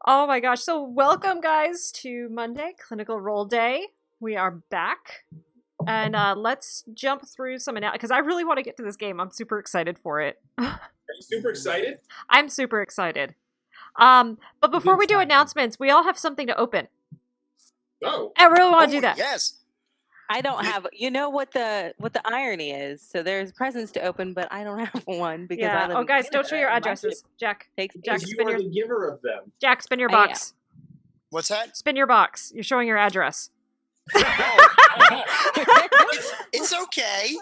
Oh my gosh. So welcome guys to Monday, Clinical Roll Day. We are back. And let's jump through some because I really want to get to this game. I'm super excited for it. Are you super excited? I'm super excited. But before we do announcements, we all have something to open. Oh. I really want to do that. Yes. I don't have. You know what the irony is? So there's presents to open, but I don't have one because I live in guys, Canada, don't show your and my addresses. Jack, takes Jack, You spin are your the giver of them. Jack, spin your I am. box. What's that? Spin your box. You're showing your address. It's okay.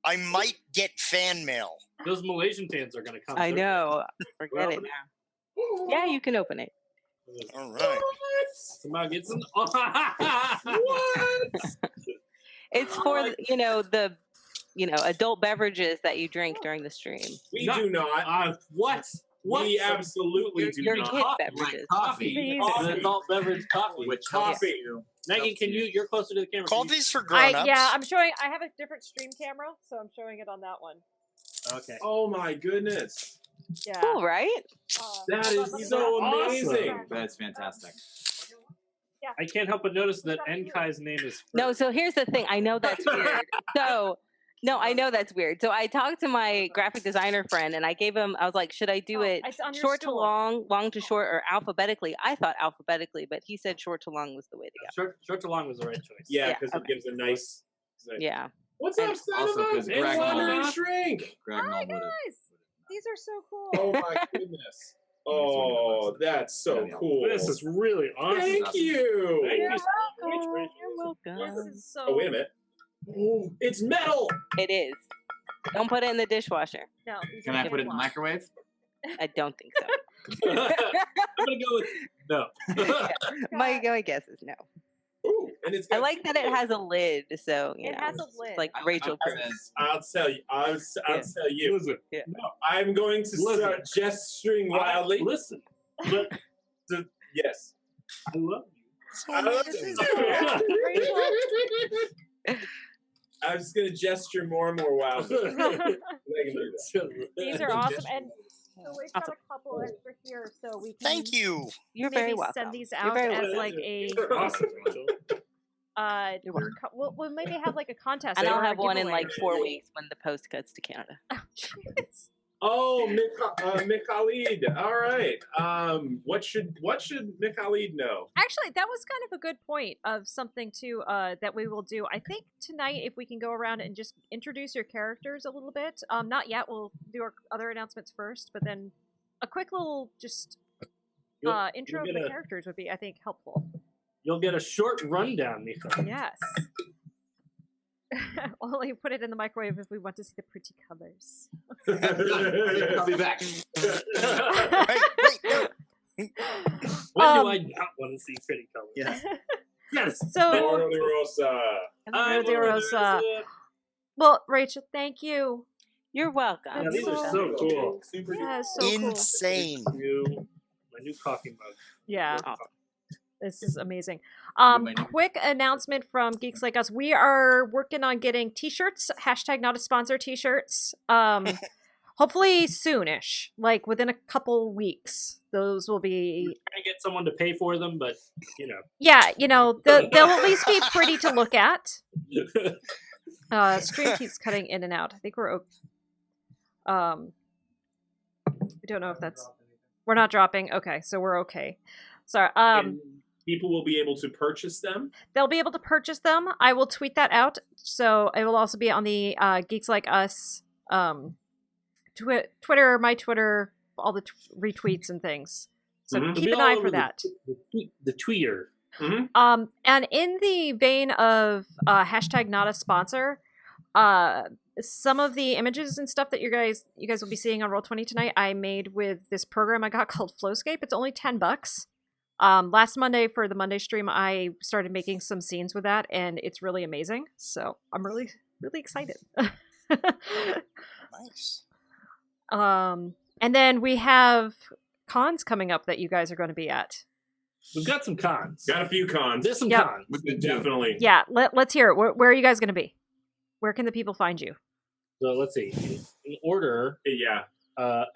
I might get fan mail. Those Malaysian fans are going to come. I through. know. Forget it now. Yeah, you can open it. All right. Somehow get some. What? It's for the adult beverages that you drink during the stream. We do not. What? We absolutely do Your not. kid beverages. Coffee. Please. An adult beverage coffee. With coffee. Megan, you're closer to the camera. Coffee's for grown-ups. I'm showing. I have a different stream camera, so I'm showing it on that one. Okay. Oh my goodness. Yeah. Cool, right? That hold on, is let me so awesome. amazing. That's fantastic. I can't help but notice that Enkai's name is. No, so here's the thing. I know that's weird. I know that's weird. So I talked to my graphic designer friend and I was like, should I do it it's on your short to stool. long to short, or alphabetically? I thought alphabetically, but he said short to long was the way to go. Short to long was the right choice. Yeah, Yeah, because okay. it gives a nice. Yeah. What's up, And also Santa? 'cause Hey, Gragnold- wanna shrink. Hi Gragnold would have. guys. These are so cool. Oh my goodness. Oh, that's so cool. This is really awesome. Thank you. Thank you so much, Welcome. Rachel. You're welcome. This is so. Oh, wait a minute. Oh, it's metal. It is. Don't put it in the dishwasher. No, these Can are I put it in the Ziploc. microwave? I don't think so. I'm gonna go with no. My guess is no. Ooh, and it's I got like that it has a lid, so It has a lid. Like Rachel. I'll tell you. I'll tell you. Listen. No, I'm going to Listen. start gesturing wildly. Listen. But Yes. I love I love This is it. I'm just going to gesture more and more wildly. I can do that. These are awesome, and so we've got a couple extra here, so we can. Thank you. You're maybe very welcome. Send these You're out very as welcome. like a. You're awesome, Rachel. We'll maybe have like a contest. And or I'll a have one in giveaway. like 4 weeks when the post cuts to Canada. Oh, jeez. Oh, Mick Khalid. All right. What should Mick Khalid know? Actually, that was kind of a good point of something too that we will do. I think tonight, if we can go around and just introduce your characters a little bit. Not yet. We'll do our other announcements first, but then a quick little just intro of the characters would be, I think, helpful. You'll get a short rundown, Mika. Yes. Only put it in the microwave if we want to see the pretty colors. I'll be back. Wait. When do I not want to see pretty colors? Yes. Yes. So, Oro de Rosa. Oro de Rosa. Well, Rachel, thank you. You're welcome. Yeah, these are so cool. Super Yeah, it's so cool. Insane. My new coffee mug. Yeah. Awesome. This is amazing. my- Quick announcement from Geeks Like Us. We are working on getting t-shirts, #NotASponsor t-shirts. Hopefully soonish, like within a couple weeks. Those will be... Trying to get someone to pay for them, but Yeah, they'll at least be pretty to look at. Stream keeps cutting in and out. I think we're... we don't know if that's... We're not dropping. Okay, so we're okay. Sorry. And people will be able to purchase them. They'll be able to purchase them. I will tweet that out. So it will also be on the Geeks Like Us Twitter, my Twitter, all the retweets and things. So Mhm. keep an eye for that. The tweeter. Mm-hmm. And in the vein of #NotASponsor, some of the images and stuff that you guys will be seeing on Roll20 tonight, I made with this program I got called Flowscape. It's only $10. Last Monday for the Monday stream, I started making some scenes with that, and it's really amazing. So I'm really, really excited. Nice. And then we have cons coming up that you guys are going to be at. We've got some cons. Got a few cons. There's some Yep. cons. Definitely. Yeah, let's hear it. Where are you guys going to be? Where can the people find you? So let's see. In order, Yeah.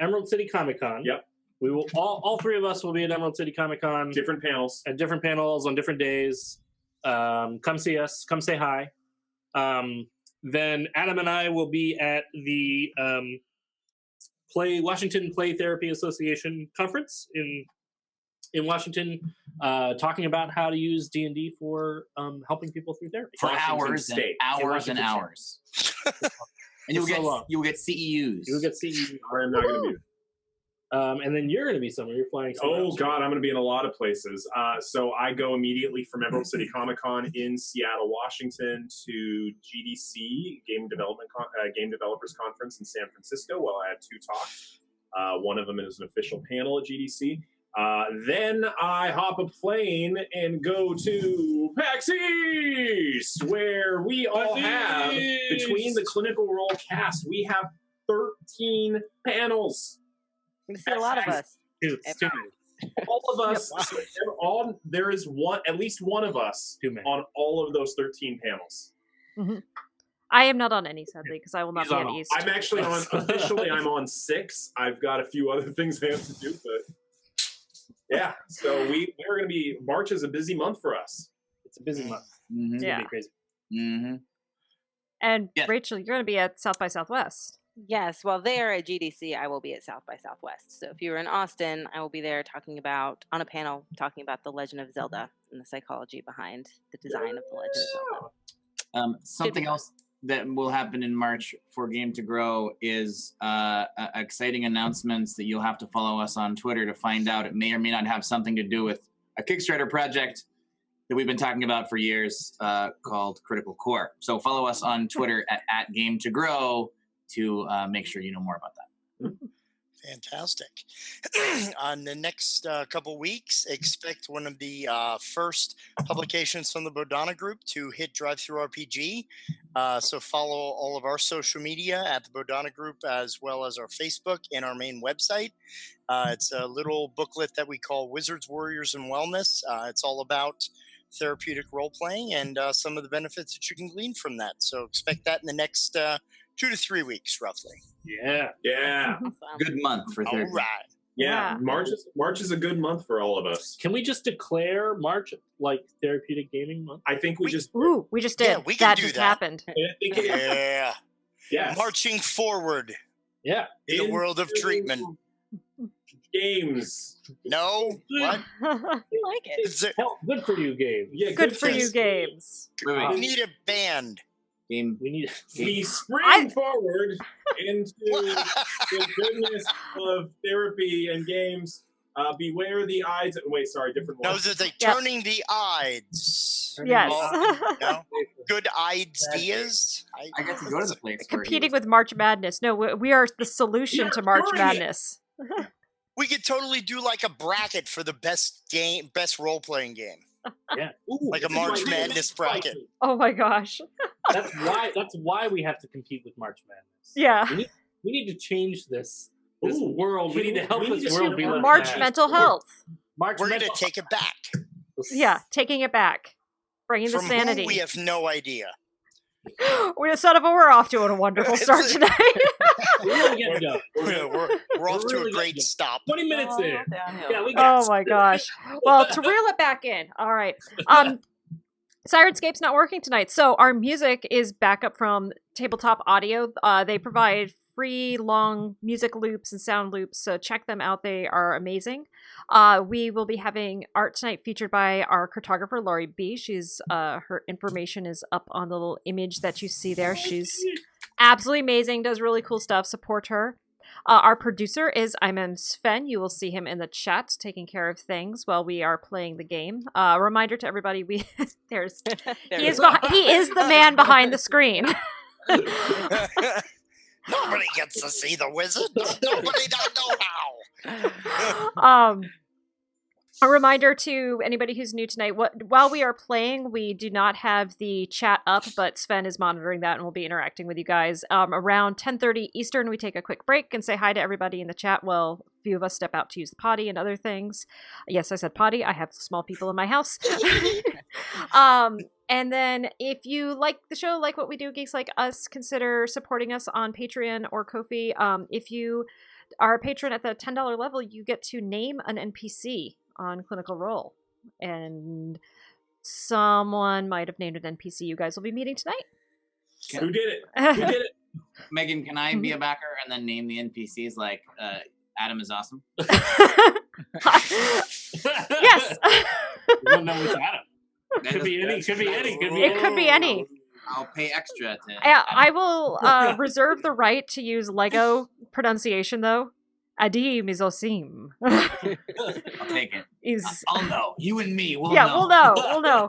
Emerald City Comic Con. Yep. 'Cause We will all three of us will be at Emerald City Comic Con Different panels. at different panels on different days. Come see us. Come say hi. Then Adam and I will be at the Washington Play Therapy Association conference in Washington, talking about how to use D&D for helping people through therapy. For Washington hours and State. hours and Washington hours. And you'll So get long. you'll get CEUs. You'll get CE. I'm not going to be. And then you're going to be somewhere. You're flying somewhere Oh else. God, I'm going to be in a lot of places. So I go immediately from Emerald City Comic Con in Seattle, Washington, to GDC Game Developers Conference in San Francisco. Well, I had 2 talks. One of them is an official panel at GDC. Then I hop a plane and go to PAX East, where we all have, between the Clinical Role cast, we have 13 panels. We see a lot of us. Dude, it's too many. All of us, there is at least one of us Too many. on all of those 13 panels. I am not on any, sadly, because I will not He's be on at all. East. I'm actually officially I'm on 6. I've got a few other things I have to do, but yeah. So we're going to be, March is a busy month for us. It's a busy month. Mm-hmm. It's Yeah. gonna be crazy. Mm-hmm. And Yeah. Rachel, you're going to be at South by Southwest. Yes, while they are at GDC, I will be at South by Southwest. So if you were in Austin, I will be there on a panel talking about The Legend of Zelda and the psychology behind the design of The Legend of Zelda. Something else that will happen in March for Game to Grow is exciting announcements that you'll have to follow us on Twitter to find out. It may or may not have something to do with a Kickstarter project that we've been talking about for years called Critical Core. So follow us on Twitter at Game to Grow to make sure you know more about that. Fantastic. On the next couple weeks, expect one of the first publications from the Bodhana Group to hit Drive-Thru RPG. So follow all of our social media at the Bodhana Group, as well as our Facebook and our main website. It's a little booklet that we call Wizards, Warriors, and Wellness. It's all about therapeutic role-playing and some of the benefits that you can glean from that. So expect that in the next 2 to 3 weeks, roughly. Yeah. Yeah. Good month for All therapy. right. Yeah. Yeah. March is a good month for all of us. Can we just declare March like therapeutic gaming month? I think we just Ooh, we just did. Yeah, we can that do just that. happened. I think it, Yeah. yes. Marching forward Yeah. in the world of Into treatment. Games. No? What? I like it. Is there, Well, good for you, Gabe. Yeah, Good for you, choice. games. Wait, we need a band. Game. We need. We spring forward into the goodness of therapy and games. Beware the eyes. Wait, sorry, different one. No, is it Yeah. turning the eyes? Yes. No? Good ideas? I got to go to the place. where he Competing was- with March Madness. No, we are the solution You're to March doing it. Madness. We could totally do like a bracket for the best role-playing game. Ooh, Like a that's March idea. Madness bracket. Oh my gosh. That's why we have to compete with March Madness. Yeah. We need to change this Ooh, world. We can need to help we this just world do be March less March mad. mental health. We're going to mental- take it back. Yeah, taking it back. Bringing the From sanity. who we have no idea. We're off to a wonderful start tonight. We're really getting going. We're off to really a great good. stop. 20 minutes Oh, in. downhill. Yeah, we got Oh my gosh. Well, to reel it back in. All right. Sirenscape's not working tonight, so our music is back up from Tabletop Audio. They provide free long music loops and sound loops, so check them out. They are amazing. We will be having art tonight featured by our cartographer LoriB. She's her information is up on the little image that you see there. She's absolutely amazing, does really cool stuff. Support her. Our producer is Sven. You will see him in the chat taking care of things while we are playing the game. Reminder to everybody: he is the man behind the screen. Nobody gets to see the wizard. Nobody don't know how. A reminder to anybody who's new tonight, while we are playing, we do not have the chat up, but Sven is monitoring that and will be interacting with you guys. Around 10:30 Eastern, we take a quick break and say hi to everybody in the chat while a few of us step out to use the potty and other things. Yes, I said potty. I have small people in my house. And then if you like the show, like what we do, Geeks Like Us, consider supporting us on Patreon or Ko-fi. If you our patron at the $10 level, you get to name an NPC on Clinical Role. And someone might have named an NPC you guys will be meeting tonight. Who did it? Who did it? Megan, can I be a backer and then name the NPCs like Adam is awesome? Yes. We don't know which Adam. Could be any. It could be any. I'll pay extra to. I will reserve the right to use Lego pronunciation, though. Adi Mizosim. I'll take it. I'll know. You and me will know. We'll know.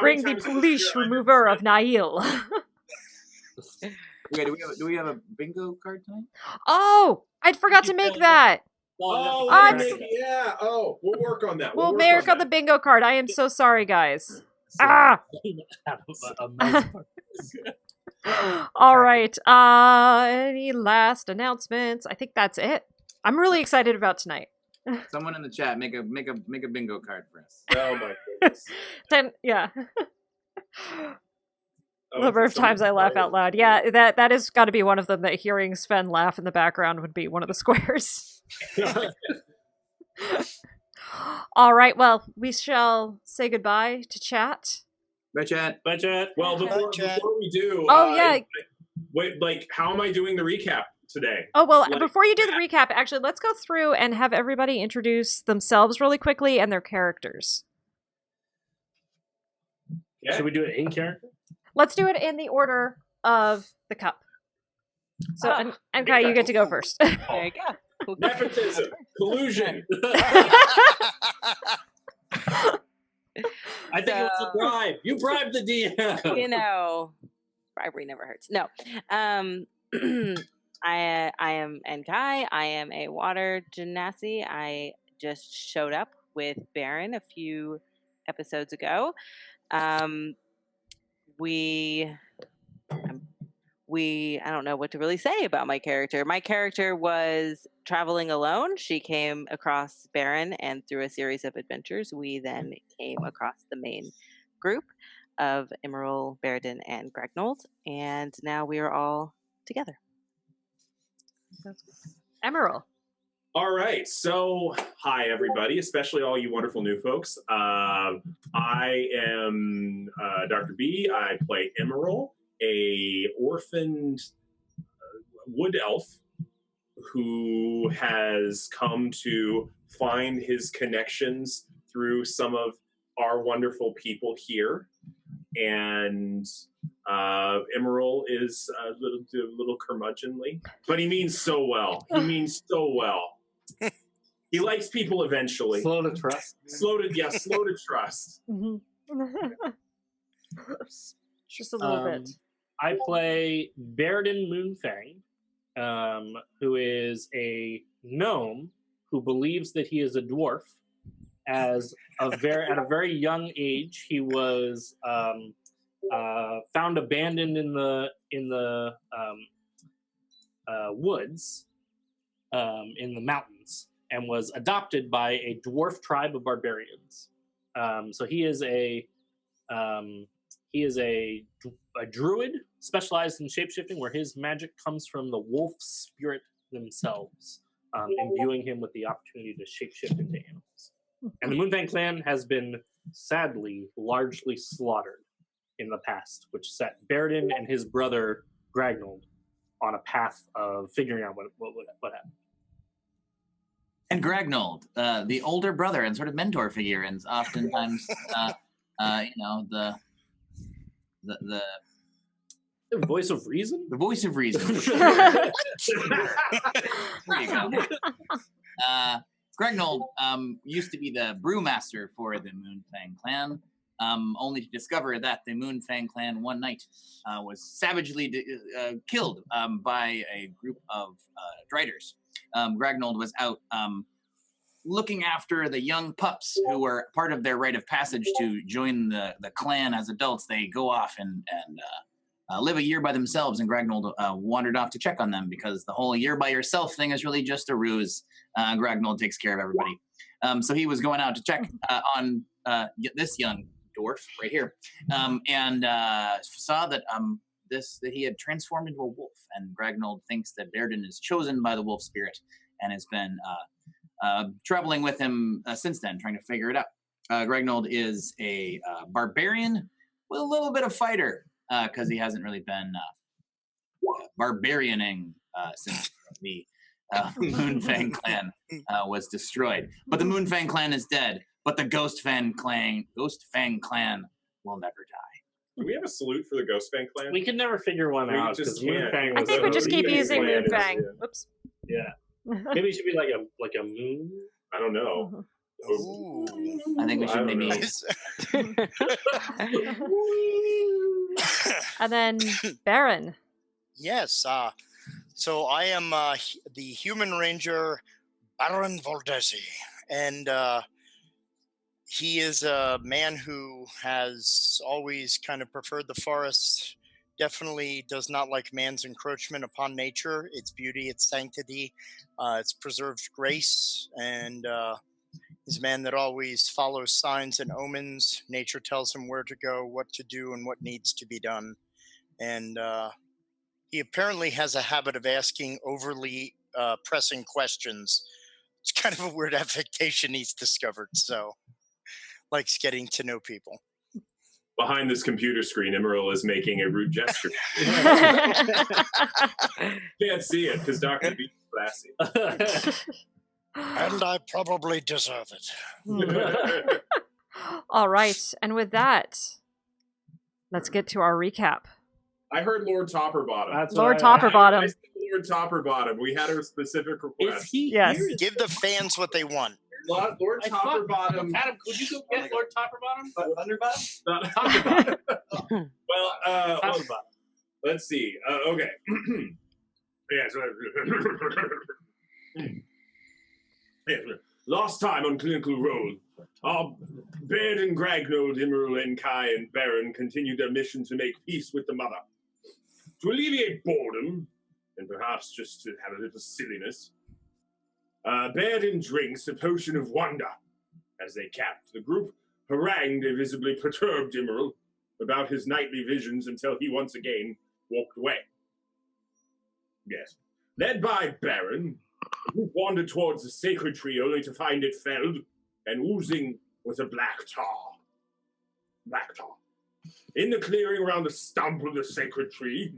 Bring the police remover of Nail. Okay, do we have a bingo card tonight? Oh, I forgot to make that. Oh, yeah. Oh, we'll work on that. We'll work on the bingo card. I am so sorry, guys. All right. Any last announcements? I think that's it. I'm really excited about tonight. Someone in the chat make a bingo card for us. Oh my goodness. Yeah. The number of times I laugh out loud. Yeah, that has got to be one of them. That hearing Sven laugh in the background would be one of the squares. All right. Well, we shall say goodbye to chat. Bye, chat. Bye, chat. Well, before we do, yeah. Wait, like, how am I doing the recap today? Oh, well, before you do the recap, actually, let's go through and have everybody introduce themselves really quickly and their characters. Yeah. Should we do it in character? Let's do it in the order of the cup. So, Enkai, you get to go first. There you go. Nepotism, collusion. I think it was a bribe. You bribed the DM. You know, bribery never hurts. No. I am Enkai. I am a water genasi. I just showed up with Baron a few episodes ago. I don't know what to really say about my character. My character was traveling alone. She came across Baron, and through a series of adventures, we then came across the main group of Immeral, Baeridin, and Gragnold, and now we are all together. Emerald. All right, so hi everybody, especially all you wonderful new folks. I am Dr. B. I play Immeral, a orphaned wood elf who has come to find his connections through some of our wonderful people here. And Immeral is a little curmudgeonly, but he means so well. He means so well. He likes people eventually. Slow to trust. Slow to trust. Just a little bit. I play Baeridin Moonfang, who is a gnome who believes that he is a dwarf. At a very young age, he was found abandoned in the woods, in the mountains, and was adopted by a dwarf tribe of barbarians. So he is a druid specialized in shapeshifting, where his magic comes from the wolf spirit themselves, imbuing him with the opportunity to shapeshift into animals. And the Moonfang clan has been sadly largely slaughtered in the past, which set Baeridin and his brother Gragnold on a path of figuring out what happened. And Gragnold, the older brother and sort of mentor figure, and oftentimes, the voice of reason. The voice of reason. There you go. Gragnold used to be the brewmaster for the Moonfang clan, only to discover that the Moonfang clan one night was savagely killed by a group of driders. Gragnold was out looking after the young pups who were part of their rite of passage to join the clan as adults. They go off and live a year by themselves, and Gragnold wandered off to check on them because the whole year by yourself thing is really just a ruse. Gragnold takes care of everybody. So he was going out to check on this young dwarf right here, and saw that that he had transformed into a wolf, and Gragnold thinks that Baeridin is chosen by the wolf spirit and has been traveling with him since then, trying to figure it out. Gragnold is a barbarian with a little bit of fighter, because he hasn't really been barbarianing since the Moonfang clan was destroyed. But the Moonfang clan is dead. But the Ghostfang clan will never die. Do we have a salute for the Ghostfang clan? We could never figure one We out just because can't. Moonfang I was think we just keep Moonfang using clan is- Moonfang. yeah. Oops. Yeah. Maybe it should be like a moon. I don't know. Ooh. I think we I should don't maybe. know. And then Baron. Yes. So I am the human ranger, Baron Valdusi, and he is a man who has always kind of preferred the forest. Definitely does not like man's encroachment upon nature, its beauty, its sanctity, its preserved grace, and he's a man that always follows signs and omens. Nature tells him where to go, what to do, and what needs to be done. And he apparently has a habit of asking overly pressing questions. It's kind of a weird affectation he's discovered. So, likes getting to know people. Behind this computer screen, Immeral is making a rude gesture. Can't see it because Dr. B is classy. And I probably deserve it. All right. And with that, let's get to our recap. I heard Lord Topperbottom. That's Lord what Topperbottom. I said Lord Topperbottom. We had a specific Is request. he Yes. here? Give the fans what they want. Lord I thought- Topperbottom. Adam, could you go get Lord Topperbottom? Underbottom? Topperbottom. Well, Topperbottom. let's see. Okay. Yes. Yes. Last time on Clinical Role, our Baeridin, Gragnold, Immeral, Enkai, and Baron continued their mission to make peace with the Mother. To alleviate boredom, and perhaps just to have a little silliness, Baeridin drinks a potion of wonder. As they capped, the group harangued a visibly perturbed Immeral about his nightly visions until he once again walked away. Yes. Led by Baron, the group wandered towards the sacred tree only to find it felled and oozing with a black tar. Black tar. In the clearing around the stump of the sacred tree,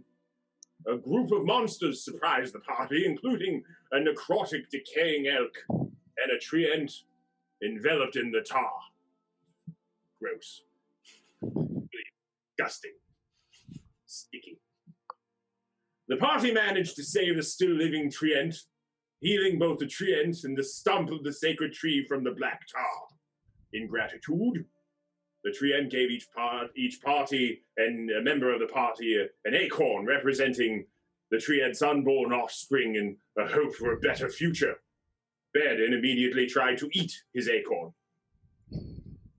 a group of monsters surprised the party, including a necrotic decaying elk and a treant enveloped in the tar. Gross. Disgusting. Sticky. The party managed to save the still living treant, healing both the treant and the stump of the sacred tree from the black tar. In gratitude, the treant gave each party and a member of the party an acorn representing the treant's unborn offspring and a hope for a better future. Baeridin immediately tried to eat his acorn.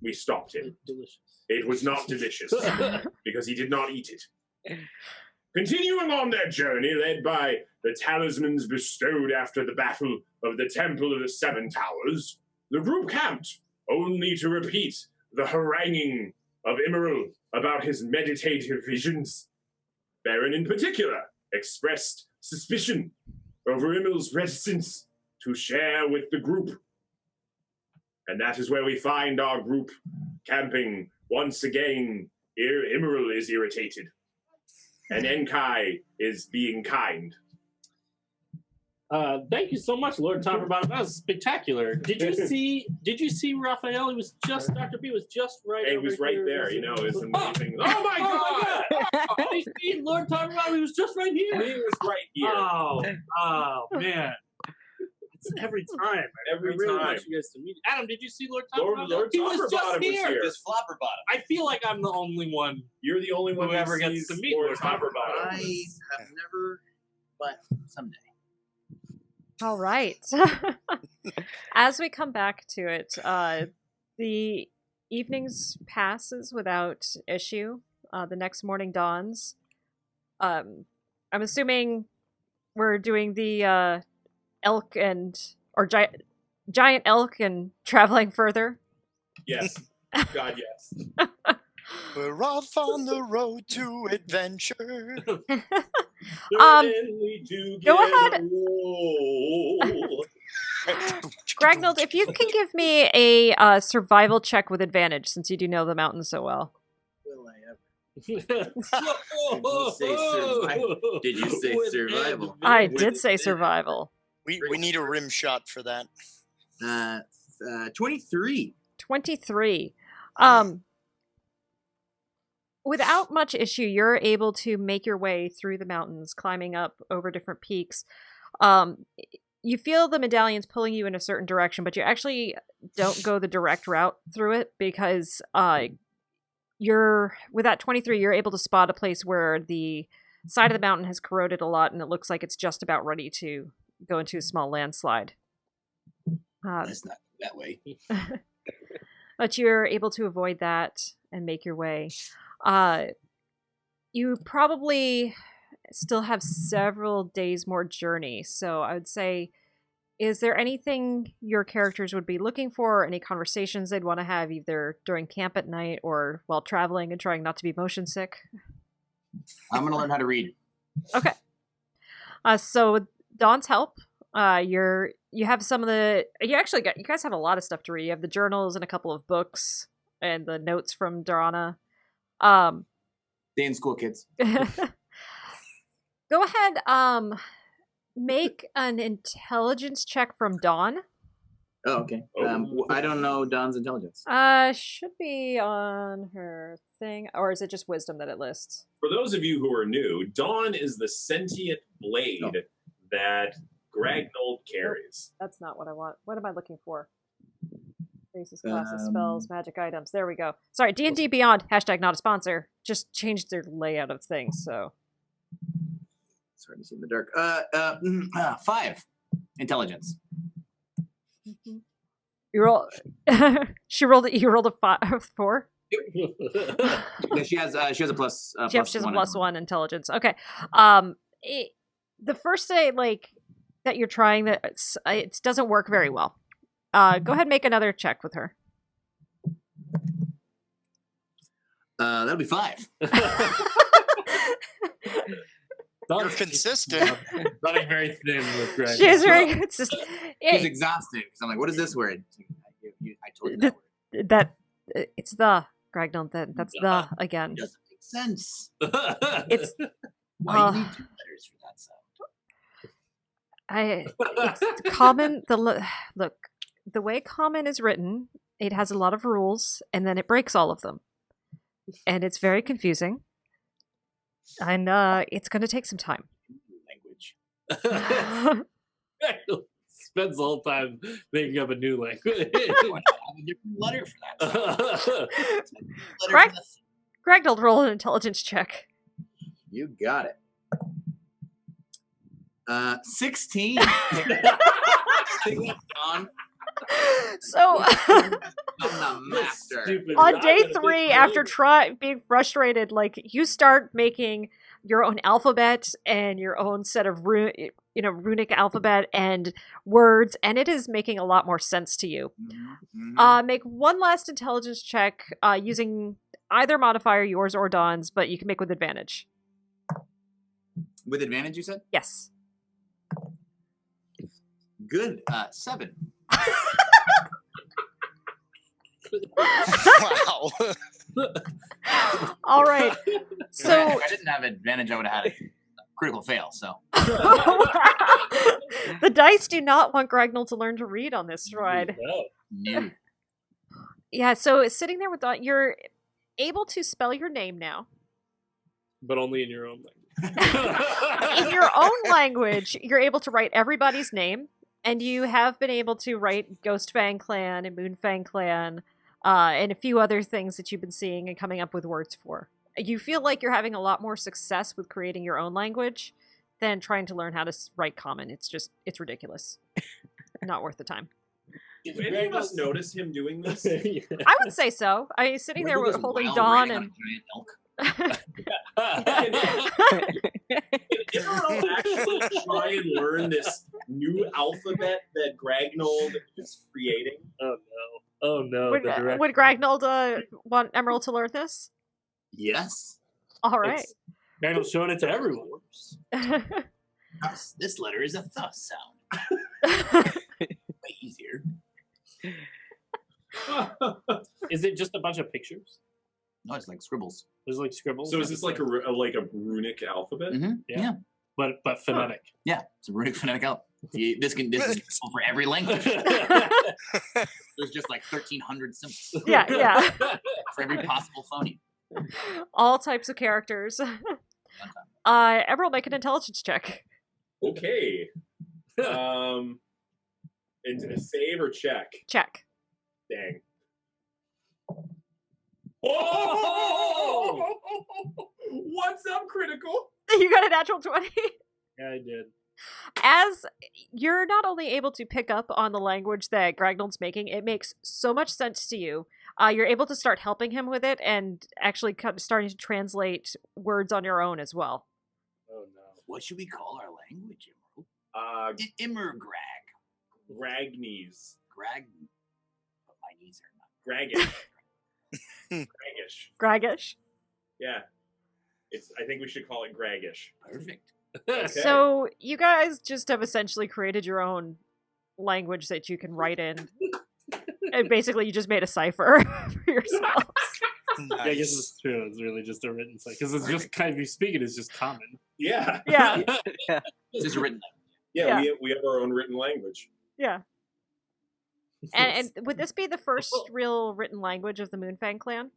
We stopped him. Delicious. It was not delicious because he did not eat it. Continuing on their journey, led by the talismans bestowed after the battle of the Temple of the Seven Towers, the group camped, only to repeat the haranguing of Immeral about his meditative visions. Baron, in particular, expressed suspicion over Immeral's reticence to share with the group. And that is where we find our group camping. Once again, Immeral is irritated. And Enkai is being kind. Thank you so much, Lord Topperbottom. That was spectacular. Did you see Raphael? He was just Dr. B was just right. He over was right here. there, you know, it's amazing. Oh my God! Did you see Lord Topperbottom? He was just right He here. was right here. Oh man! It's every time. Every I really time. want you guys to meet. Adam, did you see Lord Topperbottom? Lord He was Topperbottom just was here. here. This flopper bottom. I feel like I'm the only one You're the only one who ever who gets sees to meet Lord Lord Topperbottom. Topperbottom. I have never, but someday. All right. As we come back to it, the evenings passes without issue. The next morning dawns. I'm assuming we're doing the elk or giant elk and traveling further. Yes. God, yes. We're off on the road to adventure. Certainly do go get ahead. a roll. Gragnold, if you can give me a survival check with advantage, since you do know the mountain so well. Will I ever? Did you say survival? I did say survival. We need a rim shot for that. 23. 23. Without much issue, you're able to make your way through the mountains, climbing up over different peaks. You feel the medallions pulling you in a certain direction, but you actually don't go the direct route through it because with that 23, you're able to spot a place where the side of the mountain has corroded a lot, and it looks like it's just about ready to go into a small landslide. That's not that way. But you're able to avoid that and make your way. You probably still have several days more journey, so I would say, is there anything your characters would be looking for, or any conversations they'd want to have either during camp at night or while traveling and trying not to be motion sick? I'm going to learn how to read. Okay. So with Dawn's help, you have some of the, you guys have a lot of stuff to read. You have the journals and a couple of books and the notes from Darana. Stay in school, kids. Go ahead, make an intelligence check from Dawn. Oh, okay. I don't know Dawn's intelligence. Should be on her thing, or is it just wisdom that it lists? For those of you who are new, Dawn is the sentient blade that Gragnold carries. That's not what I want. What am I looking for? Races, classes, spells, magic items. There we go. Sorry, D&D Beyond, # not a sponsor, just changed their layout of things, so. It's hard to see in the dark. 5 intelligence. You roll. You rolled a 4. Yeah, she has a plus. She has a +1 intelligence. Okay. The first day, that you're trying that, it doesn't work very well. Go ahead and make another check with her. That'll be 5. You're consistent. Running very thin with Greg. She is very consistent. She's exhausted because I'm like, what is this word? I told you that word. It's the Gragnold. That's the again. It doesn't make sense. It's why do you need 2 letters for that sound? It's common. Look, the way common is written, it has a lot of rules, and then it breaks all of them, and it's very confusing. And it's going to take some time. Language. Spends the whole time making up a new language. Why not have a different letter for that? Gragnold, roll an intelligence check. You got it. 16. So I'm the master. on day 3, after being frustrated, you start making your own alphabet and your own set of runic alphabet and words, and it is making a lot more sense to you. Mm-hmm. Make one last intelligence check using either modifier, yours or Dawn's, but you can make with advantage. With advantage, you said? Yes. Good. 7. Wow. All right. So if I didn't have advantage, I would have had a critical fail. So the dice do not want Gragnold to learn to read on this ride. No. Yeah. So sitting there with Dawn, you're able to spell your name now. But only in your own language. In your own language, you're able to write everybody's name, and you have been able to write Ghostfang Clan and Moonfang Clan, and a few other things that you've been seeing and coming up with words for. You feel like you're having a lot more success with creating your own language than trying to learn how to write common. It's ridiculous. Not worth the time. Did any of us notice him doing this? I would say so. I sitting there holding Dawn and. Immeral actually try and learn this new alphabet that Gragnold is creating? Oh no! Would Gragnold want Emerald to learn this? Yes. All right. Daniel's showing it to everyone. Thus. This letter is a thus sound. Way easier. Is it just a bunch of pictures? No, it's like scribbles. There's like scribbles. So is this like a runic alphabet? Mm-hmm. Yeah. But phonetic. Yeah, it's a runic phonetic alphabet. This is useful for every language. There's just like 1,300 symbols. Yeah. For every possible phoneme. All types of characters. Emerald, make an intelligence check. Okay. And a save or check? Check. Dang. Oh! What's up, critical? You got a natural 20. Yeah, I did. As you're not only able to pick up on the language that Gragnold's making, it makes so much sense to you. You're able to start helping him with it and actually starting to translate words on your own as well. Oh no. What should we call our language, Immeral? Immergrag. Gragnies. Grag. But my knees are not. Gragish. Gragish. Gragish. Yeah. I think we should call it Gragish. Perfect. Okay. So you guys just have essentially created your own language that you can write in. And basically you just made a cipher for yourselves. Nice. Yeah, I guess it's true. It's really just a written site. Because it's just kind of, you speak it, it's just common. Yeah. Yeah. This is a written language. Yeah, Yeah. we have our own written language. Yeah. And would this be the first real written language of the Moonfang clan?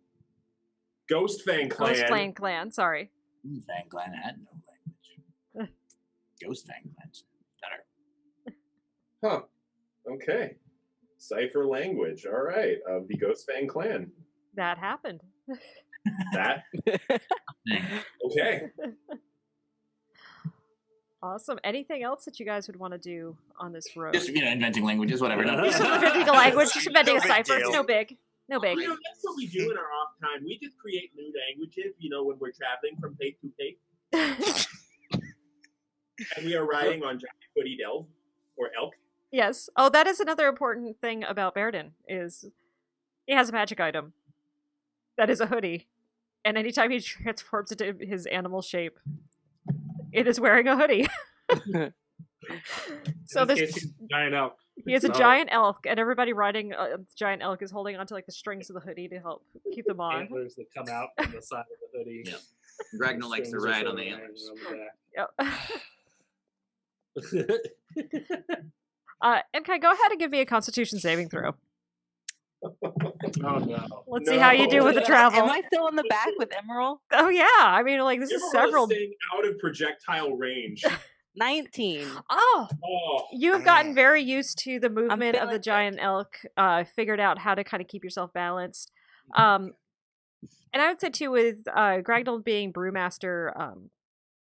Ghostfang clan. Ghostfang clan, sorry. Fang Clan had no language. Ghost Fang Clan's better. Huh. Okay. Cipher language. All right. Of the Ghostfang clan. That happened. That. Okay. Awesome. Anything else that you guys would want to do on this road? Just, inventing languages, whatever. No. Just inventing a language, just inventing No a big cipher. It's deal. no big. No big. That's what we do in our off time. We just create new languages, when we're traveling from place to place. And we are riding on giant-footed elk, or elk. Yes. Oh, that is another important thing about Baeridin, is he has a magic item. That is a hoodie. And anytime he transforms into his animal shape, it is wearing a hoodie. So In this this case, he's a giant elk. he is a So- giant elk, and everybody riding a giant elk is holding onto like the strings of the hoodie to help keep them on. Antlers that come out from the side of the hoodie. Yeah. Gragnold likes to Strings are ride on sort the of antlers. hanging on the back. Enkai, go ahead and give me a Constitution saving throw. Oh no. Let's see how you do with the No. travel. Am I still in the back with Immeral? Oh yeah, I mean, like this is Immeral several. staying out of projectile range. 19. Oh, Oh. you have gotten very used to the movement of the feeling giant elk. Figured out how to kind of keep yourself balanced. And I would say too, with Gragnold being brewmaster,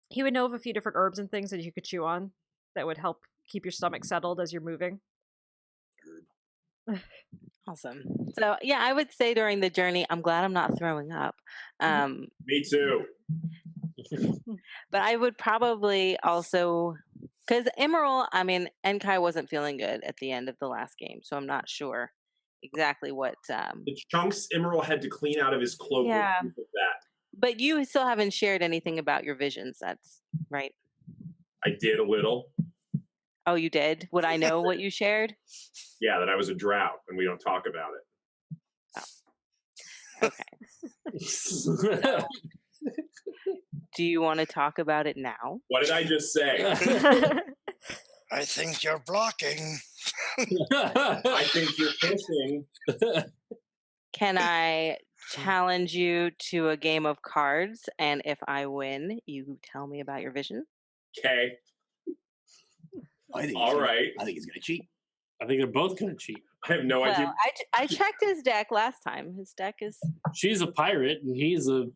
he would know of a few different herbs and things that you could chew on that would help keep your stomach settled as you're moving. Awesome. So, yeah, I would say during the journey, I'm glad I'm not throwing up. Me too. But I would probably also, because Immeral, Enkai wasn't feeling good at the end of the last game, so I'm not sure exactly what. The chunks Immeral had to clean out of his cloak were Yeah. proof of that. But you still haven't shared anything about your visions. That's right. I did a little. Oh, you did? Would I know what you shared? Yeah, that I was a drought, and we don't talk about it. Okay. Do you want to talk about it now? What did I just say? I think you're blocking. I think you're kissing. Can I challenge you to a game of cards? And if I win, you tell me about your vision? Okay. I think All right. I think he's gonna cheat. I think they're both gonna cheat. I have no idea. Well, I checked his deck last time. His deck is... She's a pirate and he's a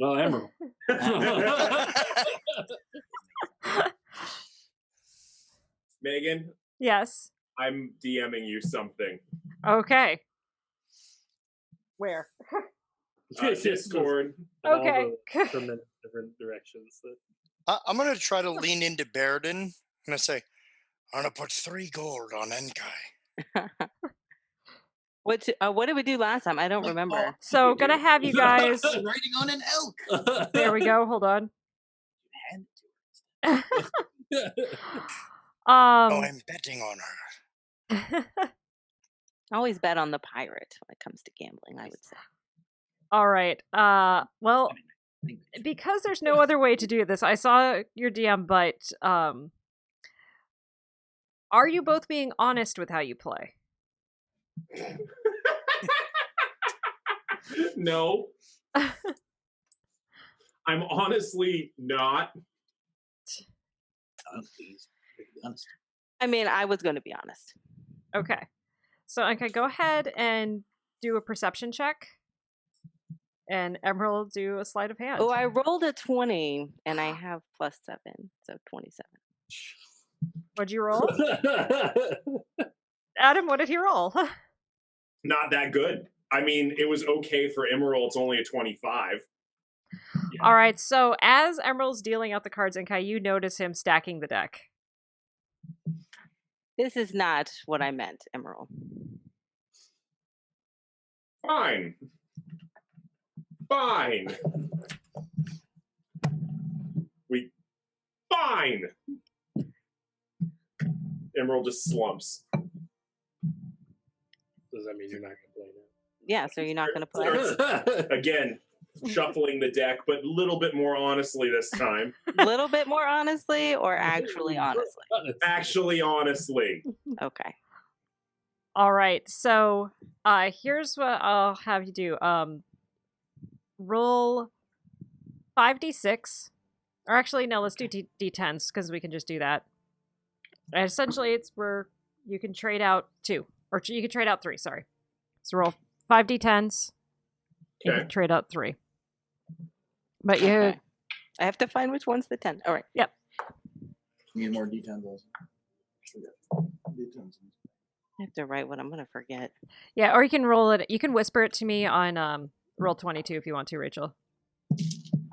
emerald. Megan, Yes. I'm DMing you something. Okay. Where? Discord. Okay. From the different directions. I'm going to try to lean into Baeridin. I'm going to say, I'm going to put 3 gold on Enkai. What did we do last time? I don't remember. So gonna have you guys. Riding on an elk. There we go. Hold on. Hand it to her. Oh, I'm betting on her. I always bet on the pirate when it comes to gambling, I would say. All right. Well, because there's no other way to do this, I saw your DM, but are you both being honest with how you play? No. I'm honestly not. Please, be honest. I mean, I was going to be honest. Okay. So I could go ahead and do a perception check. And Emerald do a sleight of hand. Oh, I rolled a 20 and I have +7, so 27. What'd you roll? Adam, what did he roll? Not that good. I mean, it was okay for Immeral. It's only a 25. Yeah. All right, so as Emerald's dealing out the cards, Enkai, you notice him stacking the deck. This is not what I meant, Immeral. Fine. Fine. Fine. Immeral just slumps. Does that mean you're not going to play now? Yeah, so you're not going to play. Again, shuffling the deck, but a little bit more honestly this time. A little bit more honestly or actually honestly? Actually, honestly. Okay. All right, so here's what I'll have you do. Roll 5d6. Or actually, no, let's do d10s, because we can just do that. And essentially, it's where you can trade out 2. Or you can trade out 3, sorry. So roll 5d10s. You Okay. can trade out 3. But you... Okay. I have to find which one's the 10. All right. Yep. Need more D10s also. D10s. I have to write what I'm going to forget. Yeah, or you can roll it... You can whisper it to me on roll 22 if you want to, Rachel.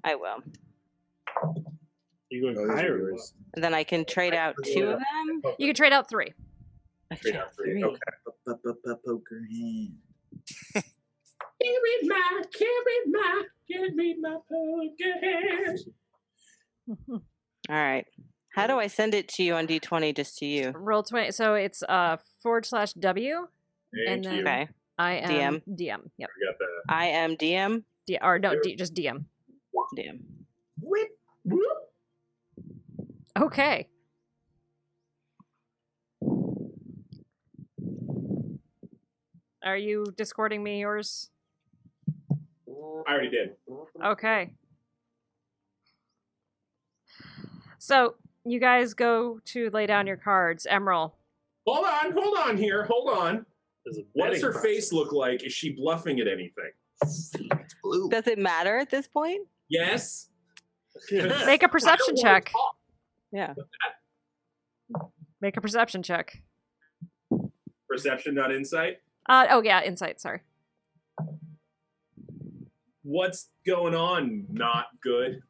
I will. You going higher or what? And then I can trade out 2 of them. You can trade out 3. I Trade out 3. Okay. Poker hand. Give me my poker hand. All right. How do I send it to you on D20 just to you? Roll 20. So it's /W. Thank you. Okay. I am DM. DM. Yep. I got that. I am DM. Just DM. DM. Whip, whoop. Okay. Are you discording me yours? I already did. Okay. So you guys go to lay down your cards. Emerald. Hold on here. Hold on. There's a What does betting her process. face look like? Is she bluffing at anything? It's blue. Does it matter at this point? Yes. Make a perception I don't wanna check. talk. Yeah. Make a perception check. Perception, not insight. Oh yeah, insight, sorry. What's going on? Not good.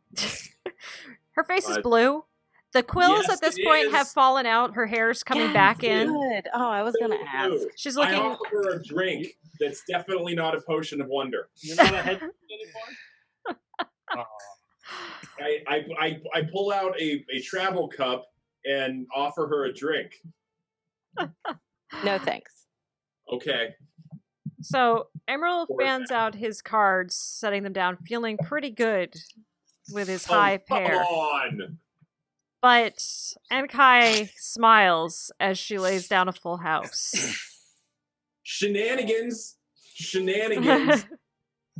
Her face is blue. The quills Yes, at this it point have is. fallen out. Her hair's coming Yeah, back in. Good. Oh, I was going to ask. Blue. She's I looking. offer her a drink that's definitely not a potion of wonder. You're not a head anymore? I pull out a travel cup and offer her a drink. No thanks. Okay. So Emerald Or fans out his cards, setting them down, feeling pretty good with his Oh, high come pair. on. But Enkai smiles as she lays down a full house. Shenanigans.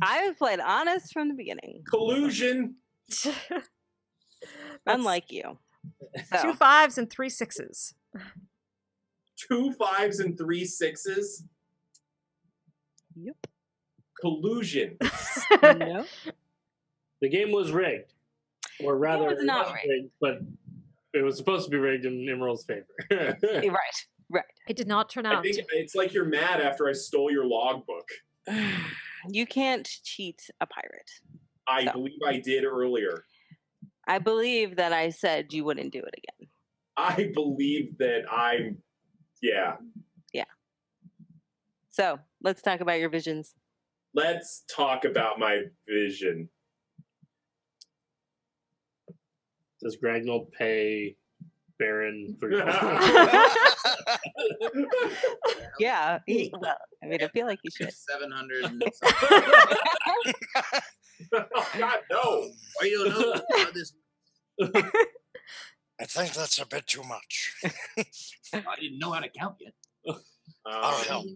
I have played honest from the beginning, Collusion. unlike you. So, 2 5s and 3 6s. 2 5s and 3 6s. Yep. Collusion. No. The game was rigged. Or rather, was not it was rigged. but it was supposed to be rigged in Immeral's favor. Right. It did not turn I out. think it's like you're mad after I stole your logbook. You can't cheat a pirate. I So. believe I did earlier. I believe that I said you wouldn't do it again. I believe that I'm. Yeah. So let's talk about your visions. Let's talk about my vision. Does Gragnold pay Baron for Yeah. Well, I mean, I feel like you should. 700. Oh, God, no. Why you don't know about this? I think that's a bit too much. I didn't know how to count yet. I'll Um, help.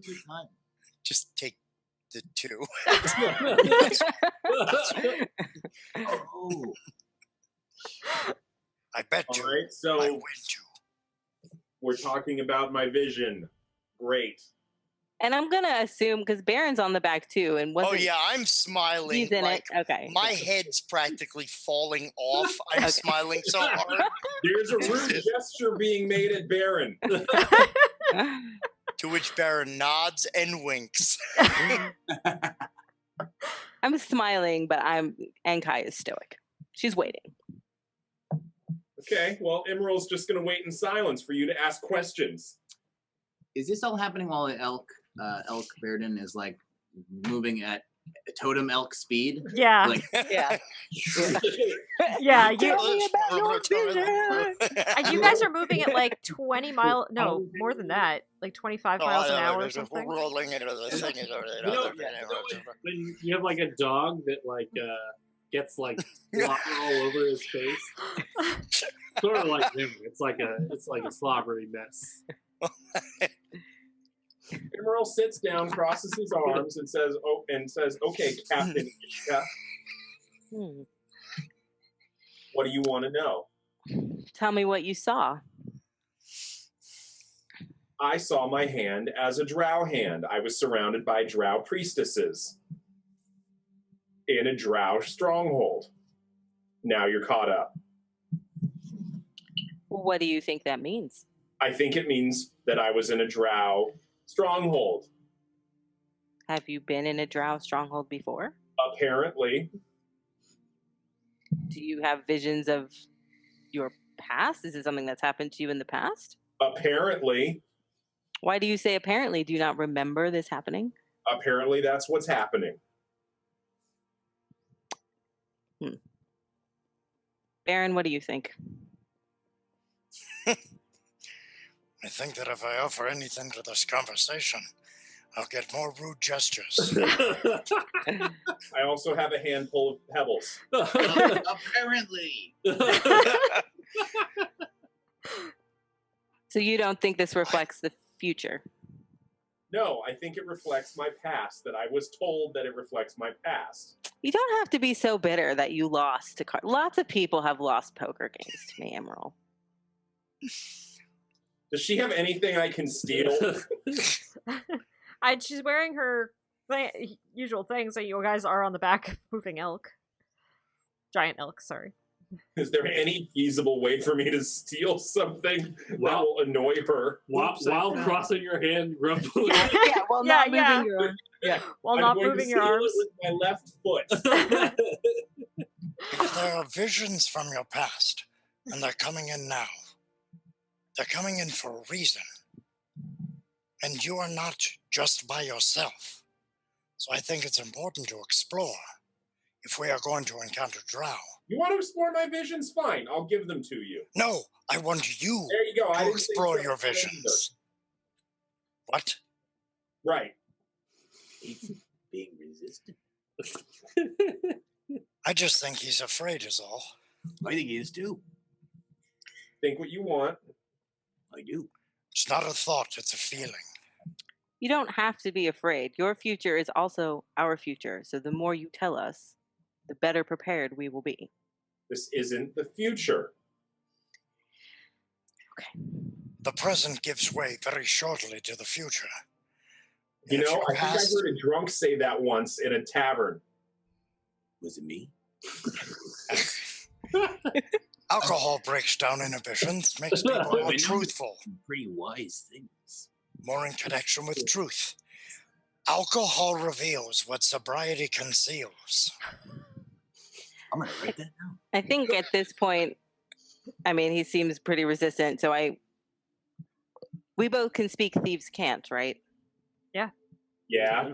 Just take the 2. Oh. I bet all you. right, I so win you. we're talking about my vision. Great. And I'm going to assume, because Baron's on the back too, and wasn't Oh yeah, I'm smiling. he's in like, it? Okay. my head's practically falling off. I'm Okay. smiling so hard. There's a rude gesture being made at Baron. To which Baron nods and winks. I'm smiling, but Enkai is stoic. She's waiting. Okay, well, Immeral's just going to wait in silence for you to ask questions. Is this all happening while the elk Baeridin is like moving at totem elk speed? Yeah. Like, Yeah. Yeah, you Tell me about your vision. you guys are moving at like 20 miles, no, more than that, like 25 miles an hour or something. We're rolling into the thing. You know, when you have like a dog that like gets like slobber all over his face, sort of like him. It's like a slobbery mess. Immeral sits down, crosses his arms, and says, "Okay, Captain Ishka, what do you want to know?" Tell me what you saw. I saw my hand as a drow hand. I was surrounded by drow priestesses in a drow stronghold. Now you're caught up. What do you think that means? I think it means that I was in a drow stronghold. Have you been in a drow stronghold before? Apparently. Do you have visions of your past? Is it something that's happened to you in the past? Apparently. Why do you say apparently? Do you not remember this happening? Apparently that's what's happening. Baron, what do you think? I think that if I offer anything to this conversation, I'll get more rude gestures. I also have a handful of pebbles. apparently. So you don't think this reflects the future? No, I think it reflects my past, that I was told that it reflects my past. You don't have to be so bitter that you lost to lots of people have lost poker games to me, Immeral. Does she have anything I can steal? She's wearing her usual thing, so you guys are on the back of moving elk. Giant elk, sorry. Is there any feasible way for me to steal something that will annoy her? While crossing your hand grumpily. Yeah, while not Yeah. moving your arm. Yeah. While I'm not going moving to your steal arms. it with my left foot. If there are visions from your past, and they're coming in now, they're coming in for a reason. And you are not just by yourself. So I think it's important to explore if we are going to encounter drow. You want to explore my visions? Fine, I'll give them to you. No, I want you There you go. I to didn't say explore so. your visions. What? Right. He's being resistant. I just think he's afraid is all. I think he is too. Think what you want. I do. It's not a thought, it's a feeling. You don't have to be afraid. Your future is also our future. So the more you tell us, the better prepared we will be. This isn't the future. Okay. The present gives way very shortly to the future. You And if know, your I think I past- heard a drunk say that once in a tavern. Was it me? Alcohol breaks down inhibitions, makes people I more know. truthful, Pretty wise things. more in connection with truth. Alcohol reveals what sobriety conceals. I'm gonna write that down. I think at this point, I mean, he seems pretty resistant. So we both can speak, thieves can't, right? Yeah. Yeah.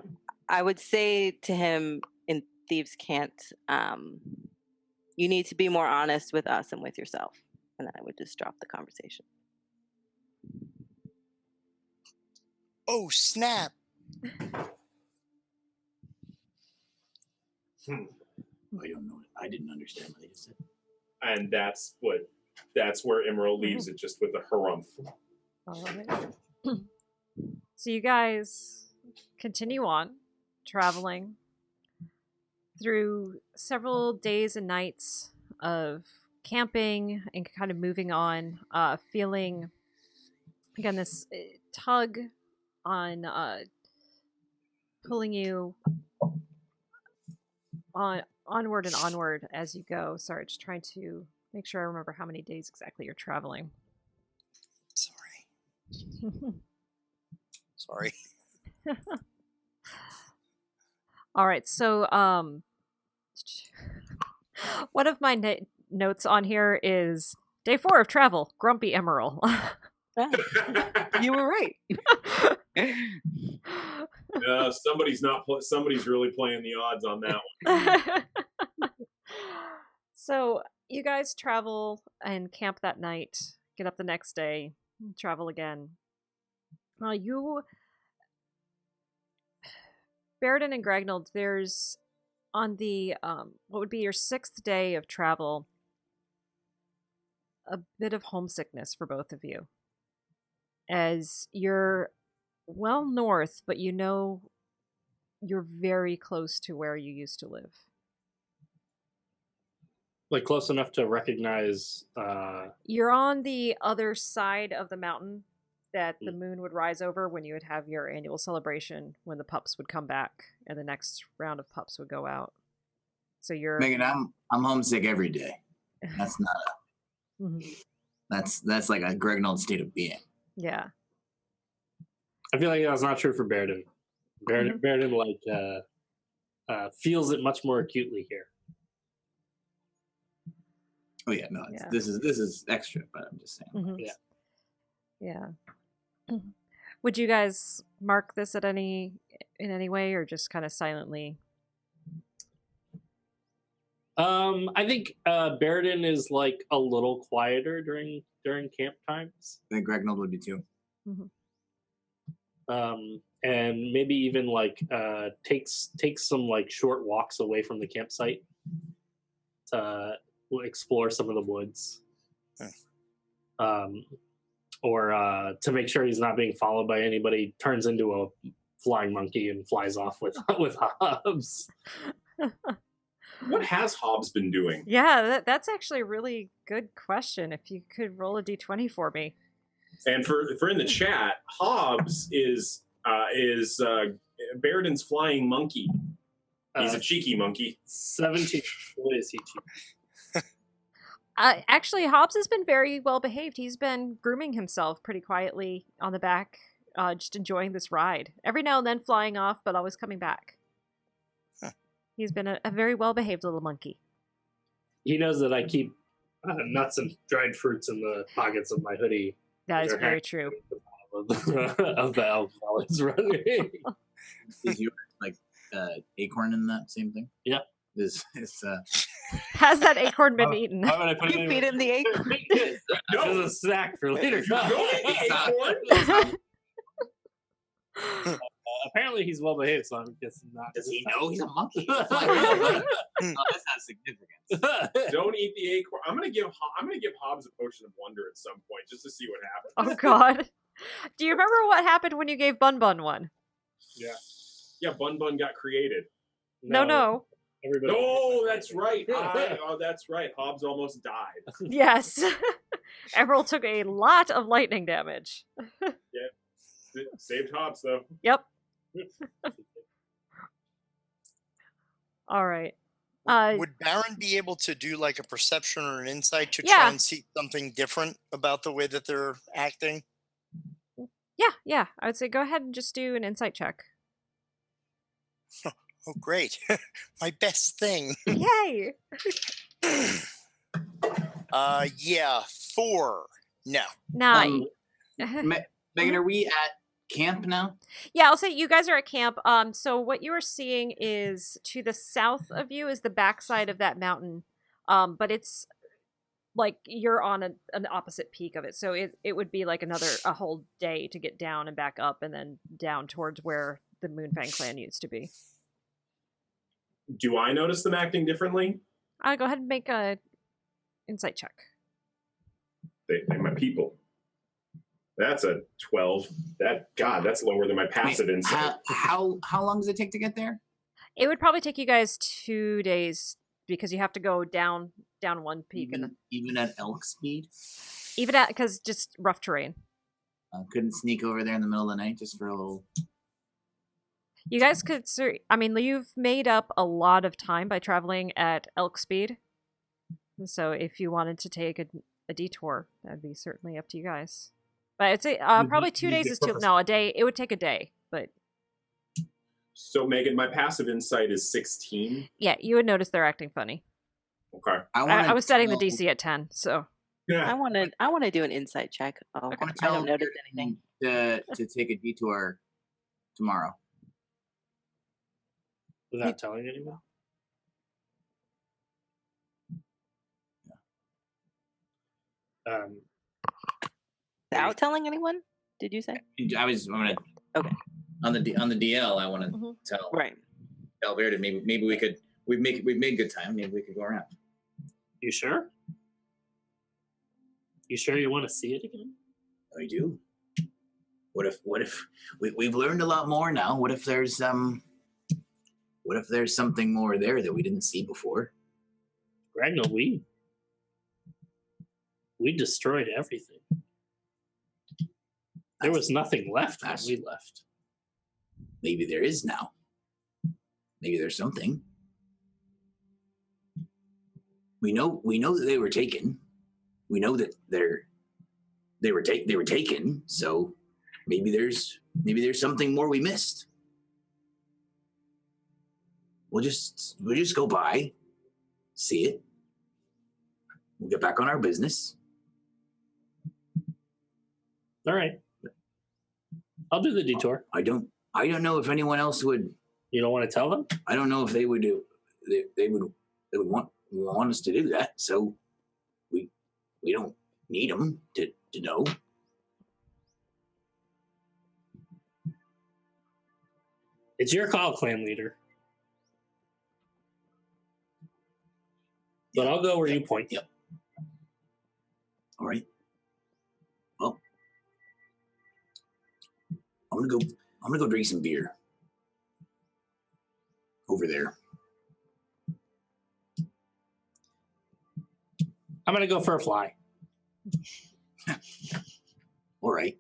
I would say to him in Thieves Can't, you need to be more honest with us and with yourself. And then I would just drop the conversation. Oh, snap. I don't know. I didn't understand what they just said. And that's where Immeral leaves it, just with a harumph. All right. So you guys continue on traveling through several days and nights of camping and kind of moving on, feeling again this tug on pulling you onward and onward as you go. Sorry, just trying to make sure I remember how many days exactly you're traveling. Sorry. All right, so one of my notes on here is day 4 of travel, grumpy Immeral. You were right. Somebody's really playing the odds on that one. So you guys travel and camp that night, get up the next day, travel again. Baeridin and Gragnold, there's on the what would be your 6th day of travel, a bit of homesickness for both of you, as you're well north, but you know you're very close to where you used to live. Like close enough to recognize. You're on the other side of the mountain that the moon would rise over when you would have your annual celebration, when the pups would come back and the next round of pups would go out. So you're Megan, I'm homesick every day. That's not a. That's like a Gragnold state of being. Yeah. I feel like that's not true for Baeridin. Baeridin feels it much more acutely here. Oh yeah, no, this is extra, but I'm just saying. Yeah. Would you guys mark this in any way, or just kind of silently? I think Baeridin is like a little quieter during camp times. I think Gragnold would be too. And maybe even like takes some like short walks away from the campsite to explore some of the woods. Or to make sure he's not being followed by anybody, turns into a flying monkey and flies off with Hobbs. What has Hobbs been doing? Yeah, that's actually a really good question. If you could roll a d20 for me. And for in the chat, Hobbs is Baeridin's flying monkey. He's a cheeky monkey. 17. What is he cheeky? Actually, Hobbs has been very well behaved. He's been grooming himself pretty quietly on the back, just enjoying this ride. Every now and then flying off, but always coming back. He's been a very well behaved little monkey. He knows that I keep nuts and dried fruits in the pockets of my hoodie. That is very true. Of the elf while it's running. Is yours like acorn in that same thing? Yeah. Has that acorn been eaten? Why would I put You feed him the acorn. As a snack for later. Apparently he's well behaved, so I'm guessing not. Does he know he's a monkey? That's not significant. Don't eat the acorn. I'm gonna give Hobbs a potion of wonder at some point just to see what happens. Oh God! Do you remember what happened when you gave Bun Bun one? Yeah, Bun Bun got created. No. Everybody. Oh, that's right. That's right. Hobbs almost died. Yes. Emerald took a lot of lightning damage. Yeah. Saved Hobbs, though. Yep. All right. Would Baron be able to do like a perception or an insight to try and see something different about the way that they're acting? Yeah. I would say go ahead and just do an insight check. Oh, great. My best thing. Yay! 4. No. 9. Megan, are we at camp now? Yeah, I'll say you guys are at camp. So what you are seeing is to the south of you is the backside of that mountain. But it's like you're on an opposite peak of it. So it would be like a whole day to get down and back up and then down towards where the Moonfang clan used to be. Do I notice them acting differently? Go ahead and make a insight check. They're my people. That's a 12. That's lower than my passive insight. How long does it take to get there? It would probably take you guys 2 days because you have to go down one peak. Even at elk speed? Even at, because just rough terrain. Couldn't sneak over there in the middle of the night just for a little... You guys could, you've made up a lot of time by traveling at elk speed. So if you wanted to take a detour, that'd be certainly up to you guys. But I'd say probably 2 days is too... No, a day. It would take a day, but... So, Megan, my passive insight is 16. Yeah, you would notice they're acting funny. Okay. I was setting the DC at 10, so... Yeah. I want to do an insight check. Oh, I don't notice anything. To take a detour tomorrow. Without telling anyone? Without telling anyone? Did you say? I want to. Okay. On the DL, I want to tell. Right. Tell Baeridin, maybe we could. We've made good time. Maybe we could go around. You sure? You sure you want to see it again? I do. What if we've learned a lot more now? What if there's something more there that we didn't see before? Gragnold, we destroyed everything. There was nothing left when we left. Maybe there is now. Maybe there's something. We know that they were taken. We know that they were taken. So maybe there's something more we missed. We'll just go by, see it. We'll get back on our business. All right. I'll do the detour. I don't know if anyone else would. You don't want to tell them? I don't know if they would do. They would want us to do that. So we don't need them to know. It's your call, clan leader. But I'll go where you point. Yep. All right. Well, I'm gonna go drink some beer over there. I'm gonna go for a fly. All right.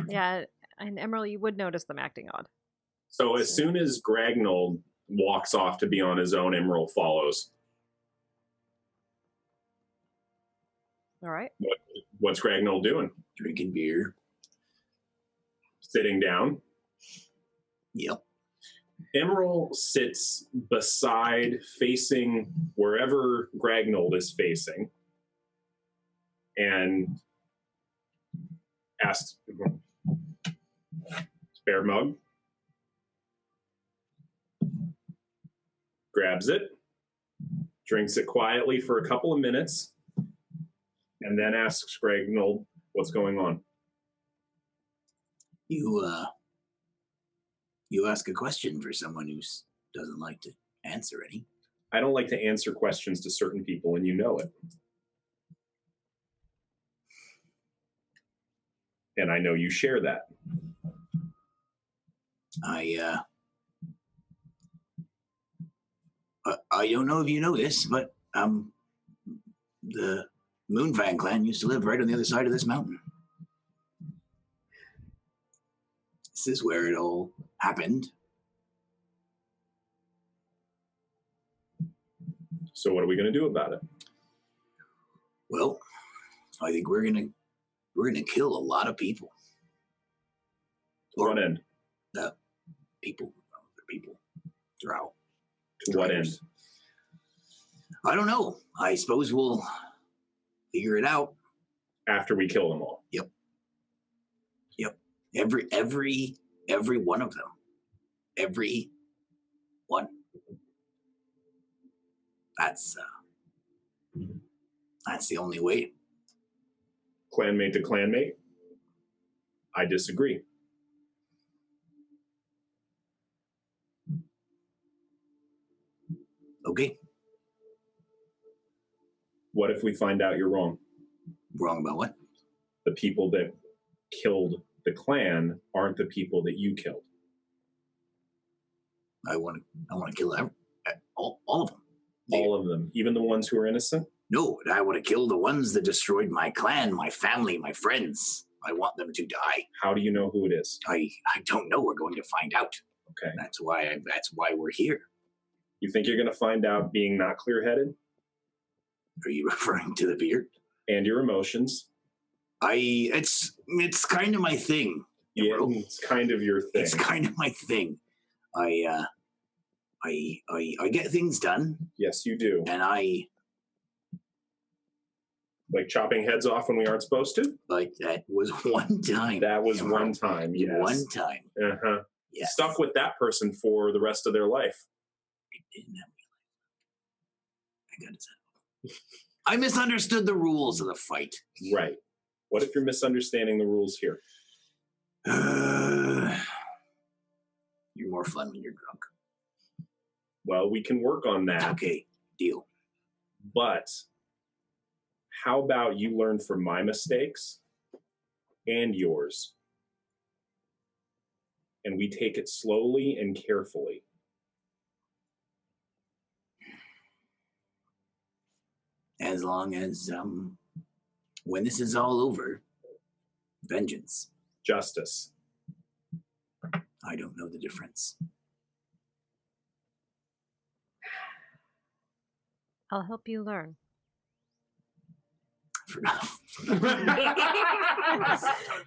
Yeah, and Immeral, you would notice them acting odd. So as soon as Gragnold walks off to be on his own, Immeral follows. All right. What's Gragnold doing? Drinking beer. Sitting down. Yep. Immeral sits beside, facing wherever Gragnold is facing, and asks, "Spare mug?" Grabs it, drinks it quietly for a couple of minutes, and then asks Gragnold, "What's going on?" You ask a question for someone who doesn't like to answer any. I don't like to answer questions to certain people, and you know it. And I know you share that. I don't know if you know this, but the Moonfang clan used to live right on the other side of this mountain. This is where it all happened. So what are we going to do about it? Well, I think we're gonna kill a lot of people. To what end? People, drow. To what end? I don't know. I suppose we'll figure it out. After we kill them all. Yep. Every one of them. Every one. That's the only way. Clanmate to clanmate? I disagree. Okay. What if we find out you're wrong? Wrong about what? The people that killed the clan aren't the people that you killed. I want to kill all of them. All of them, even the ones who are innocent? No, I want to kill the ones that destroyed my clan, my family, my friends. I want them to die. How do you know who it is? I don't know. We're going to find out. Okay. That's why we're here. You think you're going to find out being not clear-headed? Are you referring to the beard? And your emotions? It's kind of my thing. Yeah, it's kind of your thing. It's kind of my thing. I get things done. Yes, you do. And I like chopping heads off when we aren't supposed to? Like that was one time. That was one time, yes. One time. Uh-huh. Yes. Stuck with that person for the rest of their life. I got it. I misunderstood the rules of the fight. Right. What if you're misunderstanding the rules here? You're more fun when you're drunk. Well, we can work on that. Okay, deal. But how about you learn from my mistakes and yours? And we take it slowly and carefully. As long as, when this is all over, vengeance. Justice. I don't know the difference. I'll help you learn. Sometimes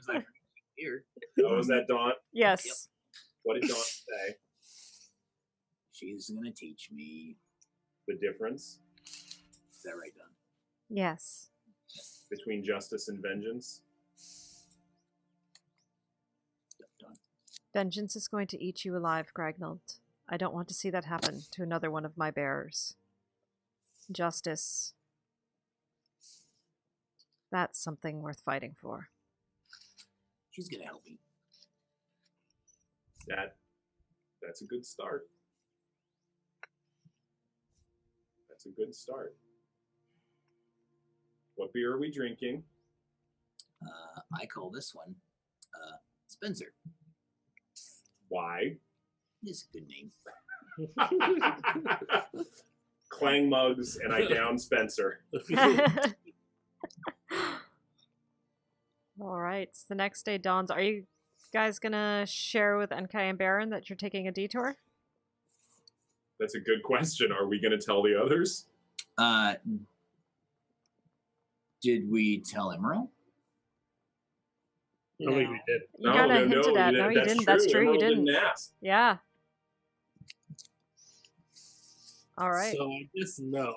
I hear. Oh, was that Dawn? Yes. Yep. What did Dawn say? She's going to teach me. The difference? Is that right, Dawn? Yes. Between justice and vengeance? Dawn. Vengeance is going to eat you alive, Gragnold. I don't want to see that happen to another one of my bearers. Justice. That's something worth fighting for. She's going to help me. That's a good start. That's a good start. What beer are we drinking? I call this one Spencer. Why? It's a good name. Clang mugs and I down Spencer. All right. So the next day dawns. Are you guys going to share with Enkai and Baron that you're taking a detour? That's a good question. Are we going to tell the others? Did we tell Immeral? I don't think we did. You kind of hinted at. No, you didn't. That's true. You Emerald didn't. ask. Yeah. All right. So I guess no.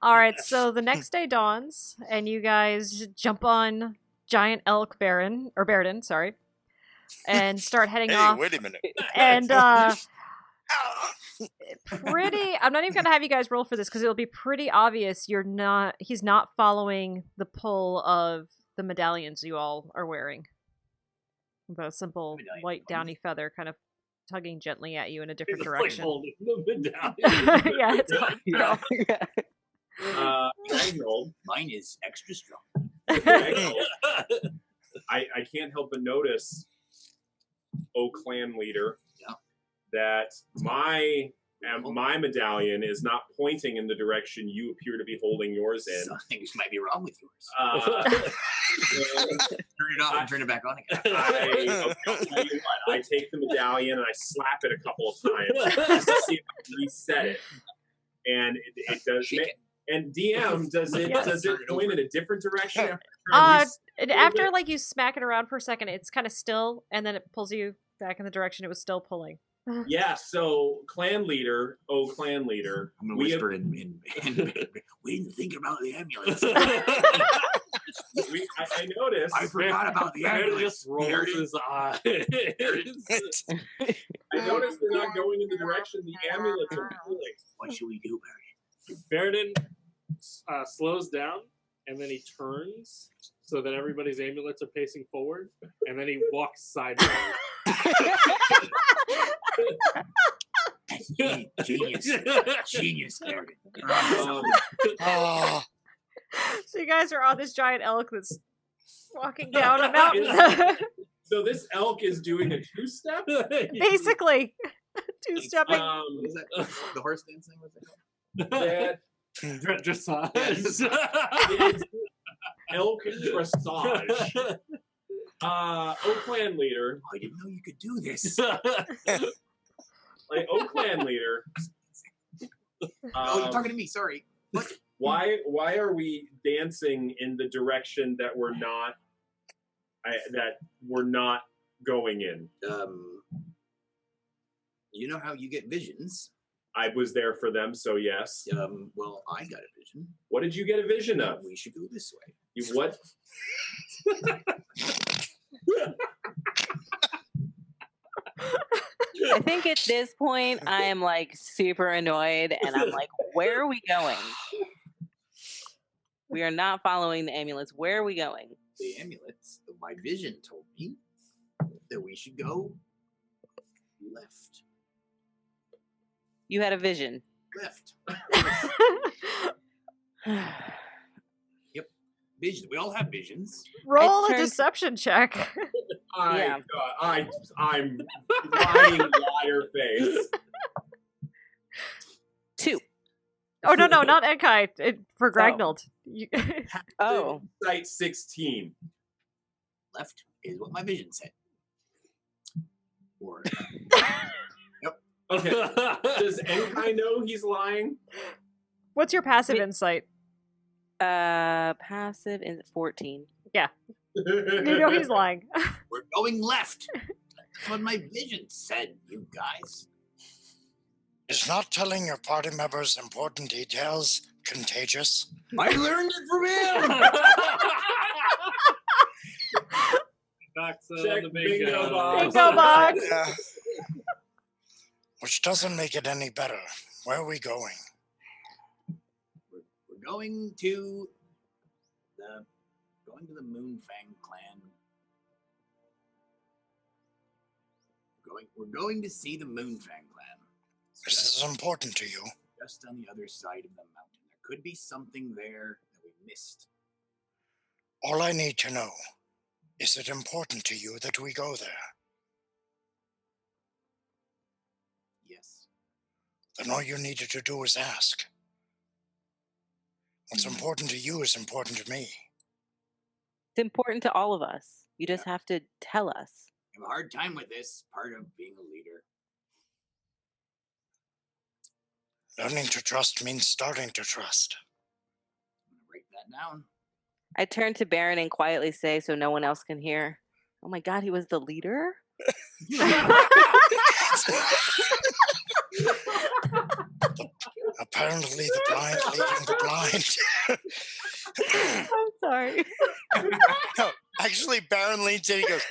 All right. So the next day dawns, and you guys jump on giant elk Baeridin, sorry, and start heading off. Wait a minute. And I'm not even gonna have you guys roll for this because it'll be pretty obvious he's not following the pull of the medallions you all are wearing. The simple white downy feather kind of tugging gently at you in a different direction. Like holding the medallion. Yeah, it's Gragnold. Mine is extra strong. Gragnold. I can't help but notice, clan leader, that my medallion is not pointing in the direction you appear to be holding yours in. Something might be wrong with yours. Turn it off and turn it back on again. I'll tell you what, I take the medallion and I slap it a couple of times just to see if I can reset it. And it does. And DM, does it point in a different direction? After you smack it around for a second, it's kind of still, and then it pulls you back in the direction it was still pulling. Yeah, so clan leader, I'm gonna whisper in we didn't think about the amulets. I noticed. I forgot about the Baeridin amulets. just rolls his eyes. I noticed they're not going in the direction the amulets are pulling. What should we do, Baeridin slows down, and then he turns so that everybody's amulets are facing forward, and then he walks sideways. Barry? Genius, Barry. Oh, So you guys are on this giant elk that's walking down a mountain. So this elk is doing a two-step? Basically. Two-stepping. What is that? The horse dancing? What's it called? That Dressage. it's elk dressage. Clan leader. I didn't know you could do this. Clan leader. Oh, you're talking to me. Sorry. What? Why are we dancing in the direction that we're not going in? You know how you get visions? I was there for them, so yes. Well, I got a vision. What did you get a vision of? We should go this way. You what? I think at this point I am like super annoyed, and I'm like, where are we going? We are not following the amulets. Where are we going? The amulets. My vision told me that we should go left. You had a vision. Left. Vision. We all have visions. Roll a turned- deception check. Yeah. I'm lying liar face. 2. Oh, no, not Enkai. For Gragnold. Oh. Site 16. Left is what my vision said. Or Okay. Does Enkai know he's lying? What's your passive insight? Passive is 14. You know he's lying. we're going left. That's what my vision said, you guys. is not telling your party members important details contagious? I learned it from him. Check the bingo box. Bingo box. Yeah. Which doesn't make it any better. Where are we going? We're going to the Moonfang clan. We're going to see the Moonfang clan. This is important to you. Just on the other side of the mountain. There could be something there that we missed. All I need to know, is it important to you that we go there? Yes. Then all you needed to do is ask. What's important to you is important to me. It's important to all of us. You just have to tell us. I have a hard time with this, part of being a leader. Learning to trust means starting to trust. I'm going to write that down. I turn to Baron and quietly say, so no one else can hear, oh my god, he was the leader? Apparently the blind leading the blind. I'm sorry. No, actually, Baron leans in. He goes,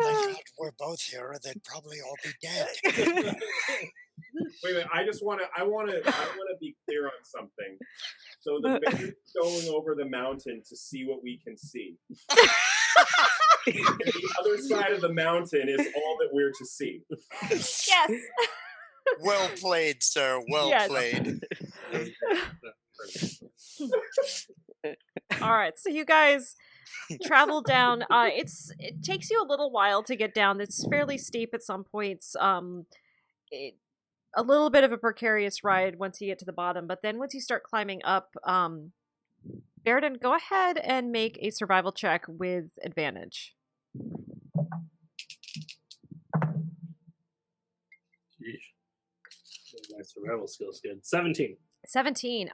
"Thank God we're both here, or they'd probably all be dead." Wait a minute. I want to be clear on something. So the bear's going over the mountain to see what we can see. The other side of the mountain is all that we're to see. Yes. Well played, sir. Well Yes. played. All right, so you guys travel down. It takes you a little while to get down. It's fairly steep at some points. A little bit of a precarious ride once you get to the bottom, but then once you start climbing up, Baeridin, go ahead and make a survival check with advantage. My survival skills good. 17. 17.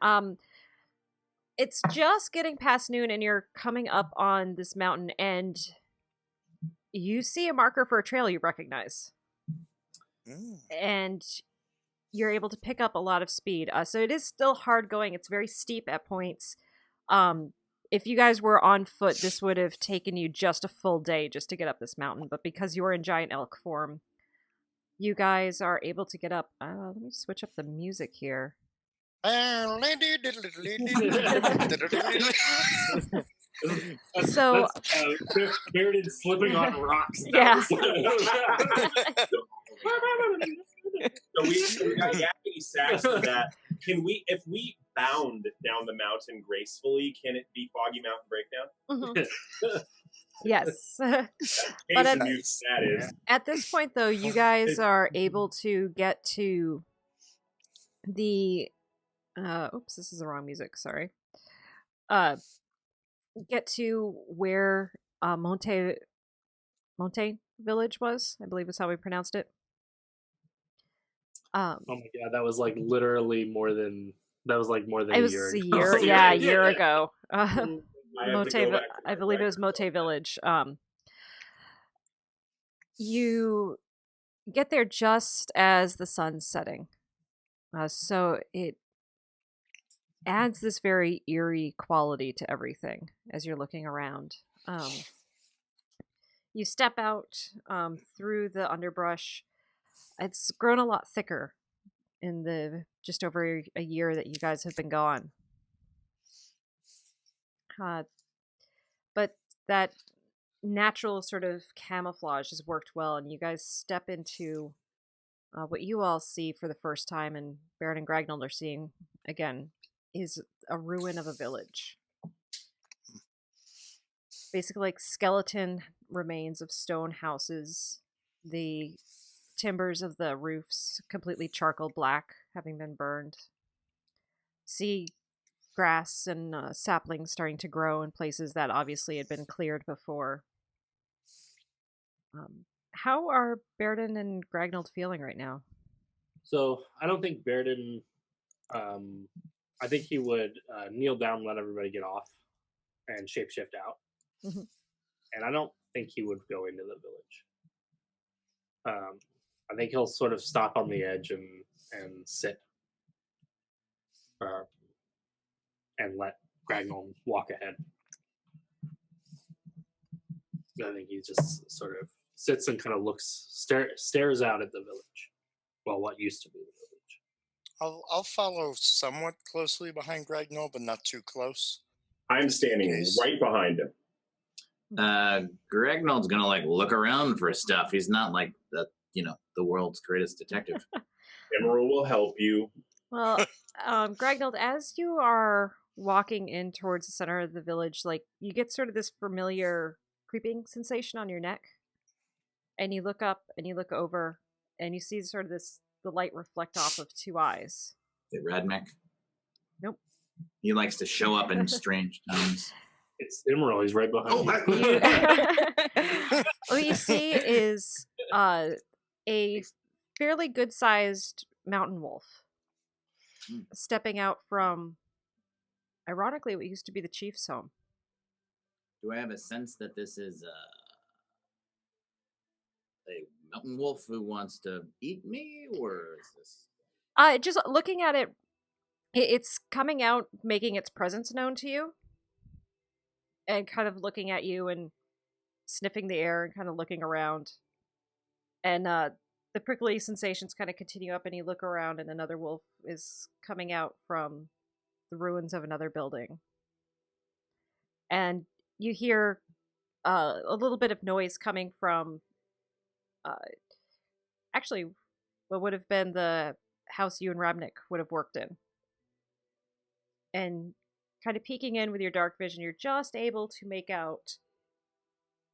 It's just getting past noon and you're coming up on this mountain and you see a marker for a trail you recognize. and you're able to pick up a lot of speed. So it is still hard going. It's very steep at points. If you guys were on foot, this would have taken you just a full day just to get up this mountain. But because you're in giant elk form, you guys are able to get up. Let me switch up the music here. So Baeridin slipping on rocks. Yeah. So we got yakety sax for that. Can we, if we bound down the mountain gracefully, can it be Foggy Mountain Breakdown? Yes. But that is. At this point, though, you guys are able to get to the. Oops, this is the wrong music. Sorry. Get to where Monte Village was. I believe is how we pronounced it. Oh my god, that was like literally more than it a was year a ago. year, yeah, a year ago. Mote, I believe it was Mote Village. You get there just as the sun's setting, so it adds this very eerie quality to everything as you're looking around. You step out through the underbrush. It's grown a lot thicker in the just over a year that you guys have been gone. But that natural sort of camouflage has worked well, and you guys step into what you all see for the first time, and Baron and Gragnold are seeing again, is a ruin of a village. Basically like skeleton remains of stone houses. The timbers of the roofs completely charcoal black, having been burned. See grass and saplings starting to grow in places that obviously had been cleared before. How are Baeridin and Gragnold feeling right now? So I don't think Baeridin. I think he would kneel down, let everybody get off, and shapeshift out. Mm-hmm. And I don't think he would go into the village. I think he'll sort of stop on the edge and sit, and let Gragnold walk ahead. I think he just sort of sits and kind of stares out at the village. Well, what used to be the village. I'll follow somewhat closely behind Gragnold, but not too close. I'm standing right behind him. Gragnold's gonna like look around for stuff. He's not like the world's greatest detective. Immeral will help you. Well, Gragnold, as you are walking in towards the center of the village, like you get sort of this familiar creeping sensation on your neck, and you look up and you look over, and you see sort of the light reflect off of two eyes. Is it Radmec? Nope. He likes to show up in strange times. It's Immeral. He's right behind me. What you see is a fairly good-sized mountain wolf stepping out from, ironically, what used to be the chief's home. Do I have a sense that this is a mountain wolf who wants to eat me, or is this? Just looking at it, it's coming out, making its presence known to you, and kind of looking at you and sniffing the air and kind of looking around. And the prickly sensations kind of continue up, and you look around, and another wolf is coming out from the ruins of another building. And you hear a little bit of noise coming from actually what would have been the house you and Rabnik would have worked in. And kind of peeking in with your dark vision, you're just able to make out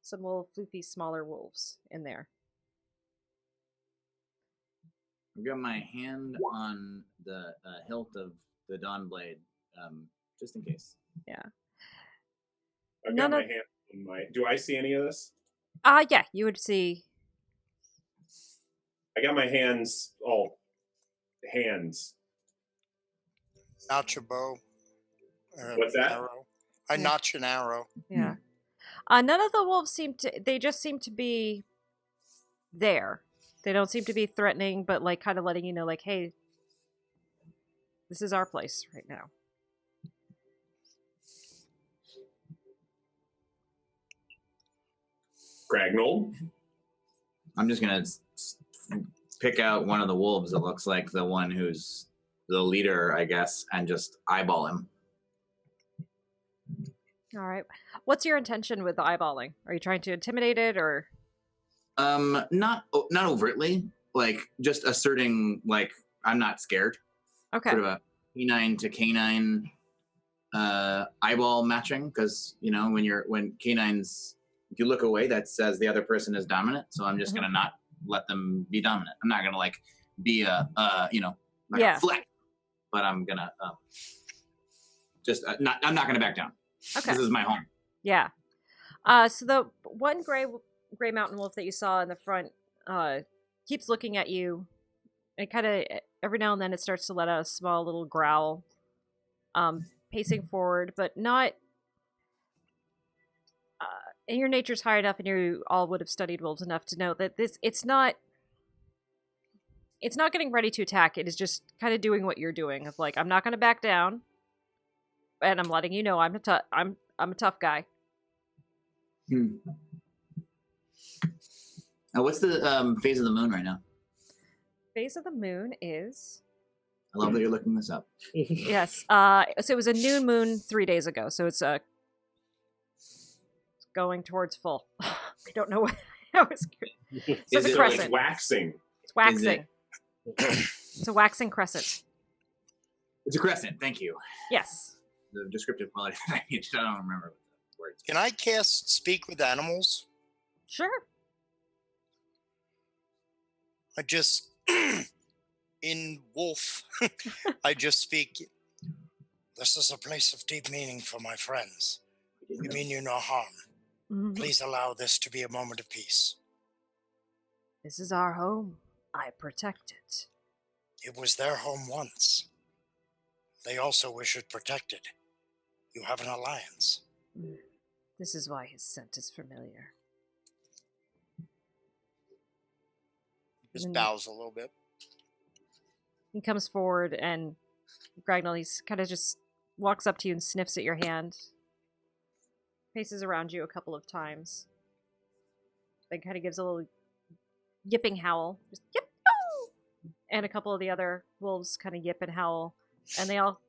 some little floofy smaller wolves in there. I've got my hand on the hilt of the Dawn Blade, just in case. Yeah. I've got my hand on my... Do I see any of this? Yeah, you would see. I got my hands all... Hands. Notch a bow. What's that? Arrow. I notch an arrow. Yeah. None of the wolves seem to... They just seem to be there. They don't seem to be threatening, but like kind of letting you know, like, hey, this is our place right now. Gragnold. I'm just gonna pick out one of the wolves that looks like the one who's the leader, I guess, and just eyeball him. All right. What's your intention with the eyeballing? Are you trying to intimidate it, or? Not overtly, like just asserting like I'm not scared. Okay. Sort of a canine to canine eyeball matching, because when canines, if you look away, that says the other person is dominant. So I'm just gonna not let them be dominant. I'm not gonna like be a fleck, but I'm gonna I'm not gonna back down. Okay. This is my home. Yeah. So the one gray mountain wolf that you saw in the front keeps looking at you. And kind of every now and then it starts to let out a small little growl, pacing forward, but not. And your nature's high enough, and you all would have studied wolves enough to know that it's not getting ready to attack. It is just kind of doing what you're doing, of like, I'm not going to back down, and I'm letting you know I'm a tough guy. Now, what's the phase of the moon right now? Phase of the moon is. I love that you're looking this up. Yes. So it was a new moon 3 days ago. So it's going towards full. I don't know what. So it's a crescent. It's waxing. It's waxing. It's a waxing crescent. It's a crescent. Thank you. Yes. The descriptive quality. I don't remember the words. Can I cast Speak with Animals? Sure. I just, in Wolf, I just speak. This is a place of deep meaning for my friends. We mean you no harm. Mm-hmm. Please allow this to be a moment of peace. This is our home. I protect it. It was their home once. They also wish it protected. You have an alliance. This is why his scent is familiar. Just bows a little bit. He comes forward, and Gragnold, he's kind of just walks up to you and sniffs at your hand. Paces around you a couple of times. Then kind of gives a little yipping howl. Just yip! Oh! And a couple of the other wolves kind of yip and howl. And they all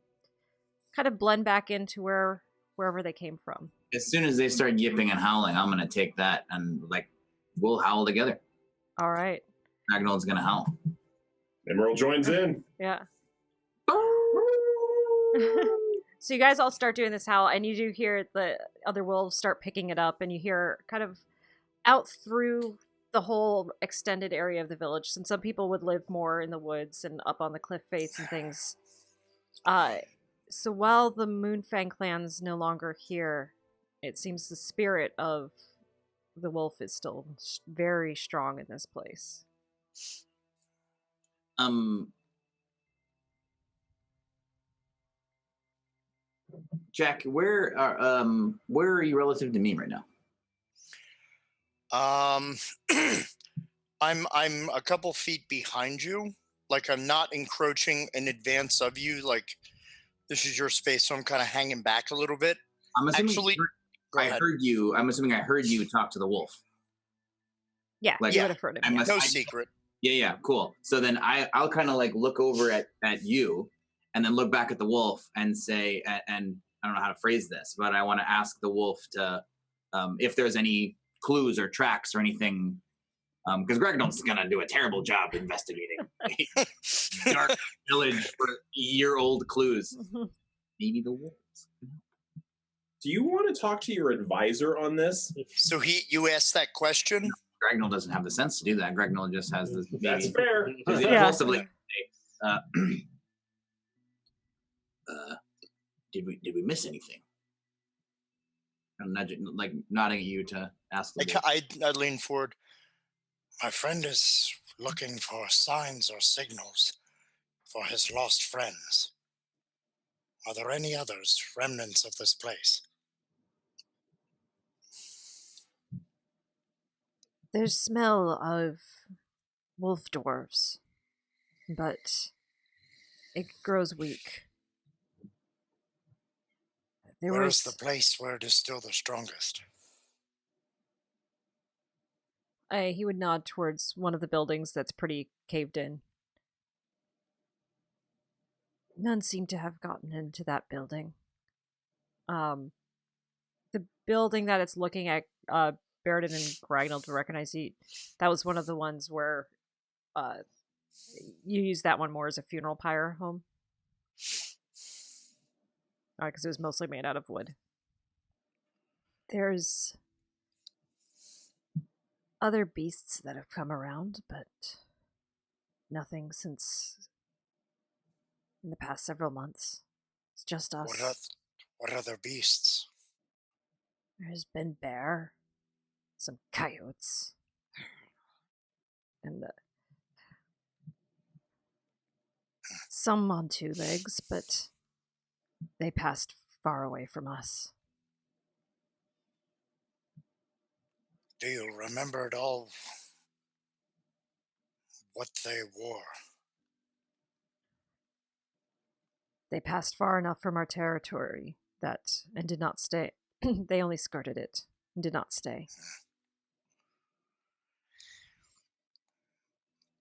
kind of blend back into wherever they came from. As soon as they start yipping and howling, I'm going to take that and we'll howl together. All right. Gragnold's going to howl. Immeral joins in. Yeah. So you guys all start doing this howl, and you do hear the other wolves start picking it up, and you hear kind of out through the whole extended area of the village, since some people would live more in the woods and up on the cliff face and things. So while the Moonfang clan's no longer here, it seems the spirit of the wolf is still very strong in this place. Jack, where are you relative to me right now? I'm a couple feet behind you. Like, I'm not encroaching in advance of you. Like, this is your space, so I'm kind of hanging back a little bit. I'm assuming I'm assuming I heard you talk to the wolf. Yeah, you would have heard him. No secret. Yeah, cool. So then I'll kind of look over at you, and then look back at the wolf and say, and I don't know how to phrase this, but I want to ask the wolf to, if there's any clues or tracks or anything, because Gragnold's going to do a terrible job investigating a dark village for year-old clues. Maybe the wolves. Do you want to talk to your advisor on this? So you asked that question? No, Gragnold doesn't have the sense to do that. Gragnold just has this. That's fair. Impulsively. Did we miss anything? I'm nodding at you to ask. I lean forward. My friend is looking for signs or signals for his lost friends. Are there any others, remnants of this place? There's smell of wolf dwarves, but it grows weak. Where is the place where it is still the strongest? He would nod towards one of the buildings that's pretty caved in. None seem to have gotten into that building. The building that it's looking at, Baeridin and Gragnold to recognize, that was one of the ones where you use that one more as a funeral pyre home. Because it was mostly made out of wood. There's other beasts that have come around, but nothing since in the past several months. It's just us. What other beasts? There's been bear, some coyotes, and some on two legs, but they passed far away from us. Do you remember at all what they wore? They passed far enough from our territory and did not stay. They only skirted it and did not stay.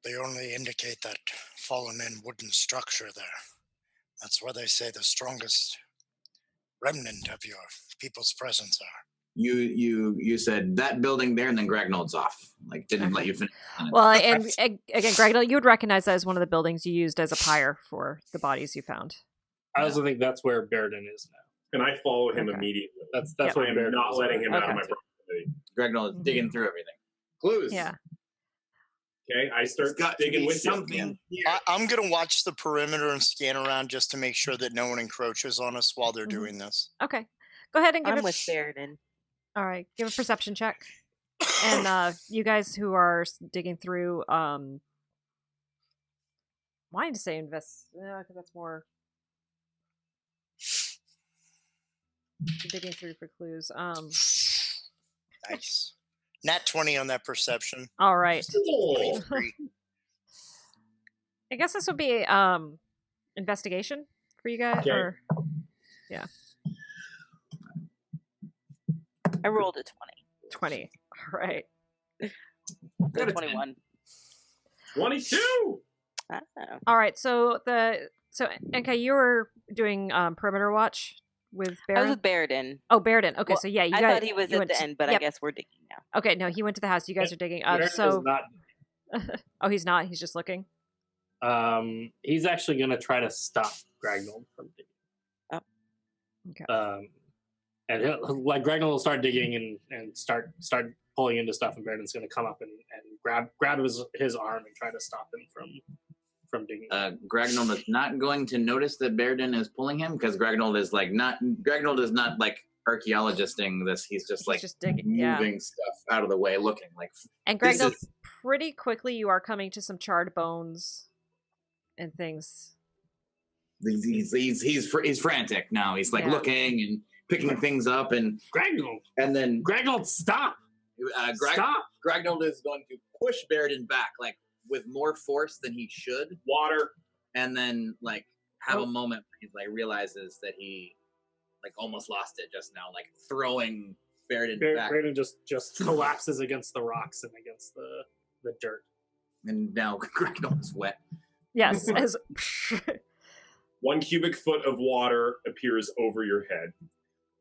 They only indicate that fallen-in wooden structure there. That's where they say the strongest remnant of your people's presence are. You said that building there, and then Gragnold's off. Like, didn't let you finish. Well, and again, Gragnold, you would recognize that as one of the buildings you used as a pyre for the bodies you found. I also think that's where Baeridin is now. And I follow him immediately. That's why where I'm Baeridin not is. letting him out of Okay. my proximity. Gragnold is digging through everything. Clues. Yeah. Okay, I start There's got to digging be with something you. here. I'm going to watch the perimeter and scan around just to make sure that no one encroaches on us while they're Mhm. doing this. Okay. Go ahead and give I'm it. with Baeridin. All right, give a perception check. And you guys who are digging through, wanting to say because that's more. You're digging through for clues. Nice. Nat 20 on that perception. All right. 23. I guess this would be investigation for you guys. Okay. Or I rolled a 20. All right. 20. Got a 21. 22! Oh. All right. So Enkai, you were doing perimeter watch with I was Baeridin. with Baeridin. Oh, Baeridin. Okay, Well, so yeah, you I guys. thought he was you at went the to- end, but yep. I guess we're digging now. Okay, no, he went to the house. You guys are digging. Baeridin is So not. oh, he's not. He's just looking. He's actually going to try to stop Gragnold from digging. Oh. Okay. And Gragnold will start digging and start pulling into stuff, and Baeridin's going to come up and grab his arm and try to stop him from digging. Gragnold is not going to notice that Baeridin is pulling him because Gragnold is not like archaeologisting this. He's just like just digging, moving stuff out of the way, looking like. And This Gragnold, is- pretty quickly you are coming to some charred bones and things. He's frantic now. He's like Yeah. looking and picking things up, and then Gragnold, stop! Stop! Gragnold is going to push Baeridin back like with more force than he should, Water. and then like have a moment where he like realizes that he like almost lost it just now, like throwing Baeridin back, Baeridin just collapses against the rocks and against the dirt. and now Gragnold is wet. Yes, as 1 cubic foot of water appears over your head.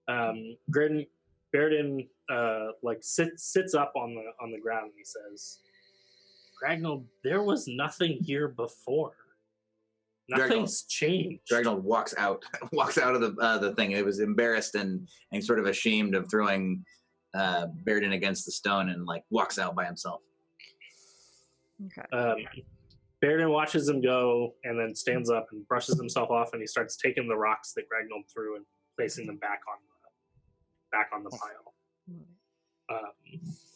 Baeridin like sits up on the ground and he says, "Gragnold, there was nothing here before. Nothing's changed." Gragnold walks out of the thing. It was embarrassed and sort of ashamed of throwing Baeridin against the stone, and like walks out by himself. okay. Baeridin watches him go and then stands up and brushes himself off, and he starts taking the rocks that Gragnold threw and placing them back on the pile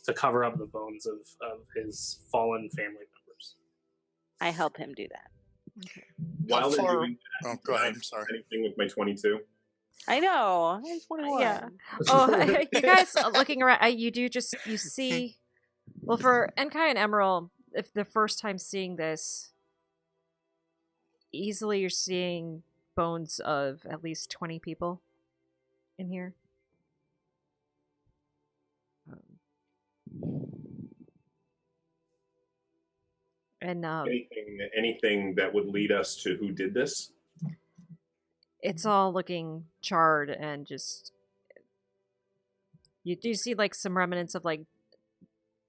to cover up the bones of his fallen family members. I help him do that. While they're far- doing that, Oh, go ahead. I'm sorry. anything with my 22? I know. I'm 21. Yeah. Oh, you guys looking around, you see, well, for Enkai and Immeral, if the first time seeing this, easily you're seeing bones of at least 20 people in here. And anything that would lead us to who did this? it's all looking charred and just... You do see like some remnants of like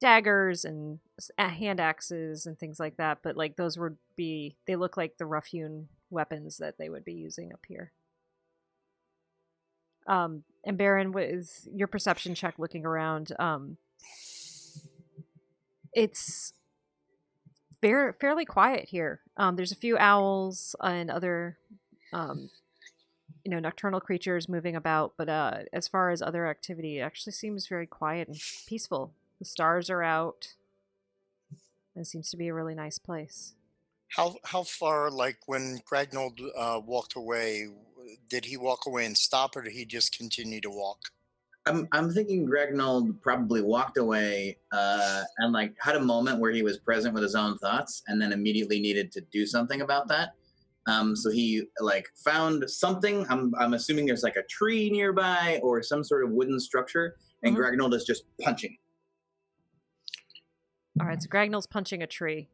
daggers and hand axes and things like that, but like those would be... They look like the rough-hewn weapons that they would be using up here. And Baron, with your perception check looking around, it's fairly quiet here. There's a few owls and other, nocturnal creatures moving about, but as far as other activity, it actually seems very quiet and peaceful. The stars are out. It seems to be a really nice place. How far, like when Gragnold walked away, did he walk away and stop, or did he just continue to walk? I'm thinking Gragnold probably walked away and like had a moment where he was present with his own thoughts, and then immediately needed to do something about that. So he like found something. I'm assuming there's like a tree nearby or some sort of wooden structure, and Gragnold is just punching. All right, so Gragnold's punching a tree.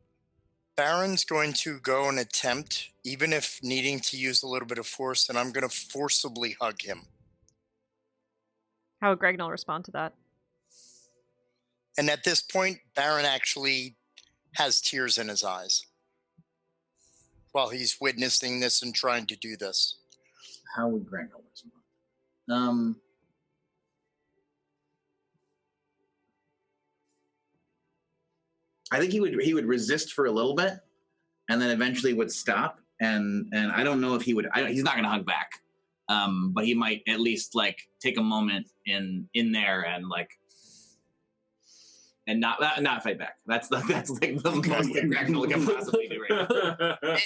Baron's going to go and attempt, even if needing to use a little bit of force, and I'm going to forcibly hug him. How would Gragnold respond to that? And at this point, Baron actually has tears in his eyes while he's witnessing this and trying to do this. How would Gragnold respond? I think he would resist for a little bit, and then eventually would stop. And I don't know if he would. He's not going to hug back, but he might at least like take a moment in there and like, and not fight back. That's like the most that Gragnold can possibly do right now.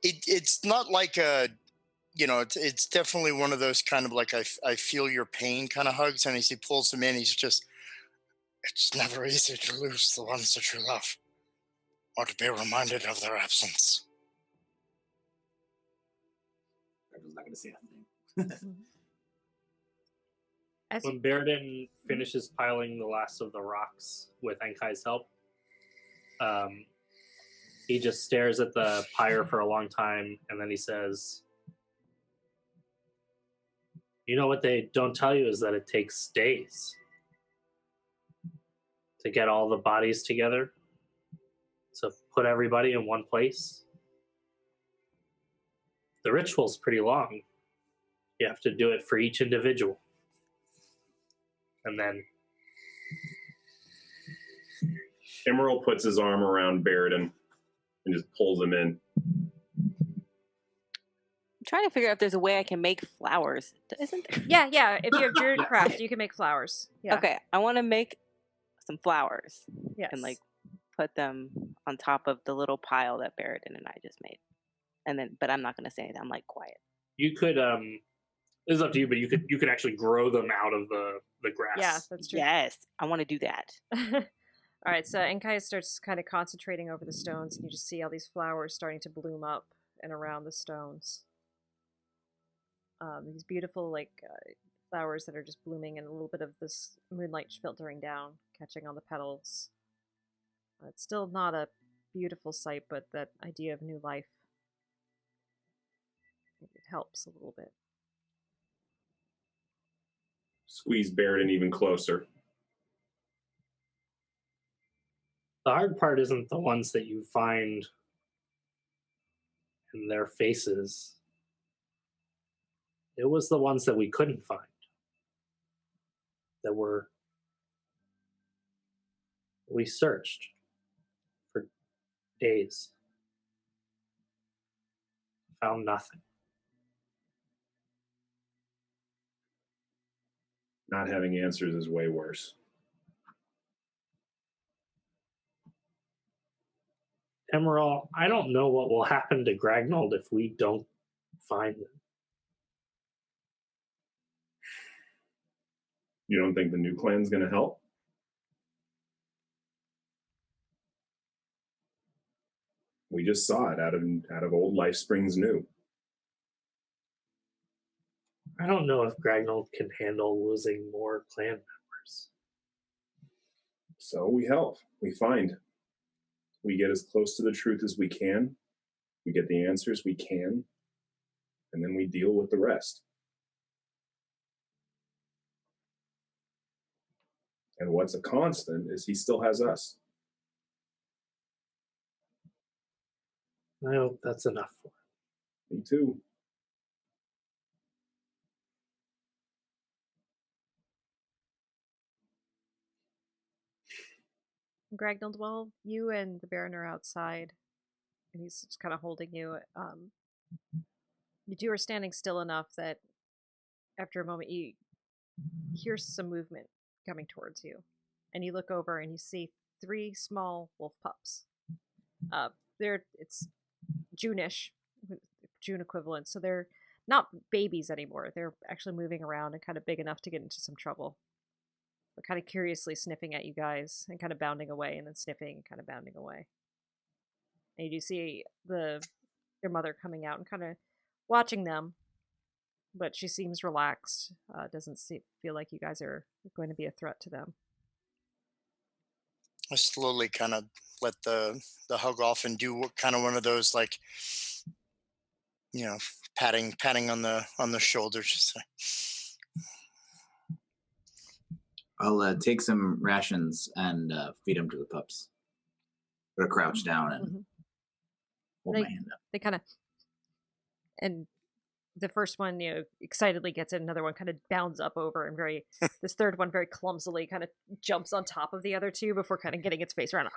It's not like a, it's definitely one of those kind of like I feel your pain kind of hugs, and as he pulls him in, he's just. It's never easy to lose the ones that you love, or to be reminded of their absence. I'm not going to say anything. When Baeridin finishes piling the last of the rocks with Enkai's help, he just stares at the pyre for a long time, and then he says, "You know what they don't tell you is that it takes days to get all the bodies together, to put everybody in one place. The ritual's pretty long. You have to do it for each individual. And then Immeral puts his arm around Baeridin and just pulls him in. I'm trying to figure out if there's a way I can make flowers. Isn't there? Yeah. If you have Druidcraft, you can make flowers. Yeah. Okay, I want to make some flowers. Yes. And like put them on top of the little pile that Baeridin and I just made. And then, but I'm not going to say anything. I'm like quiet. you could this is up to you, but you could actually grow them out of the grass. Yeah, that's true. Yes, I want to do that. All right, so Enkai starts kind of concentrating over the stones, and you just see all these flowers starting to bloom up and around the stones. These beautiful, flowers that are just blooming, and a little bit of this moonlight filtering down, catching on the petals. It's still not a beautiful sight, but that idea of new life, I think it helps a little bit. Squeeze Baeridin even closer. The hard part isn't the ones that you find in their faces. It was the ones that we couldn't find. We searched for days. Found nothing. Not having answers is way worse. Immeral, I don't know what will happen to Gragnold if we don't find them. You don't think the new clan's going to help? We just saw it out of old life springs new. I don't know if Gragnold can handle losing more clan members. So we help. We find. We get as close to the truth as we can. We get the answers we can. And then we deal with the rest. And what's a constant is he still has us. I hope that's enough for him. Me too. Gragnold, while you and the Baron are outside, and he's just kind of holding you, you two are standing still enough that after a moment you hear some movement coming towards you. And you look over and you see 3 small wolf pups. It's June-ish, June equivalent, so they're not babies anymore. They're actually moving around and kind of big enough to get into some trouble. But kind of curiously sniffing at you guys and kind of bounding away and then sniffing and kind of bounding away. And you do see their mother coming out and kind of watching them, but she seems relaxed. Doesn't feel like you guys are going to be a threat to them. I slowly kind of let the hug off and do kind of one of those, like, you know, patting on the shoulder, just like. I'll take some rations and feed them to the pups. Or crouch down and hold my hand up. They kind of, and the first one, excitedly gets it. Another one kind of bounds up over, and this third one very clumsily kind of jumps on top of the other 2 before kind of getting its face around.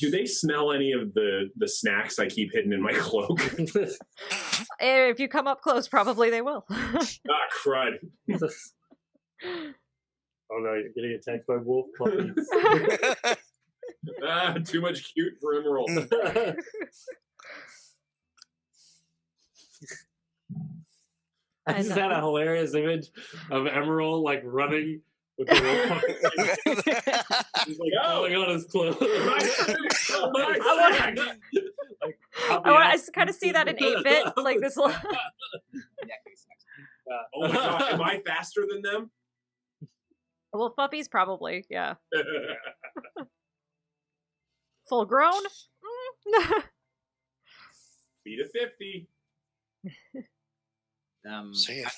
Do they smell any of the snacks I keep hidden in my cloak? If you come up close, probably they will. Crud. Oh no, you're getting attacked by wolf puppies. Too much cute for Immeral. I just had a hilarious image of Immeral like running with the wolf puppies. He's like pulling on his clothes. I kind of see that in 8-bit, like this. Oh my gosh, am I faster than them? Wolf puppies, probably, yeah. Full grown? Speed of 50. See ya.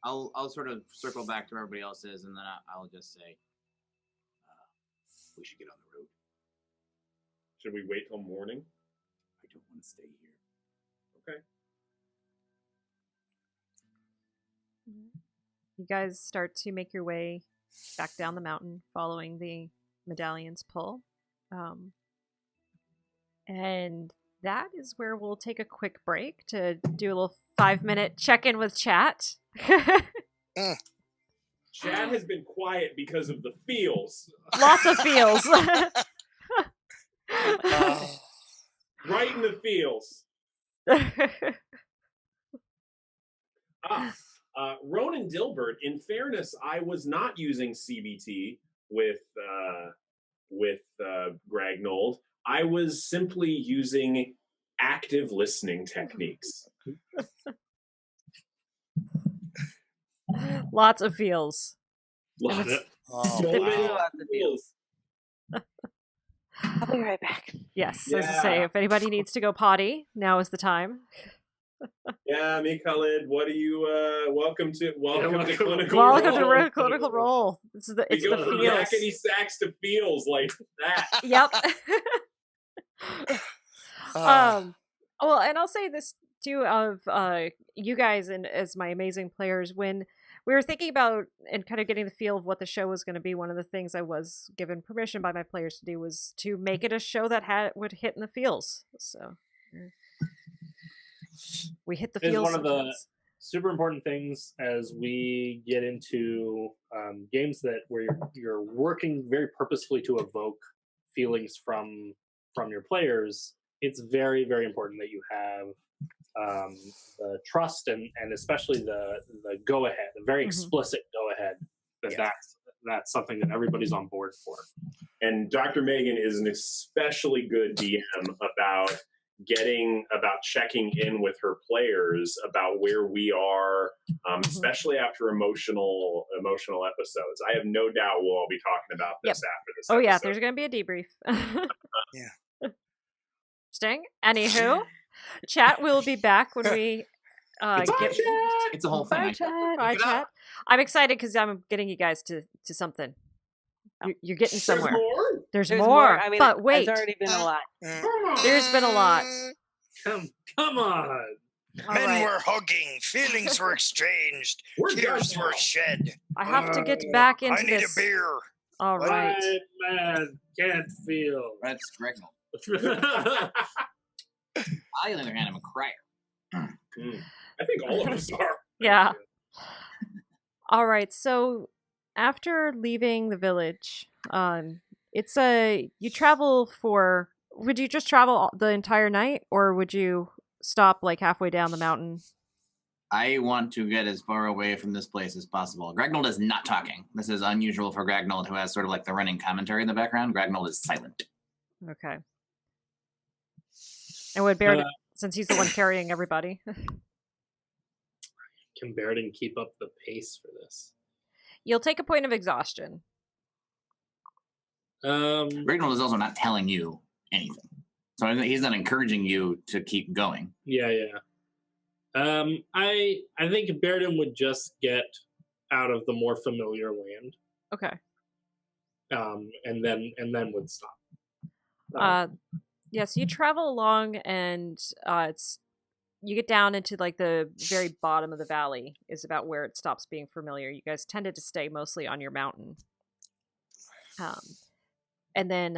I'll sort of circle back to where everybody else is, and then I'll just say, we should get on the road. Should we wait till morning? I don't want to stay here. Okay. You guys start to make your way back down the mountain, following the medallion's pull. And that is where we'll take a quick break to do a little 5-minute check-in with chat. Chat has been quiet because of the feels. Lots of feels. Right in the feels. Ronan Dilbert, in fairness, I was not using CBT with Gragnold. I was simply using active listening techniques. Lots of feels. Lots of feels. I'll be right back. Yes, as I say, if anybody needs to go potty, now is the time. Yeah, me, Khalid. What are you? Welcome to clinical. Welcome role. to Clinical Role. It's the We go from feels. yakety sacks to feels like that. Yep. Well, and I'll say this too of you guys and as my amazing players, when we were thinking about and kind of getting the feel of what the show was going to be, one of the things I was given permission by my players to do was to make it a show that would hit in the feels. So we hit the feels. It's one sometimes. of the super important things as we get into games where you're working very purposefully to evoke feelings from your players. It's very, very important that you have the trust and especially the go ahead, the very explicit go ahead. That's something that everybody's on board for. And Dr. Megan is an especially good DM about checking in with her players about where we are, especially after emotional episodes. I have no doubt we'll all be talking about this after this episode. Yeah, there's going to be a debrief. Yeah. Sting. Anywho, chat will be back when we get. It's a whole thing. Bye, chat. Bye, chat. I'm excited because I'm getting you guys to something. You're getting somewhere. There's more. I mean, but wait, there's already been a lot. There's been a lot. Come on. Men were hugging, feelings were exchanged, tears were shed. I have to get back into I need this. a beer. All right. Man, can't feel. That's Gragnold. I, on the other hand, am a crier. I think all of us are. Yeah. All right. So after leaving the village, it's you travel for. Would you just travel the entire night, or would you stop like halfway down the mountain? I want to get as far away from this place as possible. Gragnold is not talking. This is unusual for Gragnold, who has sort of like the running commentary in the background. Gragnold is silent. Okay. And would Baeridin, since he's the one carrying everybody? Can Baeridin keep up the pace for this? You'll take a point of exhaustion. Gragnold is also not telling you anything. So he's not encouraging you to keep going. Yeah. I think Baeridin would just get out of the more familiar land. Okay. And then would stop. Yes, you travel along, and you get down into like the very bottom of the valley is about where it stops being familiar. You guys tended to stay mostly on your mountain, and then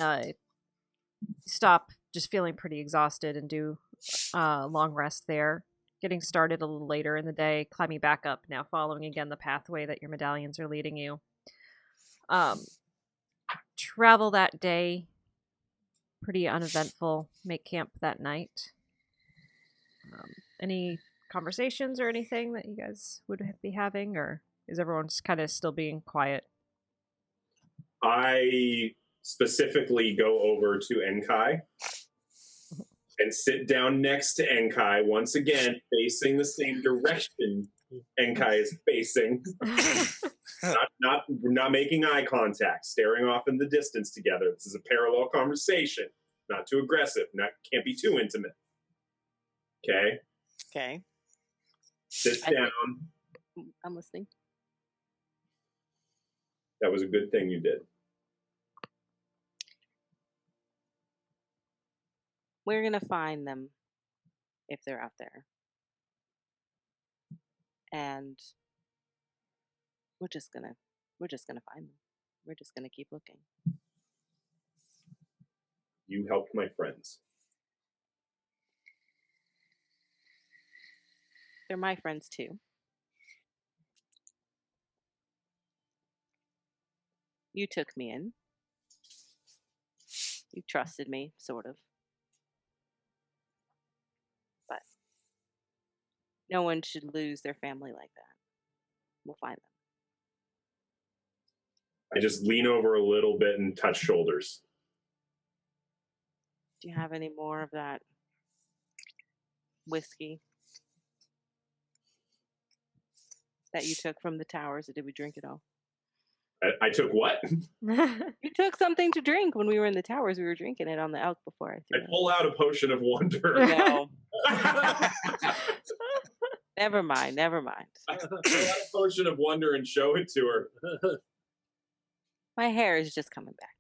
stop, just feeling pretty exhausted, and do a long rest there. Getting started a little later in the day, climbing back up now, following again the pathway that your medallions are leading you. Travel that day. Pretty uneventful. Make camp that night. Any conversations or anything that you guys would be having, or is everyone just kind of still being quiet? I specifically go over to Enkai and sit down next to Enkai, once again facing the same direction Enkai is facing. Not making eye contact, staring off in the distance together. This is a parallel conversation. Not too aggressive. Can't be too intimate. Okay? Okay. Sit down. I'm listening. That was a good thing you did. We're gonna find them if they're out there. And we're just gonna find them. We're just gonna keep looking. You helped my friends. They're my friends too. You took me in. You trusted me, sort of. But no one should lose their family like that. We'll find them. I just lean over a little bit and touch shoulders. Do you have any more of that whiskey that you took from the towers, or did we drink it all? I took what? You took something to drink when we were in the towers. We were drinking it on the elk before. I pull out a potion of wonder. No. Never mind. I pull out a potion of wonder and show it to her. My hair is just coming back.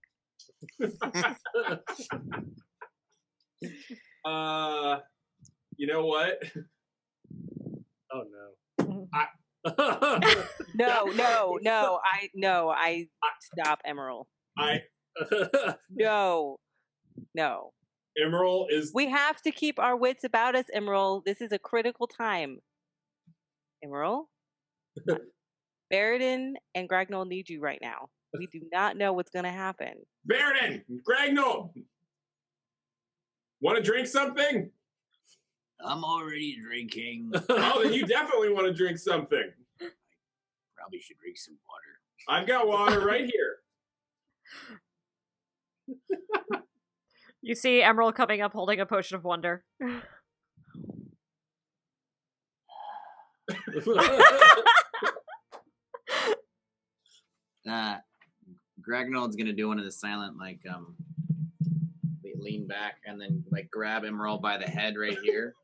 You know what? Oh no. No. I stop Immeral. No. Immeral is. We have to keep our wits about us, Immeral. This is a critical time. Immeral? Baeridin and Gragnold need you right now. We do not know what's going to happen. Baeridin! Gragnold! Want to drink something? I'm already drinking. Oh, then you definitely want to drink something. Probably should drink some water. I've got water right here. You see Emerald coming up holding a potion of wonder. Gragnold's gonna do one of the silent lean back and then like grab Immeral by the head right here,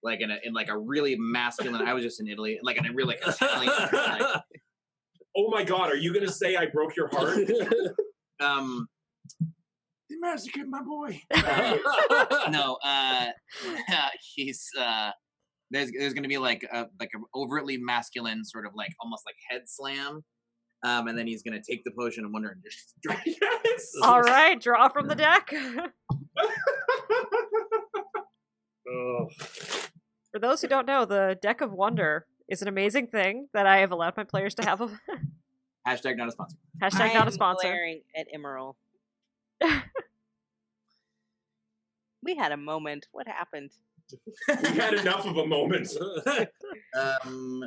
like in a really masculine. I was just in Italy, like in a real Italian. Oh my god, are you gonna say I broke your heart? They massacred my boy. No, he's there's gonna be like a overtly masculine sort of like almost like head slam. And then he's gonna take the potion of wonder and just drink. Yes. All right, draw from the deck. For those who don't know, the Deck of Wonder is an amazing thing that I have allowed my players to have. Hashtag not a sponsor. Hashtag not a sponsor. Glaring at Immeral. We had a moment. What happened? We had enough of a moment.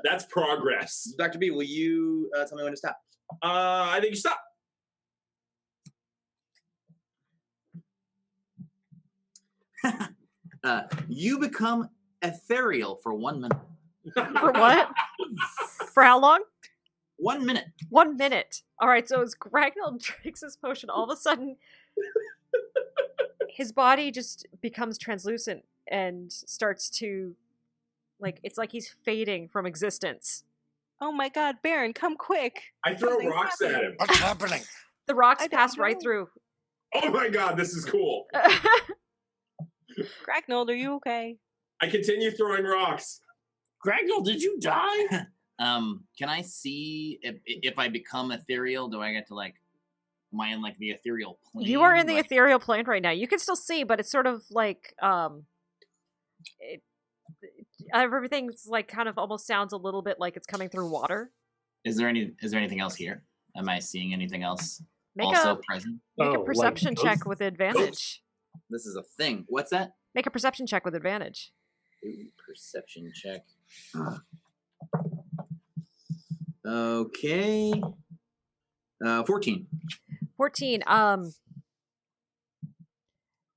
That's progress. Dr. B, will you tell me when to stop? I think you stop. You become ethereal for 1 minute. For what? For how long? 1 minute. 1 minute. All right, so as Gragnold drinks his potion, all of a sudden, his body just becomes translucent and starts to, like, it's like he's fading from existence. Oh my god, Baron, come quick. I throw Something's rocks at him. What's happening? The rocks I don't pass right know. through. Oh my god, this is cool. Gragnold, are you okay? I continue throwing rocks. Gragnold, did you die? Can I see if I become ethereal? Do I get to like? Am I in like the ethereal plane? You are in the like, ethereal plane right now. You can still see, but it's sort of like everything's like kind of almost sounds a little bit like it's coming through water. Is there anything else here? Am I seeing anything else Make also a present? make Oh, a perception like check ghosts? with advantage. This is a thing. What's that? Make a perception check with advantage. Ooh, perception check. Okay. 14. 14.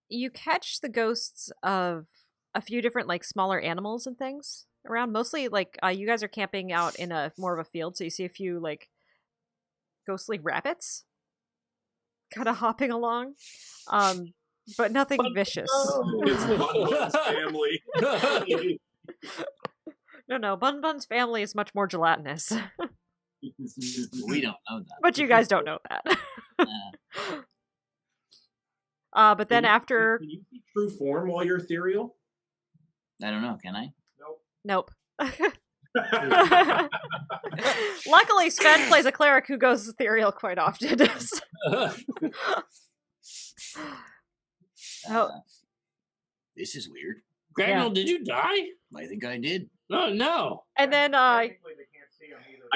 You catch the ghosts of a few different like smaller animals and things around. Mostly like you guys are camping out in a more of a field, so you see a few like ghostly rabbits kind of hopping along. But nothing vicious. It's Bun's family. No, Bun's family is much more gelatinous. We don't know that. But you guys don't know that. But then after... Can you see true form while you're ethereal? I don't know. Can I? Nope. Luckily, Sven plays a cleric who goes ethereal quite often. This is weird. Gragnold, did you die? I think I did. No. And then I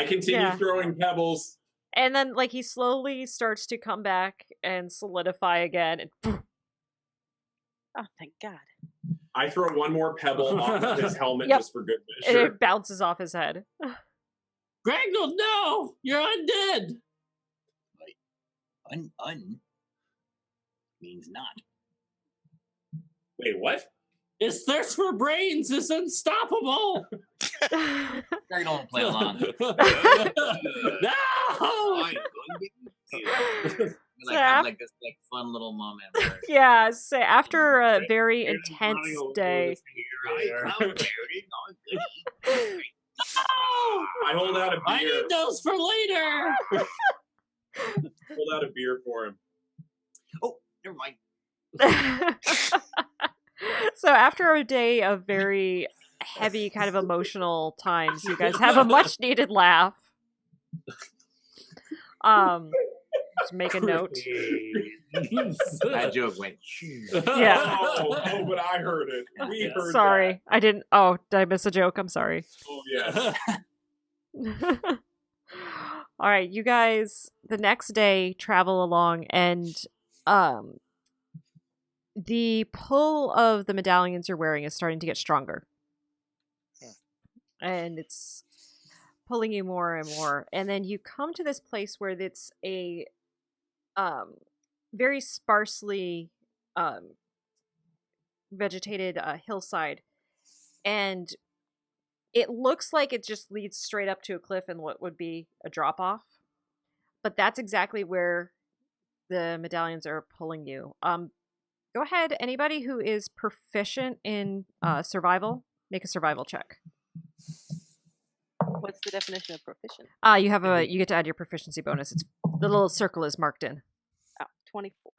continue Yeah. throwing pebbles. and then like he slowly starts to come back and solidify again. And Oh, thank God. I throw one more pebble off of his helmet Yep. just for good measure. it bounces off his head. Gragnold, no! You're undead! Un means not. Wait, what? His thirst for brains is unstoppable! Gragnold will play along. No! We have like this like fun little moment. Where Yeah, so after a very intense day. I hold out a I beer. need those for later! Hold out a beer for him. Oh, never mind. So after a day of very heavy kind of emotional times, you guys have a much needed laugh. Just make a note. That joke went. Yeah. Oh, but I heard it. We heard Sorry, I didn't. Oh, did I miss a joke? I'm sorry. that. Oh, yes. All right, you guys the next day travel along and the pull of the medallions you're wearing is starting to get stronger. And it's pulling you more and more. And then you come to this place where it's a very sparsely vegetated hillside, and it looks like it just leads straight up to a cliff and what would be a drop off, but that's exactly where the medallions are pulling you. Go ahead, anybody who is proficient in survival, make a survival check. What's the definition of proficient? You get to add your proficiency bonus. It's the little circle is marked in. Oh, 24.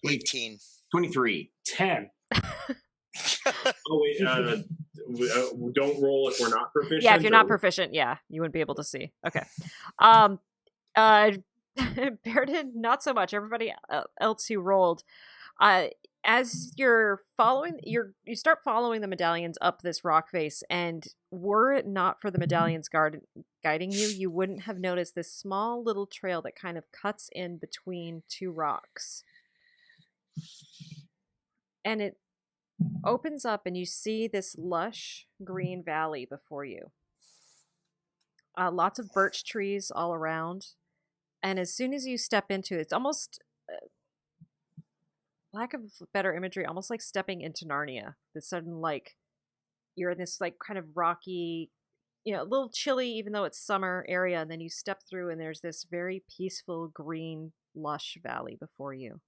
18. 23. 10. Oh wait, don't roll if we're not proficient. Yeah, if you're not proficient, yeah, you wouldn't be able to see. Okay. Baeridin, not so much. Everybody else who rolled, as you're following, you start following the medallions up this rock face, and were it not for the medallions guiding you, you wouldn't have noticed this small little trail that kind of cuts in between two rocks. And it opens up, and you see this lush green valley before you. Lots of birch trees all around. And as soon as you step into it, it's almost, lack of better imagery, almost like stepping into Narnia. This sudden, like, you're in this, like, kind of rocky, a little chilly, even though it's summer area. And then you step through, and there's this very peaceful, green, lush valley before you.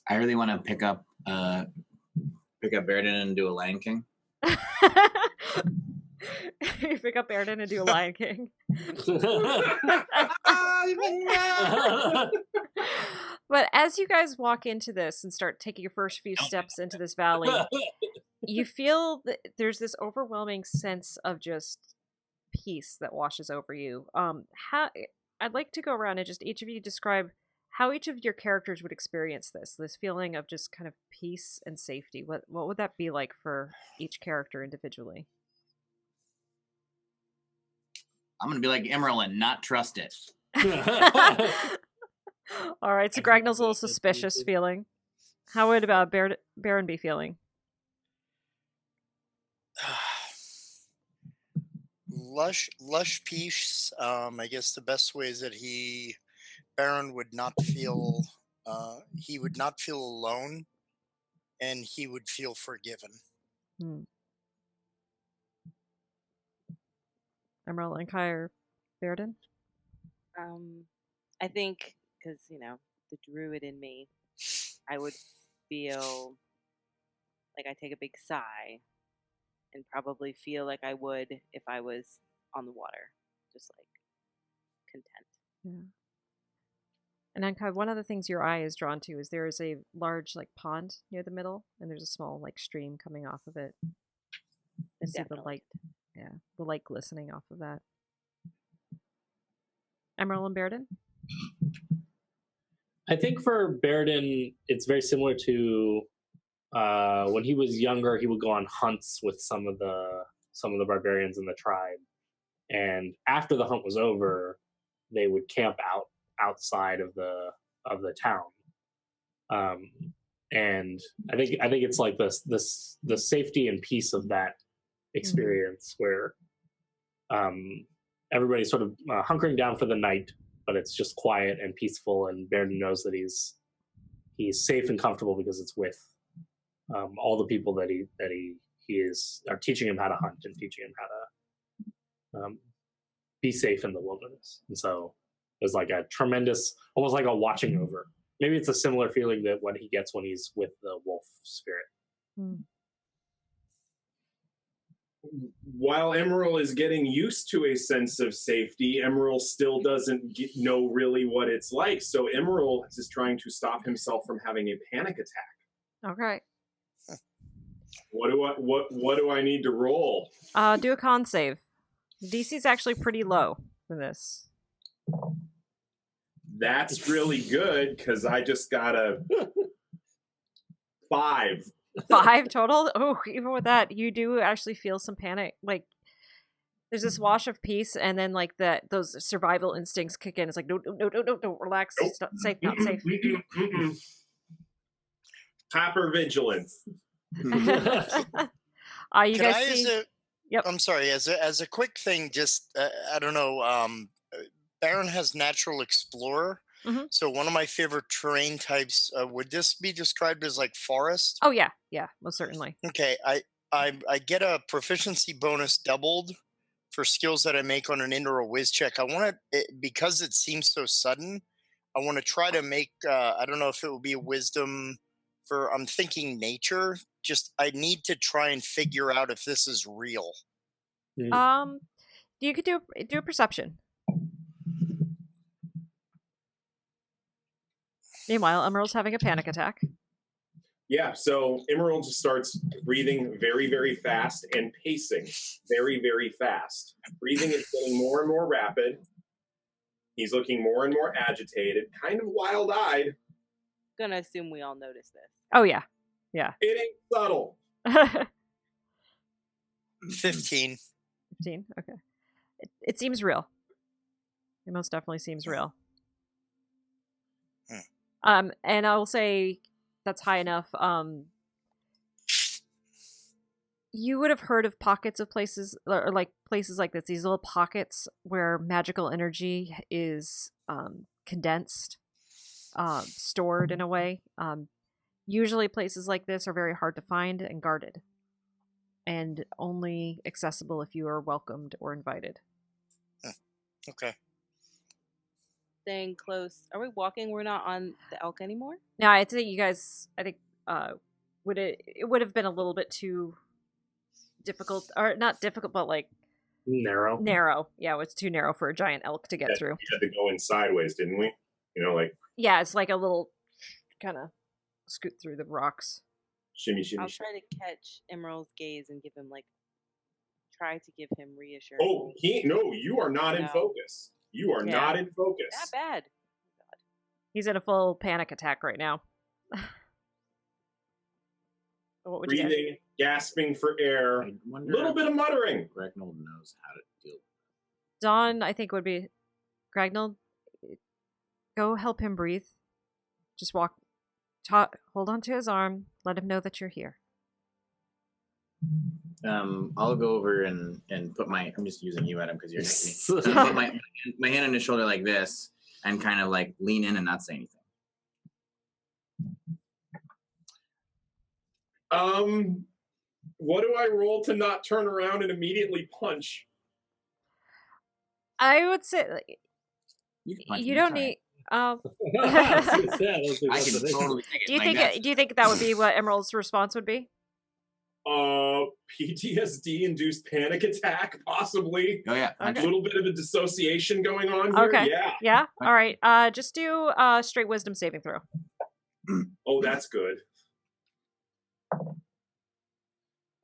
I really want to pick up Baeridin and do a Lion King. You pick up Baeridin and do a Lion King. But as you guys walk into this and start taking your first few steps into this valley, you feel that there's this overwhelming sense of just peace that washes over you. I'd like to go around and just each of you describe how each of your characters would experience this feeling of just kind of peace and safety. What would that be like for each character individually? I'm going to be like Immeral and not trust it. All right, so Gragnold's a little suspicious feeling. How would Baron be feeling? Lush peace. I guess the best way is that Baron would not feel, he would not feel alone, and he would feel forgiven. Immeral, Enkai, or Baeridin? I think, because, the druid in me, I would feel like I take a big sigh and probably feel like I would if I was on the water, just like content. Yeah. And Enkai, one of the things your eye is drawn to is there is a large pond near the middle, and there's a small stream coming off of it. And see the light, the light glistening off of that. Immeral and Baeridin? I think for Baeridin, it's very similar to when he was younger. He would go on hunts with some of the barbarians in the tribe, and after the hunt was over, they would camp outside of the town. And I think it's like the safety and peace of that experience where everybody's sort of hunkering down for the night, but it's just quiet and peaceful, and Baeridin knows that he's safe and comfortable because it's with all the people that he are teaching him how to hunt and teaching him how to be safe in the wilderness. And so there's like a tremendous, almost like a watching over. Maybe it's a similar feeling that what he gets when he's with the wolf spirit. While Immeral is getting used to a sense of safety, Immeral still doesn't know really what it's like. So Immeral is trying to stop himself from having a panic attack. Okay. What do I need to roll? Do a con save. DC's actually pretty low for this. That's really good because I just got a 5. 5 total? Oh, even with that, you do actually feel some panic. Like, there's this wash of peace, and then those survival instincts kick in. It's like, no, relax. Nope. It's not safe, not safe. Hypervigilance. You Can guys see? Yep. I'm sorry. As a quick thing, just I don't know. Baron has natural explorer. Mhm. So one of my favorite terrain types, would this be described as like forest? Oh yeah, yeah, most certainly. Okay, I get a proficiency bonus doubled for skills that I make on an indoor whiz check. I want to, because it seems so sudden, I want to try to make, I don't know if it will be a wisdom for, I'm thinking nature. Just, I need to try and figure out if this is real. You could do a perception. Meanwhile, Emerald's having a panic attack. Yeah, so Immeral just starts breathing very, very fast and pacing very, very fast. Breathing is getting more and more rapid. He's looking more and more agitated, kind of wild-eyed. Gonna assume we all notice this. Oh yeah, yeah. It ain't subtle. 15. 15. Okay. It seems real. It most definitely seems real. And I will say that's high enough. You would have heard of pockets of places, or like places like this, these little pockets where magical energy is condensed, stored in a way. Usually places like this are very hard to find and guarded, and only accessible if you are welcomed or invited. Okay. Staying close. Are we walking? We're not on the elk anymore? Now, I think you guys, it would have been a little bit too difficult, or not difficult, but like Narrow. narrow. Yeah, it was too narrow for a giant elk to get through. We had to go in sideways, didn't we? You know, like Yeah, it's like a little kind of scoot through the rocks. shimmy, shimmy, I'll shimmy. try to catch Emerald's gaze and give him try to give him reassurance. Oh, you are not in No. focus. You are Yeah. not in focus. Not bad. He's in a full panic attack right now. What would you guys? Breathing, gasping for air, I a wonder little if bit of muttering. Gragnold knows how to deal. Dawn, I think, would be Gragnold. Go help him breathe. Just hold on to his arm. Let him know that you're here. I'll go over and put I'm just using you, Adam, because you're next to me. Put my hand on his shoulder like this and kind of like lean in and not say anything. What do I roll to not turn around and immediately punch? I would say You can punch you me, don't it's need. I can totally take it. Do you think? Do you think that would be what Emerald's response would be? PTSD-induced panic attack, possibly. Oh yeah. A Okay. little bit of a dissociation going on here. Okay. Yeah. Yeah. All right. Just do straight wisdom saving throw. Oh, that's good.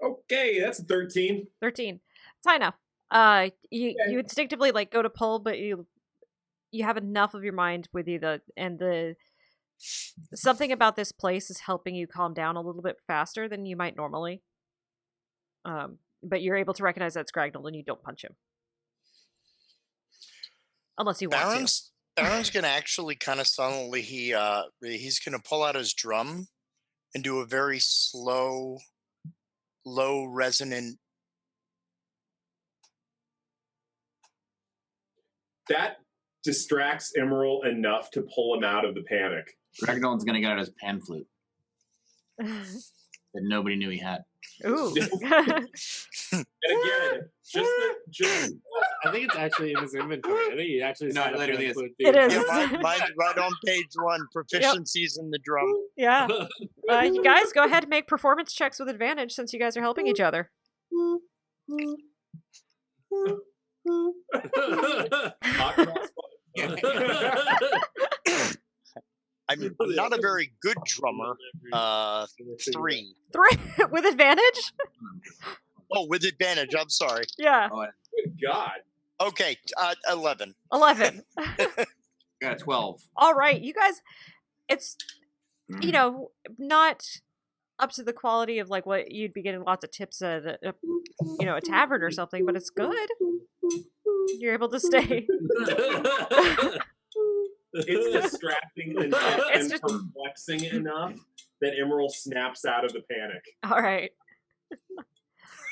Okay, that's a 13. 13. It's high enough. You instinctively like go to pull, but you have enough of your mind with you the something about this place is helping you calm down a little bit faster than you might normally. But you're able to recognize that's Gragnold and you don't punch him. Unless you want to. Baron's gonna actually kind of suddenly he's gonna pull out his drum and do a very slow, low resonant. That distracts Immeral enough to pull him out of the panic. Gragnold's gonna get out his pan flute that nobody knew he had. Ooh. And again, just I think it's actually in his inventory. I think he actually No, it literally is. It is. Yeah, mine's right on page 1. Proficiencies in the drum. Yeah. You guys go ahead and make performance checks with advantage since you guys are helping each other. I'm not a very good drummer. 3. 3 with advantage? Oh, with advantage. I'm sorry. Yeah. good God. Okay, 11. 11. Got a 12. All right, you guys, it's, not up to the quality of like what you'd be getting lots of tips at a tavern or something, but it's good. You're able to stay. It's distracting and perplexing enough that Immeral snaps out of the panic. All right.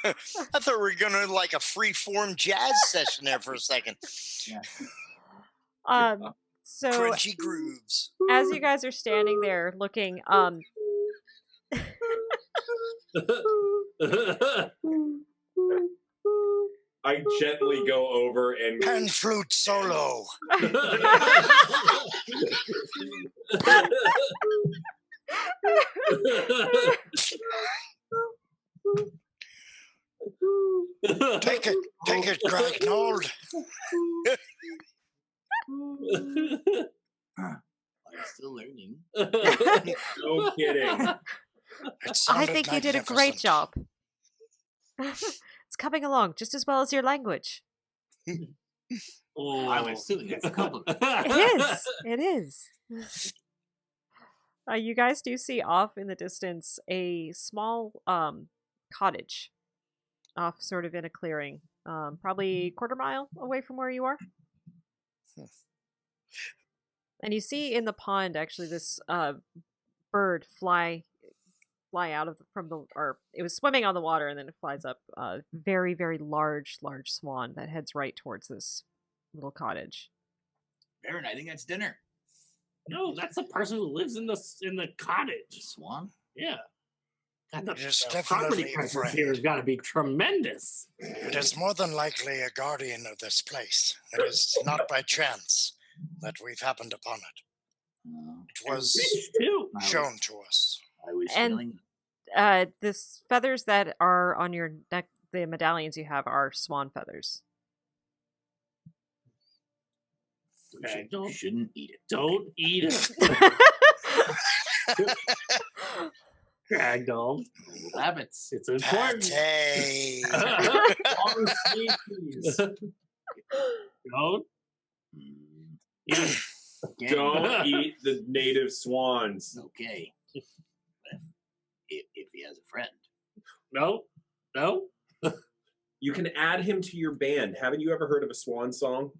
I thought we were going to like a free-form jazz session there for a second. Yeah. So Crunchy grooves. as you guys are standing there looking, I gently go over and Pan flute solo. Take it, Gragnold. I'm still learning. no kidding. I think you did a great magnificent. job. It's coming along just as well as your language. I'm assuming that's a compliment. It is. It is. You guys do see off in the distance a small cottage off sort of in a clearing, probably a quarter mile away from where you are. And you see in the pond actually this bird fly out of or it was swimming on the water and then it flies up. Very, very large swan that heads right towards this little cottage. Baron, I think that's dinner. No, that's the person who lives in the cottage. Swan? Yeah. God, the It is property definitely a prices friend. here has got to be tremendous. It is more than likely a guardian of this place. It is not by chance that we've happened upon it. It was Rich too. shown to us. I was And- feeling This feathers that are on your neck, the medallions you have are swan feathers. Okay, you shouldn't eat it. don't eat it, Gragnold. Rabbits. It's important. Pate. All species. Don't eat it. Okay. Don't eat the native swans. Okay. If he has a friend. No. You can add him to your band. Haven't you ever heard of a swan song?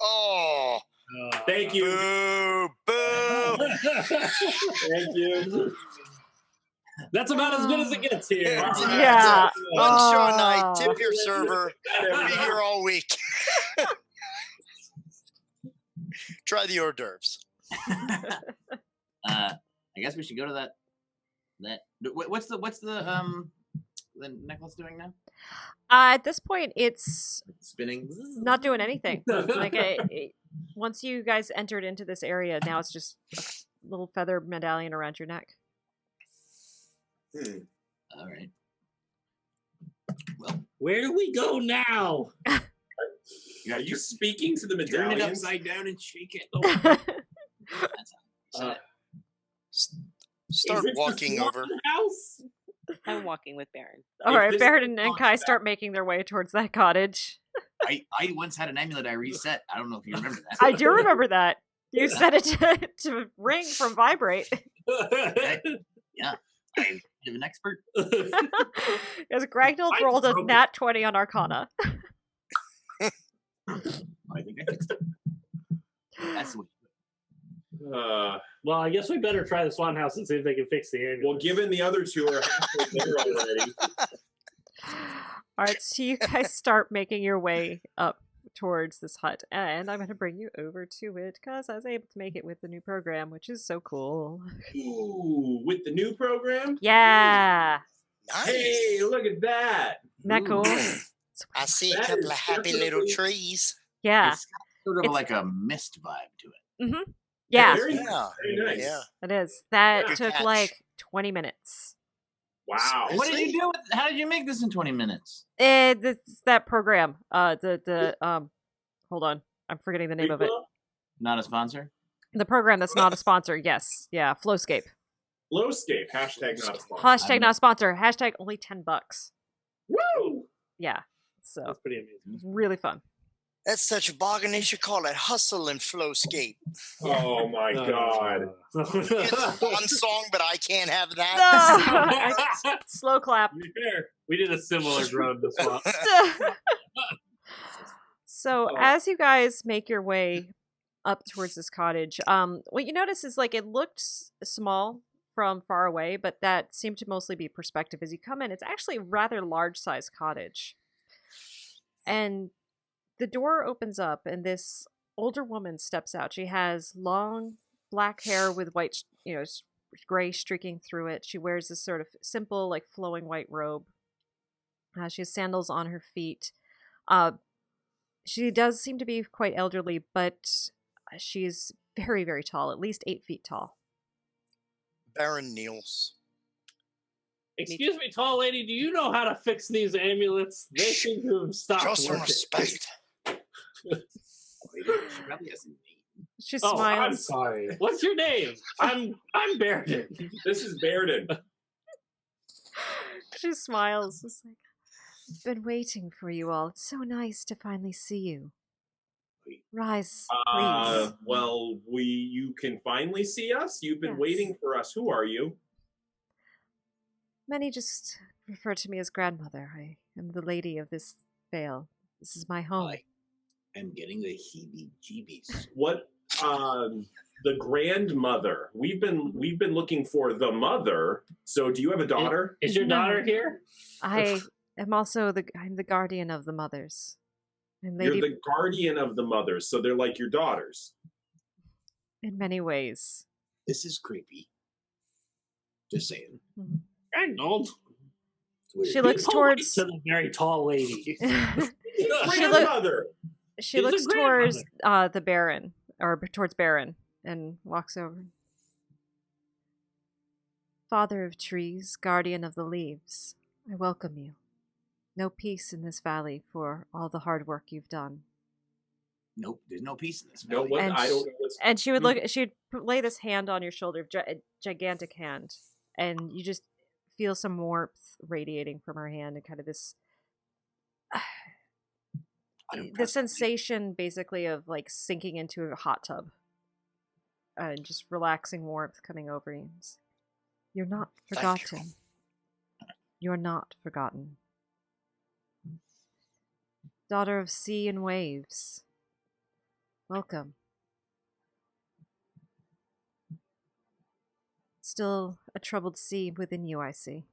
Oh, Thank you. boo, boo. Thank you. That's about as good as it gets here. Yeah. One show a night. Oh. Tip your server. We'll be here all week. Try the hors d'oeuvres. I guess we should go to that. What's the necklace doing now? At this point, it's Spinning. not doing anything. Like once you guys entered into this area, now it's just a little feather medallion around your neck. All right. Well, Where do we go now? Are you speaking to the Turn it medallions? upside down and shake it. Start Is it the walking swan over. house? I'm walking with Baron. All If right, this Baeridin and is Enkai start making their way towards that cottage. I once had an amulet I reset. I don't know if you remember that. I do remember that. You set it to ring from vibrate. I'm an expert. As Gragnold I rolled a broke it. nat 20 on Arcana. I think I fixed it. That's the way. Well, I guess we better try the Swan House and see if they can fix the amulet. Well, given the other two are halfway there already. All right, so you guys start making your way up towards this hut, and I'm going to bring you over to it because I was able to make it with the new program, which is so cool. Ooh, with the new program? Yeah, Nice. Hey, look at that. isn't that cool? I see a That couple is of happy little definitely- trees. Yeah, It's sort of It's- like a mist vibe to it. yeah, Very Yeah. nice. Very nice. Yeah. it is. That Good took catch. like 20 minutes. Wow. Is What did it? you do? How did you make this in 20 minutes? That program. Hold on, I'm forgetting the name of it. Not a sponsor? The program that's not a sponsor. Yes, yeah, Flowscape. Flowscape. Hashtag not a sponsor. Hashtag not a sponsor. Hashtag only $10. Woo! Yeah, so That's pretty amazing. it's really fun. That's such a bargain. They should call it hustle and flowscape. Oh my god. It's one song, but I can't have that. Slow clap. To be fair, we did a similar drone to swap. So as you guys make your way up towards this cottage, what you notice is like it looked small from far away, but that seemed to mostly be perspective. As you come in, it's actually a rather large sized cottage. And the door opens up and this older woman steps out. She has long black hair with white, gray streaking through it. She wears this sort of simple, like flowing white robe. She has sandals on her feet. She does seem to be quite elderly, but she's very, very tall, at least 8 feet tall. Baron Niels. Excuse me, tall lady, do you know how to fix these amulets? They seem to have stopped Show some working. respect. She probably has a name. She Oh, smiles. I'm sorry. What's your name? I'm Baeridin. This is Baeridin. She smiles. It's like, I've been waiting for you all. It's so nice to finally see you. Rise, please. Well, you can finally see us. You've been Yes. waiting for us. Who are you? Many just refer to me as grandmother. I am the lady of this vale. This is my home. I'm getting the heebie-jeebies. What? The grandmother. We've been looking for the mother. So, do you have a daughter? Is your No. daughter here? I am also I'm the guardian of the mothers. And You're lady the guardian of the mothers, so they're like your daughters. in many ways. This is creepy. Just saying. Gragnold. It's weird. She looks Be polite towards to the very tall lady. she, look, Grandmother. she She's a looks towards grandmother. the Baron, or towards Baron, and walks over. Father of trees, guardian of the leaves, I welcome you. No peace in this valley for all the hard work you've done. Nope, there's no peace in this. No, valley. what? And I don't know what's. And she would she'd lay this hand on your shoulder, a gigantic hand, and you just feel some warmth radiating from her hand, and kind of this, the sensation basically of like sinking into a hot tub, and just relaxing warmth coming over you. You're not Thank forgotten. You're not forgotten. Daughter of sea and waves, welcome. Still a troubled sea within you, I see.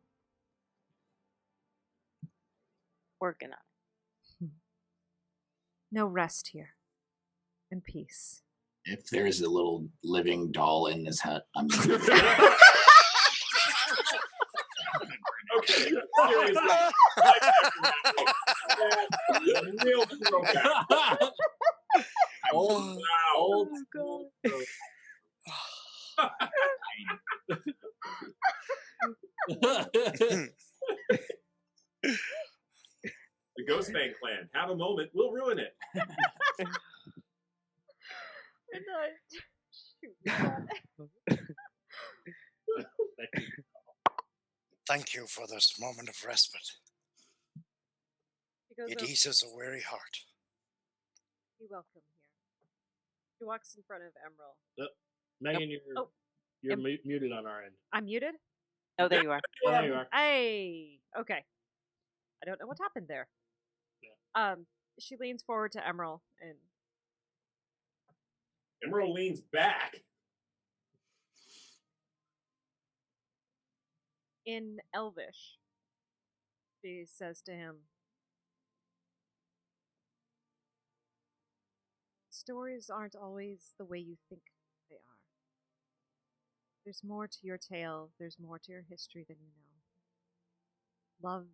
Working on it. No rest here. And peace. If there's a little living doll in this hut, I'm Okay, seriously. Real throwback. Oh, Old The Ghostbang clan. Have a moment. We'll ruin it. thank you for this moment of respite. It eases a weary heart. You're welcome here. He walks in front of Immeral. Megan, you're Em- muted on our end. I'm muted? Oh, there you are. Oh, there you are. Hey! Okay. I don't know what happened there. Yeah. She leans forward to Immeral and Immeral leans back. in Elvish, she says to him, stories aren't always the way you think they are. There's more to your tale, there's more to your history than you know. Love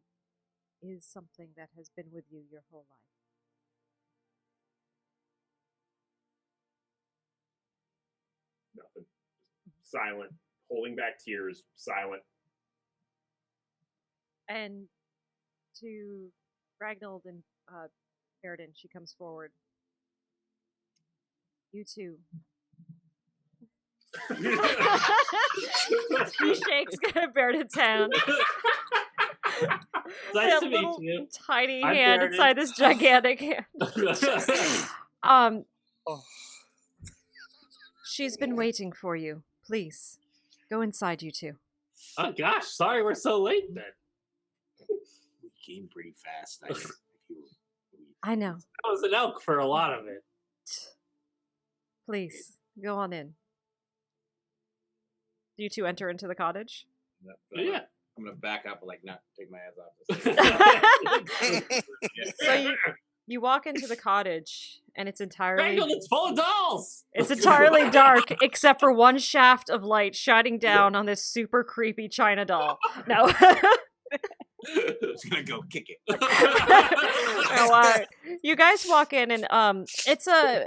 is something that has been with you your whole life. Nothing. Silent. Holding back tears. Silent. And to Gragnold and Baeridin, she comes forward. You too. She shakes Baeridin's hand. Nice That to little meet you. tiny I'm hand Baeridin. inside this gigantic hand. Oh. She's been waiting for you. Please, go inside, you two. Oh gosh, sorry we're so late then. We came pretty fast. I know. I was an elk for a lot of it. Please, go on in. Do you two enter into the cottage? Yeah. I'm gonna back up and like not take my eyes off this. So You walk into the cottage, and it's entirely Gragnold, it's full of dolls. it's entirely dark, except for one shaft of light shining down on this super creepy China doll. No. Just gonna go kick it. You guys walk in, and it's a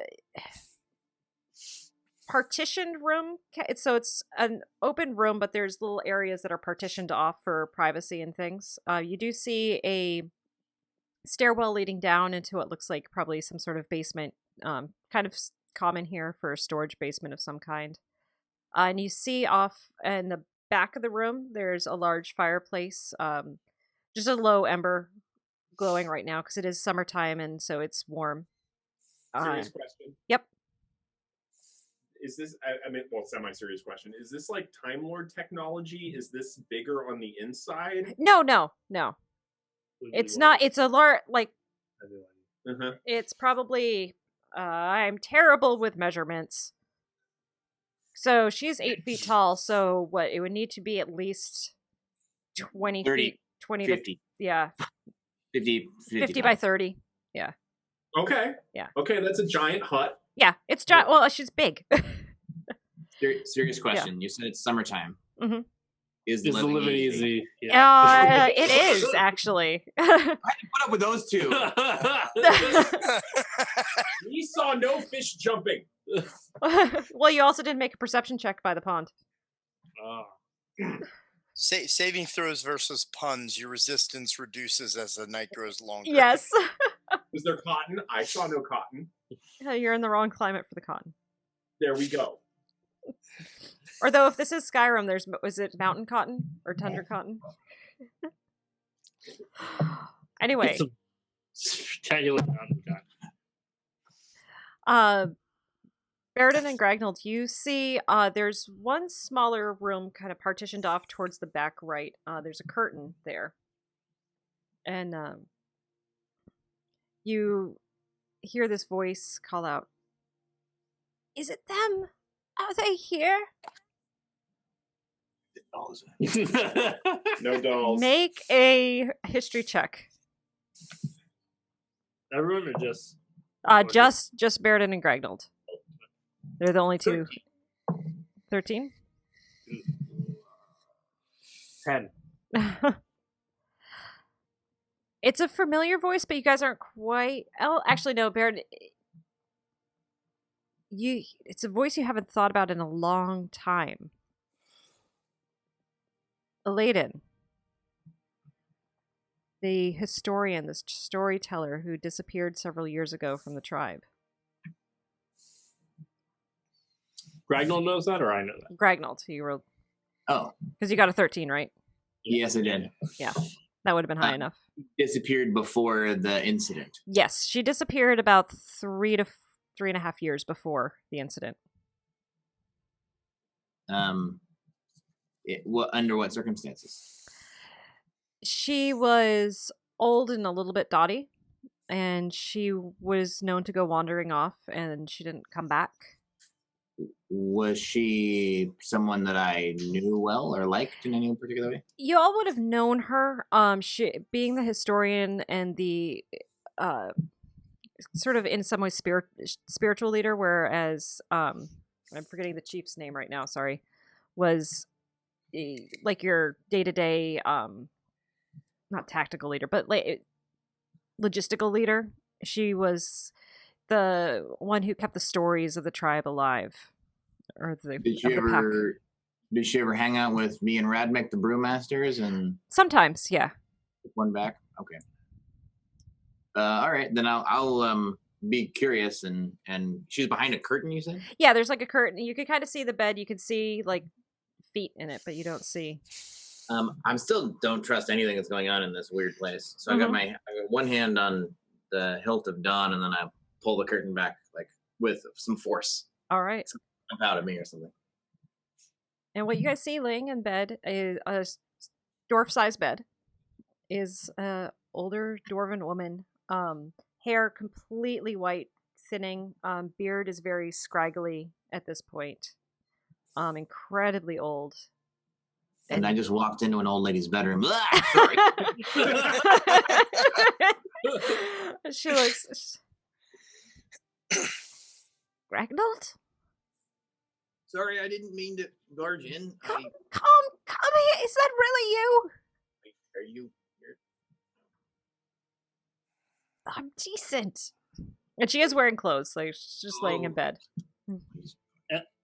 partitioned room. So it's an open room, but there's little areas that are partitioned off for privacy and things. You do see a stairwell leading down into what looks like probably some sort of basement, kind of common here for a storage basement of some kind. And you see off in the back of the room, there's a large fireplace, just a low ember glowing right now because it is summertime and so it's warm. Serious question. Yep. Is this, I mean, well, semi-serious question. Is this like Time Lord technology? Is this bigger on the inside? No. It's not. It's a large, like, Uh-huh. it's probably, I'm terrible with measurements. So she's 8 feet tall, so what, it would need to be at least 20 30, feet. 20 50. to, yeah. 50 50 by 30. Yeah. Okay. Yeah. Okay, that's a giant hut. Yeah, it's giant. Well, she's big. Serious question. You said it's summertime. Mhm. Is Is the living living easy? easy? Yeah. It is, actually. I had to put up with those two. We saw no fish jumping. Well, you also didn't make a perception check by the pond. Oh. Saving throws versus puns, your resistance reduces as the night grows longer. Yes. Was there cotton? I saw no cotton. You're in the wrong climate for the cotton. There we go. Or though, if this is Skyrim, was it mountain cotton or tundra cotton? Anyway. It's a spectacular mountain cotton. Baeridin and Gragnold, you see there's one smaller room kind of partitioned off towards the back right. There's a curtain there. And you hear this voice call out, "Is it them? Are they here?" No dolls. Make a history check. Everyone or just Just Baeridin and Gragnold. They're the only two. 13? 10. It's a familiar voice, but you guys aren't quite. Oh, actually, no, Baeridin. It's a voice you haven't thought about in a long time. Aladdin, the historian, this storyteller who disappeared several years ago from the tribe. Gragnold knows that, or I know that? Gragnold, you rolled. Oh, Because you got a 13, right? yes, I did. That would have been high enough. Disappeared before the incident. Yes, she disappeared about 3 to 3.5 years before the incident. Under what circumstances? She was old and a little bit dotty, and she was known to go wandering off, and she didn't come back. Was she someone that I knew well or liked in any particular way? You all would have known her. She, being the historian and the sort of in some ways spiritual leader, whereas I'm forgetting the chief's name right now. Sorry, was like your day-to-day, not tactical leader, but logistical leader. She was the one who kept the stories of the tribe alive. Or the Did she ever hang out with me and Radmick, the brewmasters, and sometimes, yeah. one back? Okay. All right, then I'll be curious, and she's behind a curtain, you said? Yeah, there's like a curtain. You can kind of see the bed. You can see like feet in it, but you don't see. I'm still don't trust anything that's going on in this weird place. So I got one hand on the hilt of dawn, and then I pull the curtain back like with some force. All right. Jump out at me or something. And what you guys see laying in bed is a dwarf-sized bed. Is a older dwarven woman. Hair completely white, thinning. Beard is very scraggly at this point. Incredibly old. And I just walked into an old lady's bedroom. Sorry. She looks. Gragnold? Sorry, I didn't mean to barge in. Come here. Is that really you? Are you? I'm decent. And she is wearing clothes, like she's just laying in bed.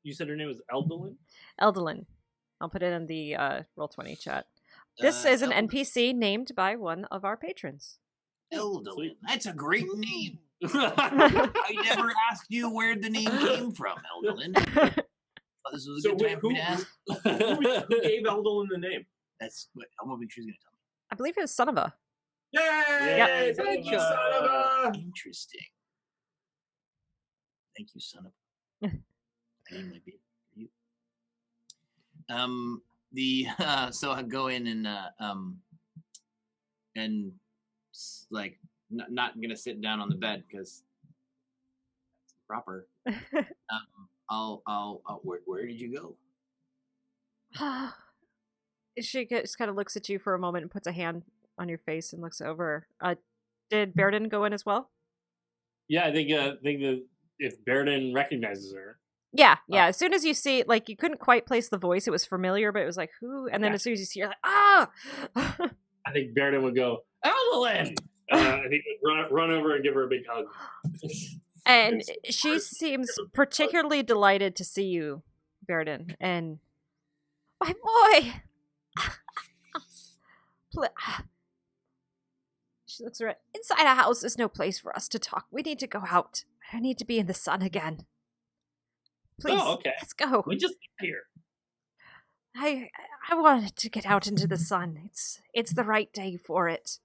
You said her name was Eldolin? Eldolin. I'll put it in the Roll20 chat. This is an NPC named by one of our patrons. Eldolin. That's a great name. I never asked you where the name came from, Eldolin. This was a good time for me to ask. Who gave Eldolin the name? That's what I'm hoping she's going to tell me. I believe it was Sonova. Yay! Yep. Thank you, Sonova! Interesting. Thank you, Sonova. Name might be for you. So I go in and like not gonna sit down on the bed because that's proper. Where did you go? She just kind of looks at you for a moment and puts a hand on your face and looks over. Did Baeridin go in as well? Yeah, I think that if Baeridin recognizes her. Yeah. As soon as you see, like, you couldn't quite place the voice. It was familiar, but it was like, who? And then as soon as you see, you're like, ah! I think Baeridin would go, Eldolin! I think would run over and give her a big hug. And she seems particularly delighted to see you, Baeridin. And, my boy! She looks around. Inside a house is no place for us to talk. We need to go out. I need to be in the sun again. Please, let's go. We just got here. I wanted to get out into the sun. It's the right day for it.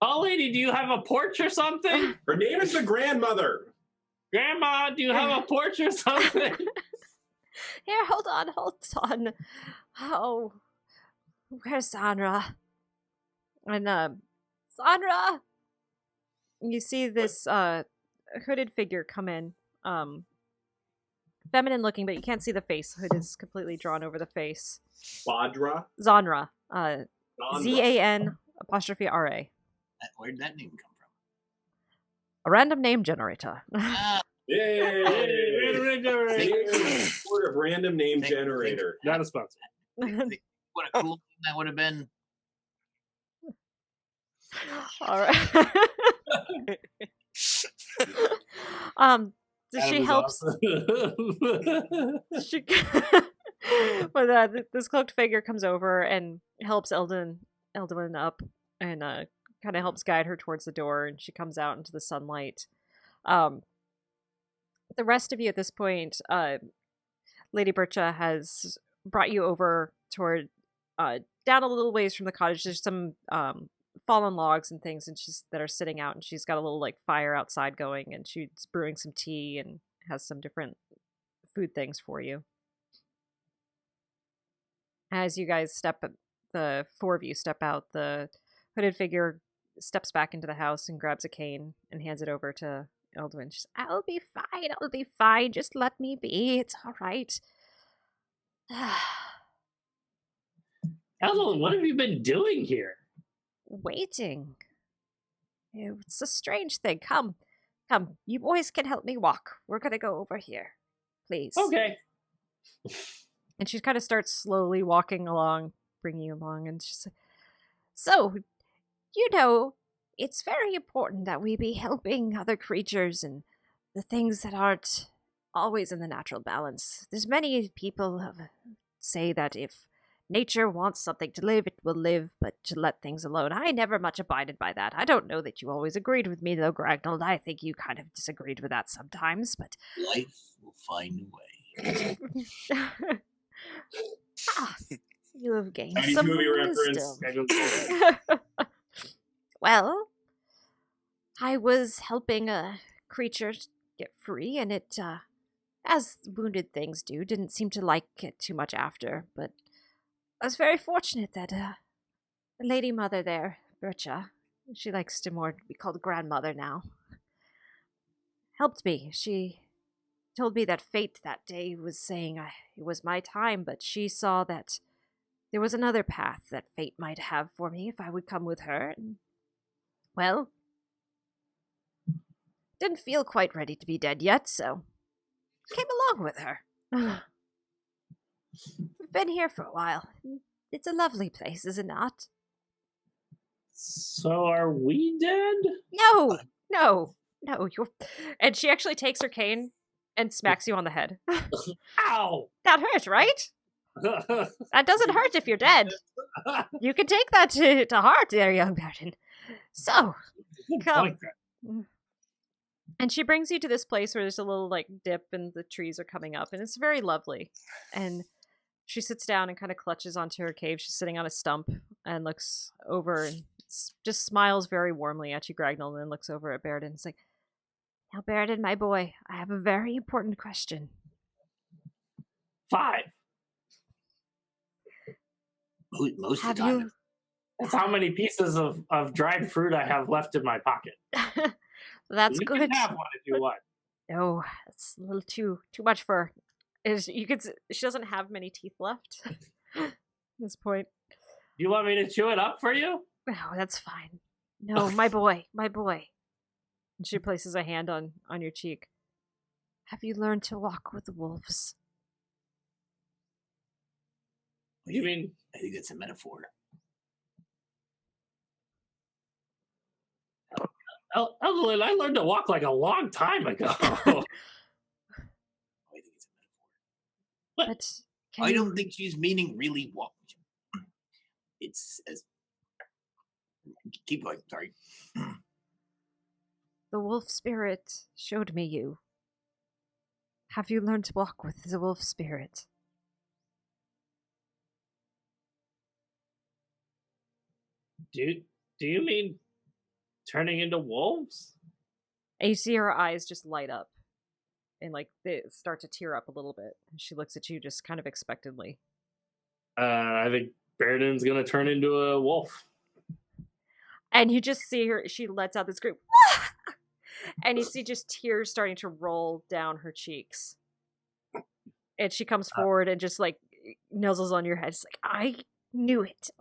Oh, lady, do you have a porch or something? Her name is the grandmother. Grandma, do you have a porch or something? Here, hold on. Oh, where's Sandra? And Sandra, you see this hooded figure come in. Feminine looking, but you can't see the face. Hood is completely drawn over the face. Badra? Zanra. Zanra. ZAN''RA. Where'd that name come from? A random name generator. Yay! Sort of random name generator. Not a sponsor. What a cool thing that would have been. All right. She helps. Awesome. This cloaked figure comes over and helps Eldolin up and kind of helps guide her towards the door, and she comes out into the sunlight. The rest of you at this point, Lady Bircha has brought you over toward down a little ways from the cottage. There's some fallen logs and things that are sitting out, and she's got a little like fire outside going, and she's brewing some tea and has some different food things for you. As you guys the four of you step out, the hooded figure steps back into the house and grabs a cane and hands it over to Eldwin. She's, I'll be fine, just let me be, it's all right. Eldwin, what have you been doing here? Waiting. It's a strange thing. Come, you boys can help me walk. We're gonna go over here, please. Okay. And she kind of starts slowly walking along, bringing you along, and she's like, so, it's very important that we be helping other creatures and the things that aren't always in the natural balance. There's many people who say that if nature wants something to live, it will live, but to let things alone. I never much abided by that. I don't know that you always agreed with me, though, Gragnold. I think you kind of disagreed with that sometimes, but... Life will find a way. You have gained Chinese some movie wisdom. reference. Well, I was helping a creature get free, and it, as wounded things do, didn't seem to like it too much after, but I was very fortunate that the lady mother there, Bircha, she likes to more be called grandmother now, helped me. She told me that fate that day was saying it was my time, but she saw that there was another path that fate might have for me if I would come with her. And, well, didn't feel quite ready to be dead yet, so came along with her. We've been here for a while. It's a lovely place, is it not? So are we dead? No, you're... And she actually takes her cane and smacks you on the head. Ow! That hurt, right? That doesn't hurt if you're dead. You can take that to heart there, young Baeridin. So, come. And she brings you to this place where there's a little, like, dip and the trees are coming up, and it's very lovely. And she sits down and kind of clutches onto her cave. She's sitting on a stump and looks over and just smiles very warmly at you, Gragnold, and then looks over at Baeridin. It's like, now, Baeridin, my boy, I have a very important question. 5. Most of Have the time. you... That's how many pieces of dried fruit I have left in my pocket. That's you good. can have one if you want. No, that's a little too much for... She doesn't have many teeth left at this point. Do you want me to chew it up for you? No, that's fine. No, my boy. And she places a hand on your cheek. Have you learned to walk with the wolves? What do you mean? I think that's a metaphor. Evelyn, I learned to walk like a long time ago. I think it's a metaphor. But I don't think she's meaning really walk. It's as... Keep going, sorry. The wolf spirit showed me you. Have you learned to walk with the wolf spirit? Do you mean turning into wolves? And you see her eyes just light up. And, like, they start to tear up a little bit. And she looks at you just kind of expectantly. I think Baeridin's gonna turn into a wolf. And you just see her, she lets out this group. And you see just tears starting to roll down her cheeks. And she comes forward and just, like, nuzzles on your head. It's like, I knew it.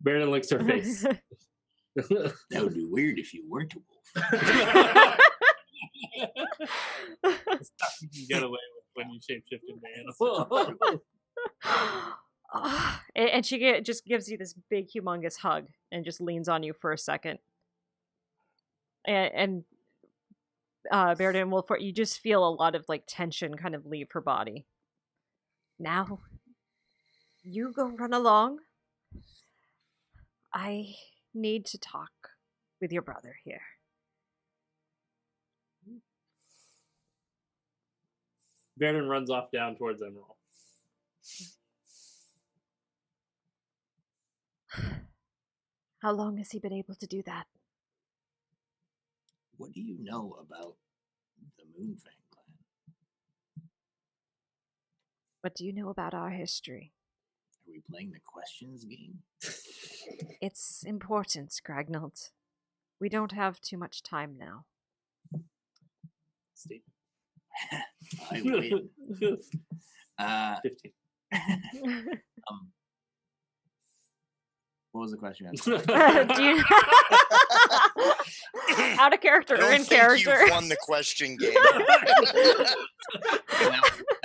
Baeridin licks her face. That would be weird if you weren't a wolf. Stuff you can get away with when you shapeshift into animals. And she just gives you this big, humongous hug and just leans on you for a second. And Baeridin Wolf, you just feel a lot of, like, tension kind of leave her body. Now, you go run along. I need to talk with your brother here. Baeridin runs off down towards Immeral. How long has he been able to do that? What do you know about the Moonfang clan? What do you know about our history? Are we playing the questions game? It's important, Gragnold. We don't have too much time now. Steve. I win. 15. What was the question? Do you... Out of character I or don't in think character? you've won the question game. That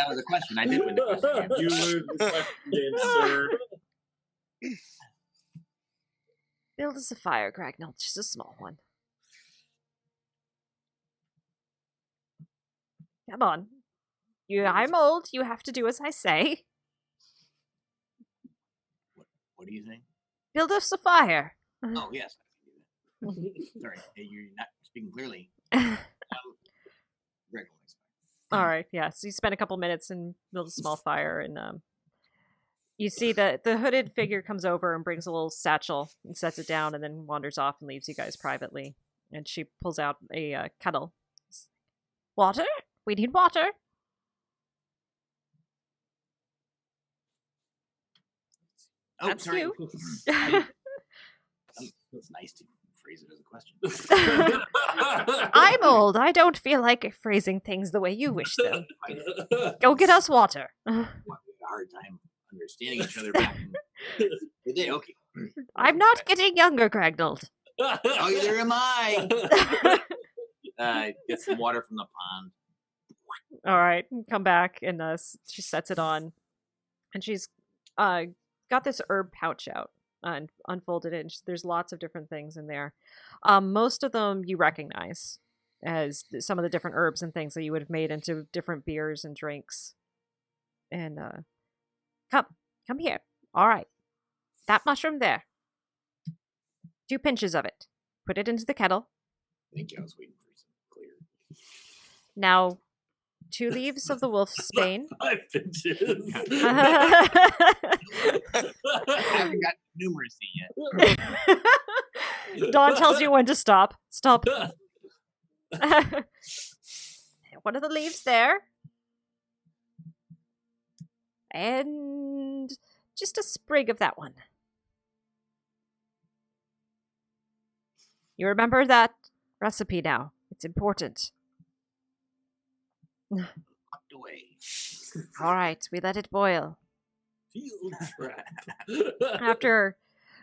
was the question. I did win the question. You lose the question game, sir. Build us a fire, Gragnold. Just a small one. Come on. I'm old. You have to do as I say. What do you think? Build us a fire. Oh, yes. Sorry, you're not speaking clearly. All right, yeah. So you spend a couple minutes and build a small fire, and you see that the hooded figure comes over and brings a little satchel and sets it down, and then wanders off and leaves you guys privately. And she pulls out a kettle. Water? We need water. Oh, That's sorry. you. It's nice to phrase it as a question. I'm old. I don't feel like phrasing things the way you wish them. Go get us water. Hard understanding each other back. They did, okay. I'm not getting younger, Gragnold. Oh, neither am I. Get some water from the pond. All right, come back, and she sets it on, and she's got this herb pouch out and unfolded it. And there's lots of different things in there. Most of them you recognize as some of the different herbs and things that you would have made into different beers and drinks. And come here. All right, that mushroom there. 2 pinches of it. Put it into the kettle. Thank you. I was waiting for some clear. Now, 2 leaves of the wolf's bane. 5 pinches. I haven't got numeracy yet. Dawn tells you when to stop. Stop. One of the leaves there. And just a sprig of that one. You remember that recipe now. It's important. Tucked away. All right, we let it boil. Field trap. After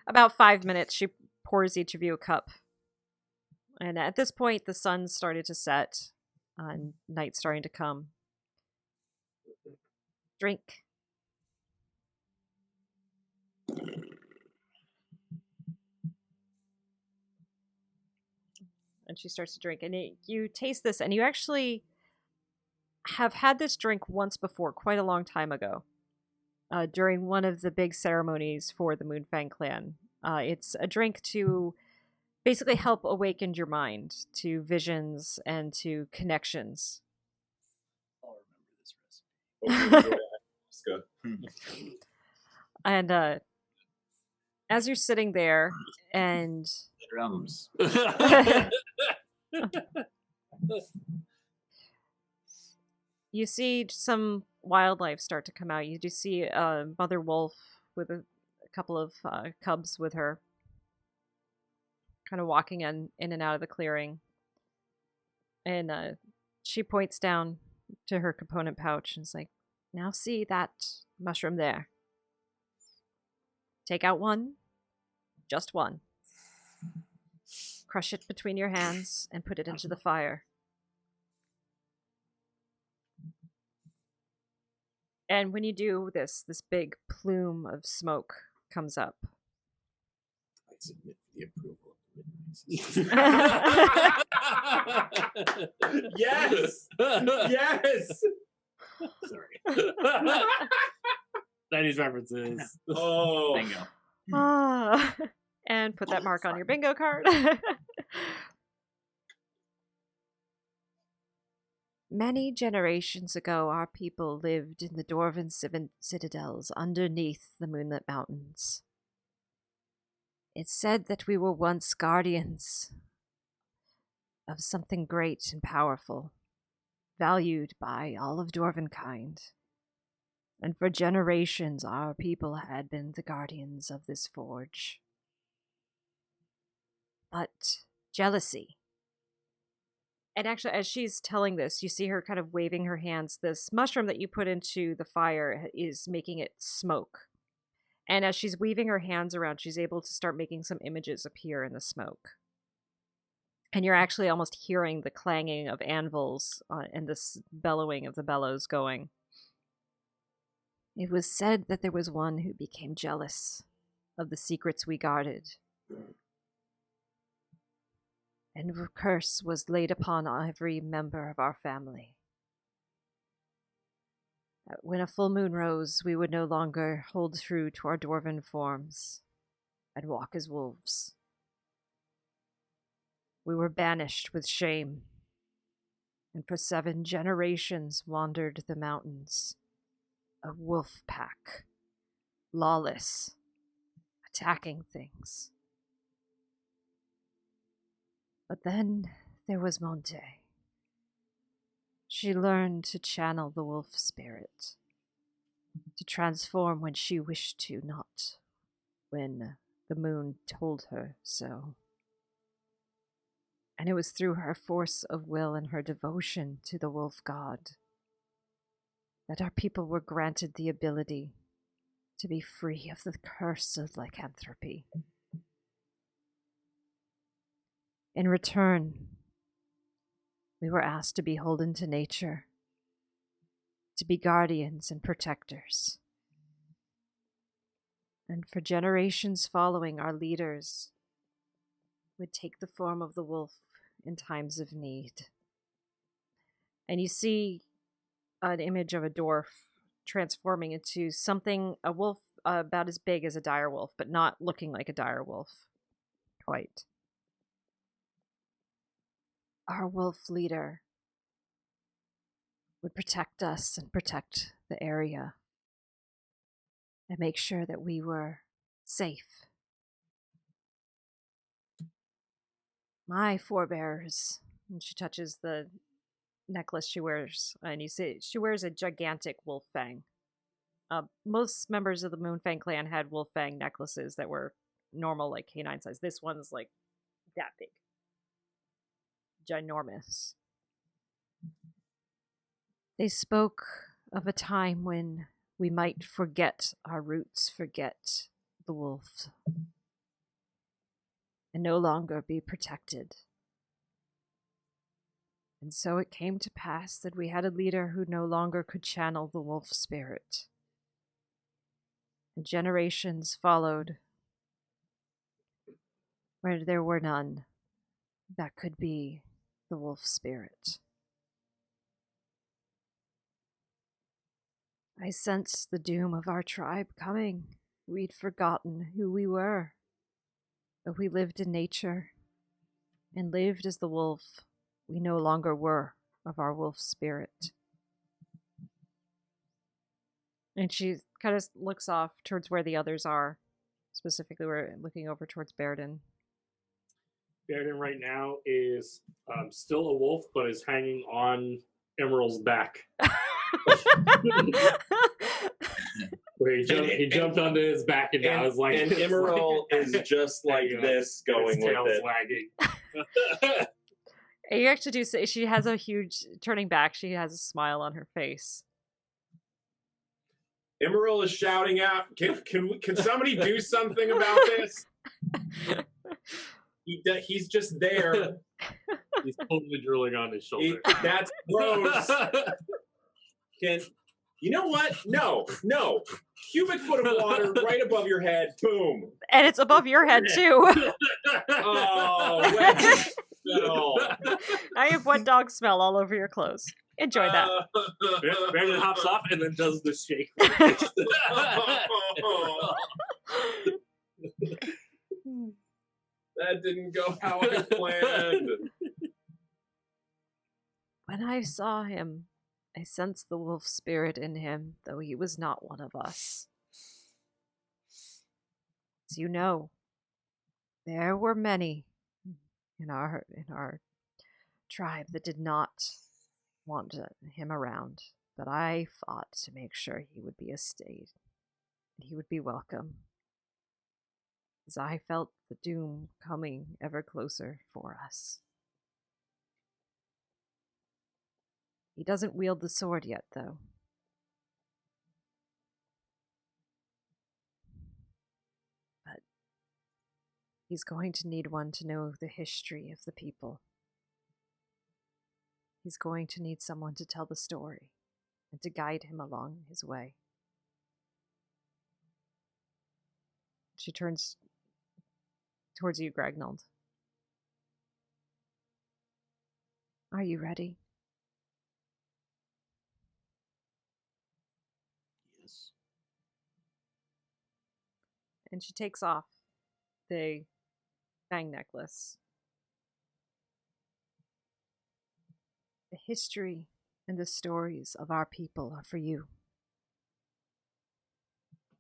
about 5 minutes, she pours each of you a cup. And at this point, the sun started to set and night's starting to come. Drink. And she starts to drink. And you taste this, and you actually have had this drink once before, quite a long time ago, during one of the big ceremonies for the Moonfang clan. It's a drink to basically help awaken your mind to visions and to connections. I'll remember this recipe. Good. And as you're sitting there and Drums. you see some wildlife start to come out. You do see a mother wolf with a couple of cubs with her, kind of walking in and out of the clearing. And she points down to her component pouch and is like, now see that mushroom there. Take out one, just one. Crush it between your hands and put it into the fire. And when you do this big plume of smoke comes up. I submit the approval of the Yes. Yes. Sorry. 90s references. Oh. Bingo. And put that mark on your bingo card. Many generations ago, our people lived in the dwarven citadels underneath the Moonlit Mountains. It's said that we were once guardians of something great and powerful, valued by all of dwarvenkind. And for generations, our people had been the guardians of this forge. But jealousy. And actually, as she's telling this, you see her kind of waving her hands. This mushroom that you put into the fire is making it smoke. And as she's weaving her hands around, she's able to start making some images appear in the smoke. And you're actually almost hearing the clanging of anvils and this bellowing of the bellows going. It was said that there was one who became jealous of the secrets we guarded. And a curse was laid upon every member of our family. When a full moon rose, we would no longer hold true to our dwarven forms and walk as wolves. We were banished with shame, and for 7 generations wandered the mountains, a wolf pack, lawless, attacking things. But then there was Monte. She learned to channel the wolf spirit, to transform when she wished to, not when the moon told her so. And it was through her force of will and her devotion to the wolf god that our people were granted the ability to be free of the curse of lycanthropy. In return, we were asked to be beholden to nature, to be guardians and protectors. And for generations following, our leaders would take the form of the wolf in times of need. And you see an image of a dwarf transforming into something, a wolf about as big as a dire wolf, but not looking like a dire wolf. Quite. Our wolf leader would protect us and protect the area and make sure that we were safe. My forebears, and she touches the necklace she wears, and you see she wears a gigantic wolf fang. Most members of the Moonfang clan had wolf fang necklaces that were normal, like canine size. This one's like that big. Ginormous. They spoke of a time when we might forget our roots, forget the wolf, and no longer be protected. And so it came to pass that we had a leader who no longer could channel the wolf spirit. And generations followed where there were none that could be the wolf spirit. I sensed the doom of our tribe coming. We'd forgotten who we were. But we lived in nature and lived as the wolf. We no longer were of our wolf spirit. And she kind of looks off towards where the others are. Specifically, we're looking over towards Baeridin. Baeridin right now is still a wolf, but is hanging on Immeral's back. Where he jumped onto his back and now is like... And Immeral is just like this, going with it. Wagging. And you actually do say she has a huge... Turning back, she has a smile on her face. Immeral is shouting out, can somebody do something about this? He's just there. He's totally drooling on his shoulder. That's gross. You know what? No. Cubic foot of water right above your head. Boom. And it's above your head, too. Oh, wait. No. Now you have wet dog smell all over your clothes. Enjoy that. Baeridin hops off and then does the shake. That didn't go how I planned. When I saw him, I sensed the wolf spirit in him, though he was not one of us. As you know, there were many in our tribe that did not want him around, but I fought to make sure he would be a state and he would be welcome, as I felt the doom coming ever closer for us. He doesn't wield the sword yet, though. But he's going to need one to know the history of the people. He's going to need someone to tell the story and to guide him along his way. She turns towards you, Gragnold. Are you ready? Yes. And she takes off the fang necklace. The history and the stories of our people are for you.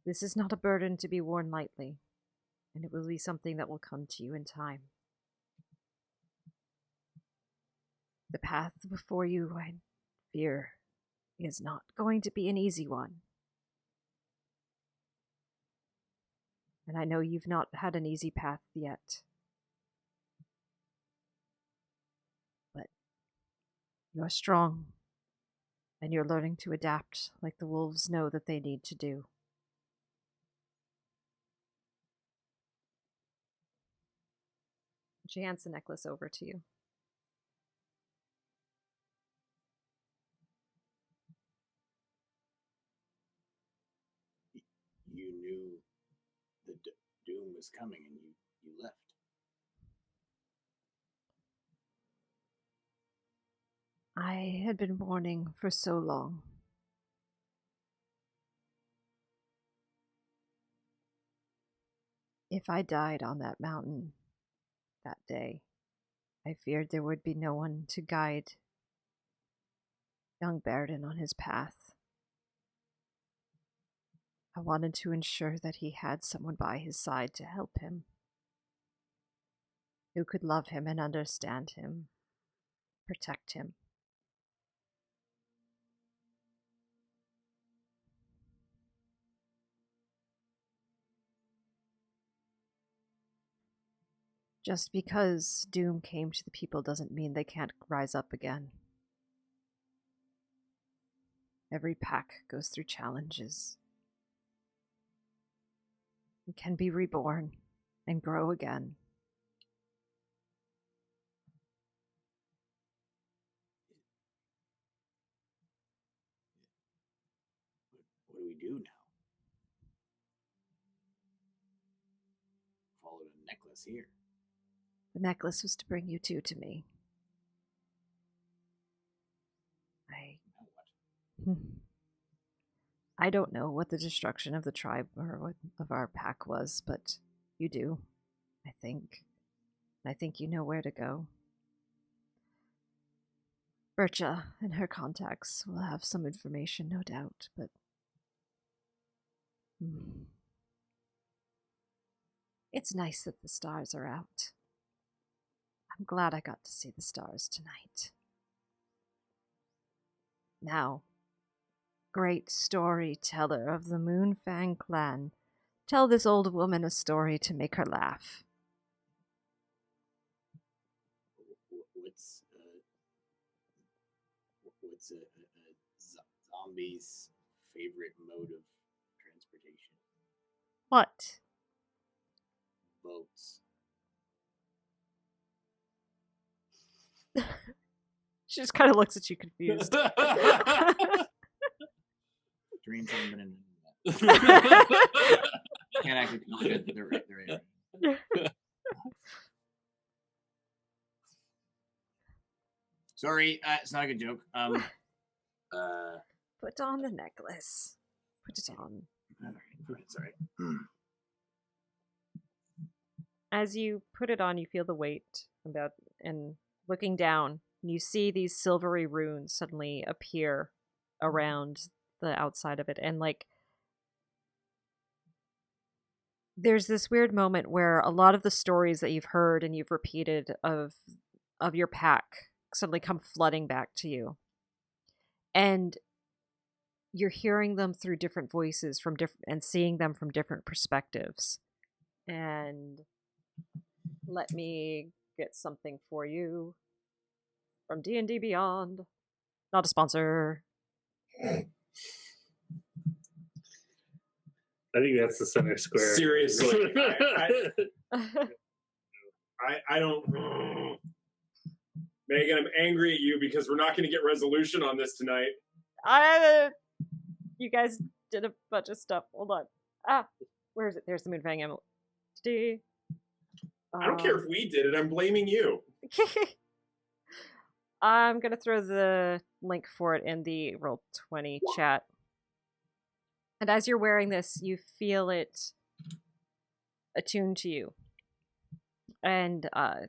This is not a burden to be worn lightly, and it will be something that will come to you in time. The path before you, I fear, is not going to be an easy one. And I know you've not had an easy path yet. But you're strong, and you're learning to adapt like the wolves know that they need to do. She hands the necklace over to you. You knew the doom was coming and you left. I had been mourning for so long. If I died on that mountain that day, I feared there would be no one to guide young Baeridin on his path. I wanted to ensure that he had someone by his side to help him, who could love him and understand him, protect him. Just because doom came to the people doesn't mean they can't rise up again. Every pack goes through challenges. It can be reborn and grow again. What do we do now? Follow the necklace here. The necklace was to bring you two to me. I don't know what the destruction of the tribe or what of our pack was, but you do, I think. I think you know where to go. Bircha and her contacts will have some information, no doubt, but it's nice that the stars are out. I'm glad I got to see the stars tonight. Now, great storyteller of the Moonfang clan, tell this old woman a story to make her laugh. What's a zombie's favorite mode of transportation? What? Boats. She just kind of looks at you confused. Dreams haven't been in that. Can't actually. They're right. Sorry, it's not a good joke. Put on the necklace. Put it on. Sorry. As you put it on, you feel the weight and looking down, you see these silvery runes suddenly appear around the outside of it, and like there's this weird moment where a lot of the stories that you've heard and you've repeated of your pack suddenly come flooding back to you, and you're hearing them through different voices from different and seeing them from different perspectives. And let me get something for you from D&D Beyond. Not a sponsor. I think that's the center square. Seriously. I don't... Megan, I'm angry at you because we're not going to get resolution on this tonight. You guys did a bunch of stuff. Hold on. Where is it? There's the Moonfang amulet. I don't care if we did it. I'm blaming you. I'm going to throw the link for it in the Roll20 chat. And as you're wearing this, you feel it attuned to you. And I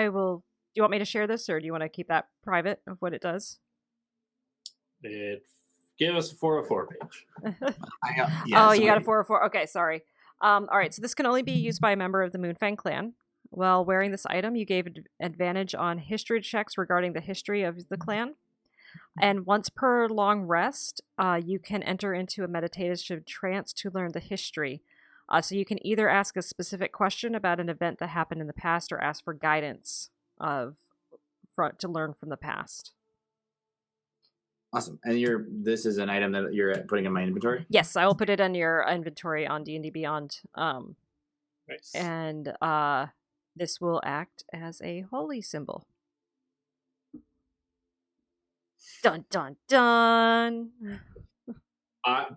will... Do you want me to share this, or do you want to keep that private of what it does? It gave us a 404 page. You got a 404. Okay, sorry. All right, so this can only be used by a member of the Moonfang clan. While wearing this item, you gave advantage on history checks regarding the history of the clan. And once per long rest, you can enter into a meditative trance to learn the history. So you can either ask a specific question about an event that happened in the past, or ask for guidance to learn from the past. Awesome. And this is an item that you're putting in my inventory? Yes, I will put it in your inventory on D&D Beyond. Nice. And this will act as a holy symbol. Dun dun dun.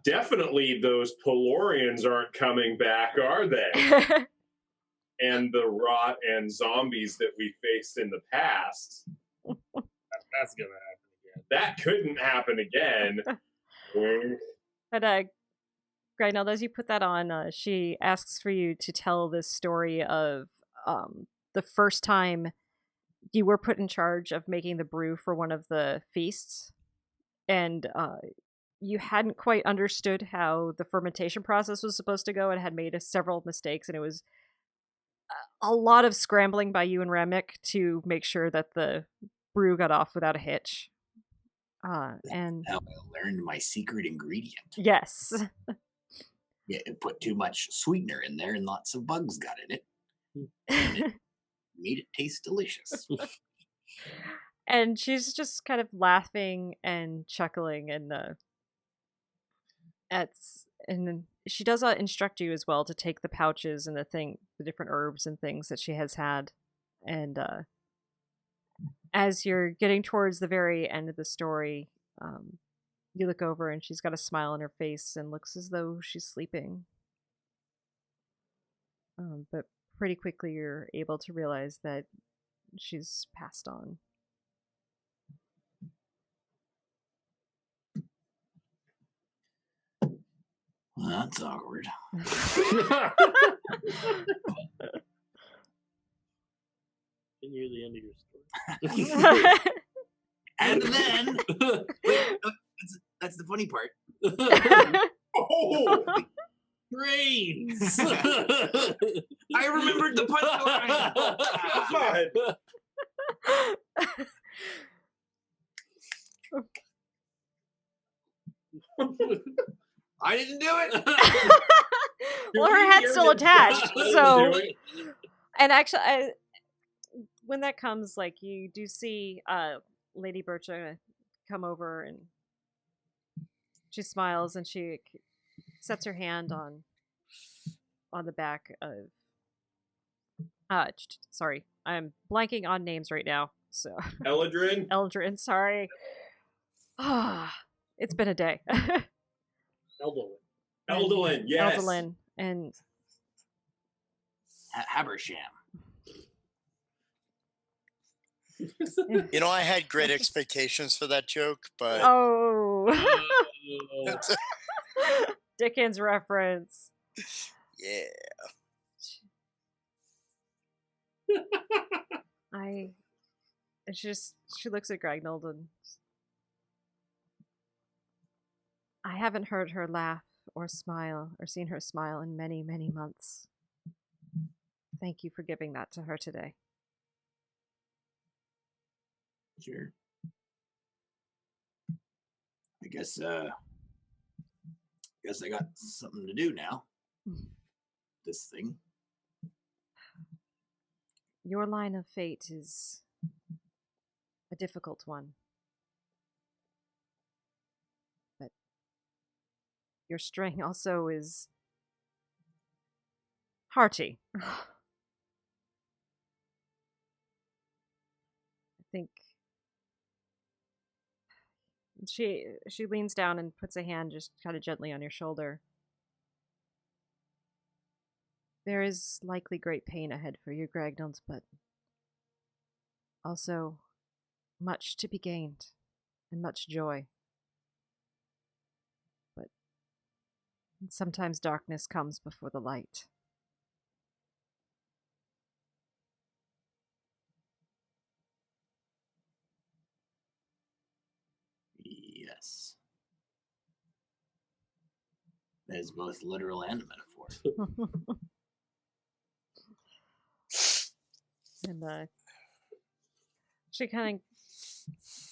Definitely those Pelorians aren't coming back, are they? And the rot and zombies that we faced in the past. That's gonna happen again. That couldn't happen again. But Gragnold, as you put that on, she asks for you to tell this story of the first time you were put in charge of making the brew for one of the feasts, and you hadn't quite understood how the fermentation process was supposed to go and had made several mistakes, and it was a lot of scrambling by you and Remick to make sure that the brew got off without a hitch. And How I learned my secret ingredient. yes. Yeah, it put too much sweetener in there and lots of bugs got in it. And it made it taste delicious. And she's just kind of laughing and chuckling, and then she does instruct you as well to take the pouches and the different herbs and things that she has had. And as you're getting towards the very end of the story, you look over and she's got a smile on her face and looks as though she's sleeping. But pretty quickly you're able to realize that she's passed on. Well, that's awkward. Didn't hear the end of your story. And then, wait, that's the funny part. Oh! Brains! I remembered the punchline. I didn't do it. Well, her head's still attached, so. And actually, when that comes, like, you do see Lady Bircha come over, and she smiles and she sets her hand on the back of. Sorry, I'm blanking on names right now. So Eldrin, sorry. It's been a day. Eldolin, yes. Eldolin and Habersham. You know, I had great expectations for that joke, but Dickens reference. yeah. She looks at Gragnold and I haven't heard her laugh or smile or seen her smile in many, many months. Thank you for giving that to her today. Sure. I guess I got something to do now. This thing. Your line of fate is a difficult one. But your string also is hearty. I think she leans down and puts a hand just kind of gently on your shoulder. There is likely great pain ahead for you, Gragnold, but also much to be gained and much joy. But sometimes darkness comes before the light. Yes. That is both literal and metaphor. And she kind of,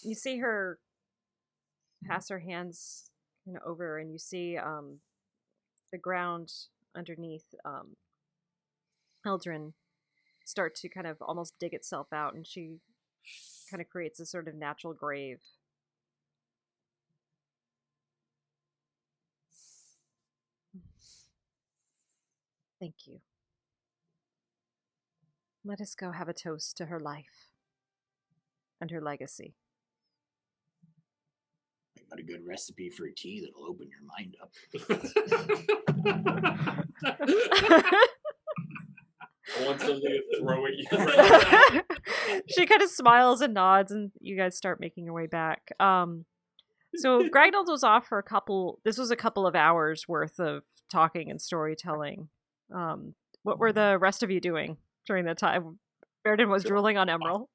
you see her pass her hands kind of over, and you see the ground underneath Eldrin start to kind of almost dig itself out, and she kind of creates a sort of natural grave. Thank you. Let us go have a toast to her life and her legacy. I got a good recipe for a tea that'll open your mind up. I want something to throw at you. She kind of smiles and nods, and you guys start making your way back. So Gragnold was off for a couple of hours worth of talking and storytelling. What were the rest of you doing during that time? Baeridin was drooling on Immeral.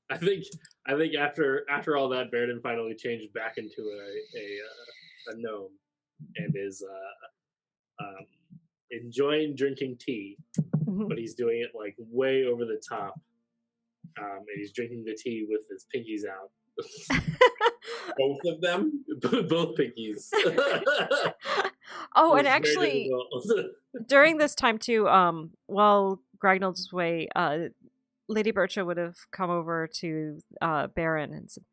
I think after all that, Baeridin finally changed back into a gnome and is enjoying drinking tea, but he's doing it like way over the top. And he's drinking the tea with his pinkies out. Both of them? Both pinkies. Oh, and actually, during this time too, while Gragnold's away, Lady Bircha would have come over to Baron and said,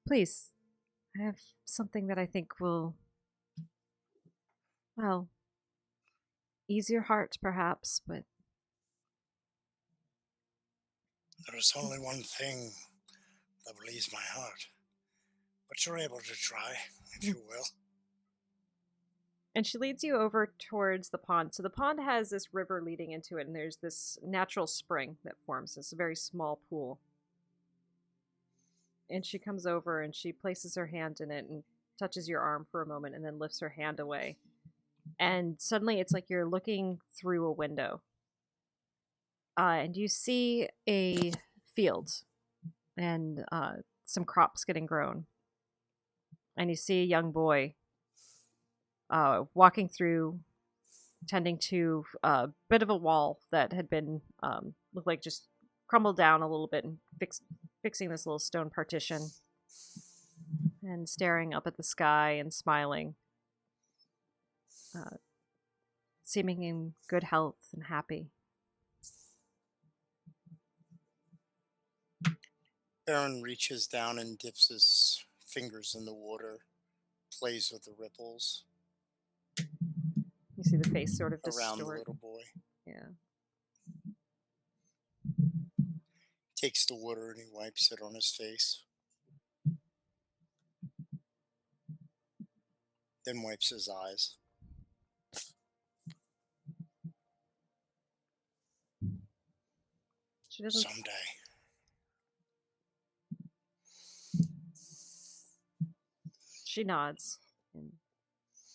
"Please, I have something that I think will, well, ease your heart, perhaps, but..." There is only one thing that will ease my heart, but you're able to try, if you will. And she leads you over towards the pond. So the pond has this river leading into it, and there's this natural spring that forms this very small pool. And she comes over and she places her hand in it and touches your arm for a moment and then lifts her hand away. And suddenly it's like you're looking through a window. And you see a field and some crops getting grown. And you see a young boy walking through, tending to a bit of a wall that had been looked like just crumbled down a little bit, and fixing this little stone partition, and staring up at the sky and smiling, seeming in good health and happy. Baron reaches down and dips his fingers in the water, plays with the ripples. You see the face sort of around distort. the little boy. Yeah. Takes the water and he wipes it on his face. Then wipes his eyes. She doesn't. Someday. She nods and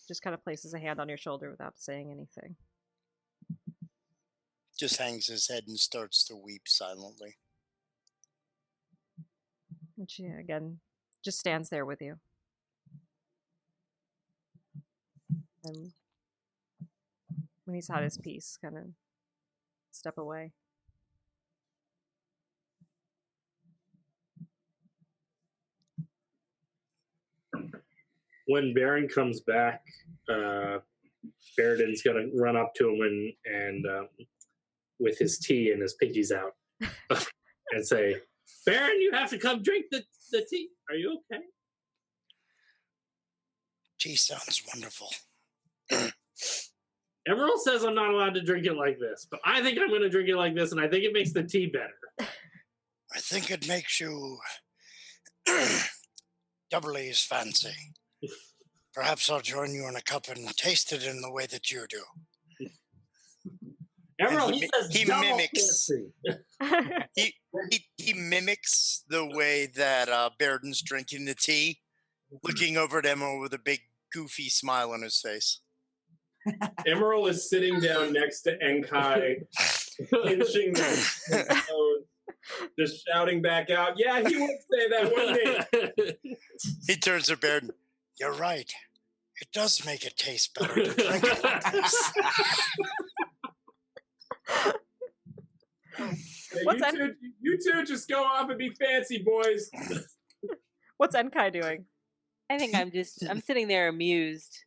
just kind of places a hand on your shoulder without saying anything. Just hangs his head and starts to weep silently. And she, again, just stands there with you. And when he's had his piece, kind of step away. When Baron comes back, Baeridin's gonna run up to him and with his tea and his pinkies out and say, "Baron, you have to come drink the tea. Are you okay?" Tea sounds wonderful. Immeral says I'm not allowed to drink it like this, but I think I'm going to drink it like this, and I think it makes the tea better. I think it makes you doubly as fancy. Perhaps I'll join you in a cup and taste it in the way that you do. Immeral, he says he double mimics. fancy. He mimics the way that Baeridin's drinking the tea, looking over at Immeral with a big goofy smile on his face. Immeral is sitting down next to Enkai, pinching the toes, just shouting back out, "Yeah, he would say that, wouldn't he?" He turns to Baeridin. You're right. It does make it taste better to drink it like this. Hey, you two just go off and be fancy, boys. What's Enkai doing? I think I'm sitting there amused.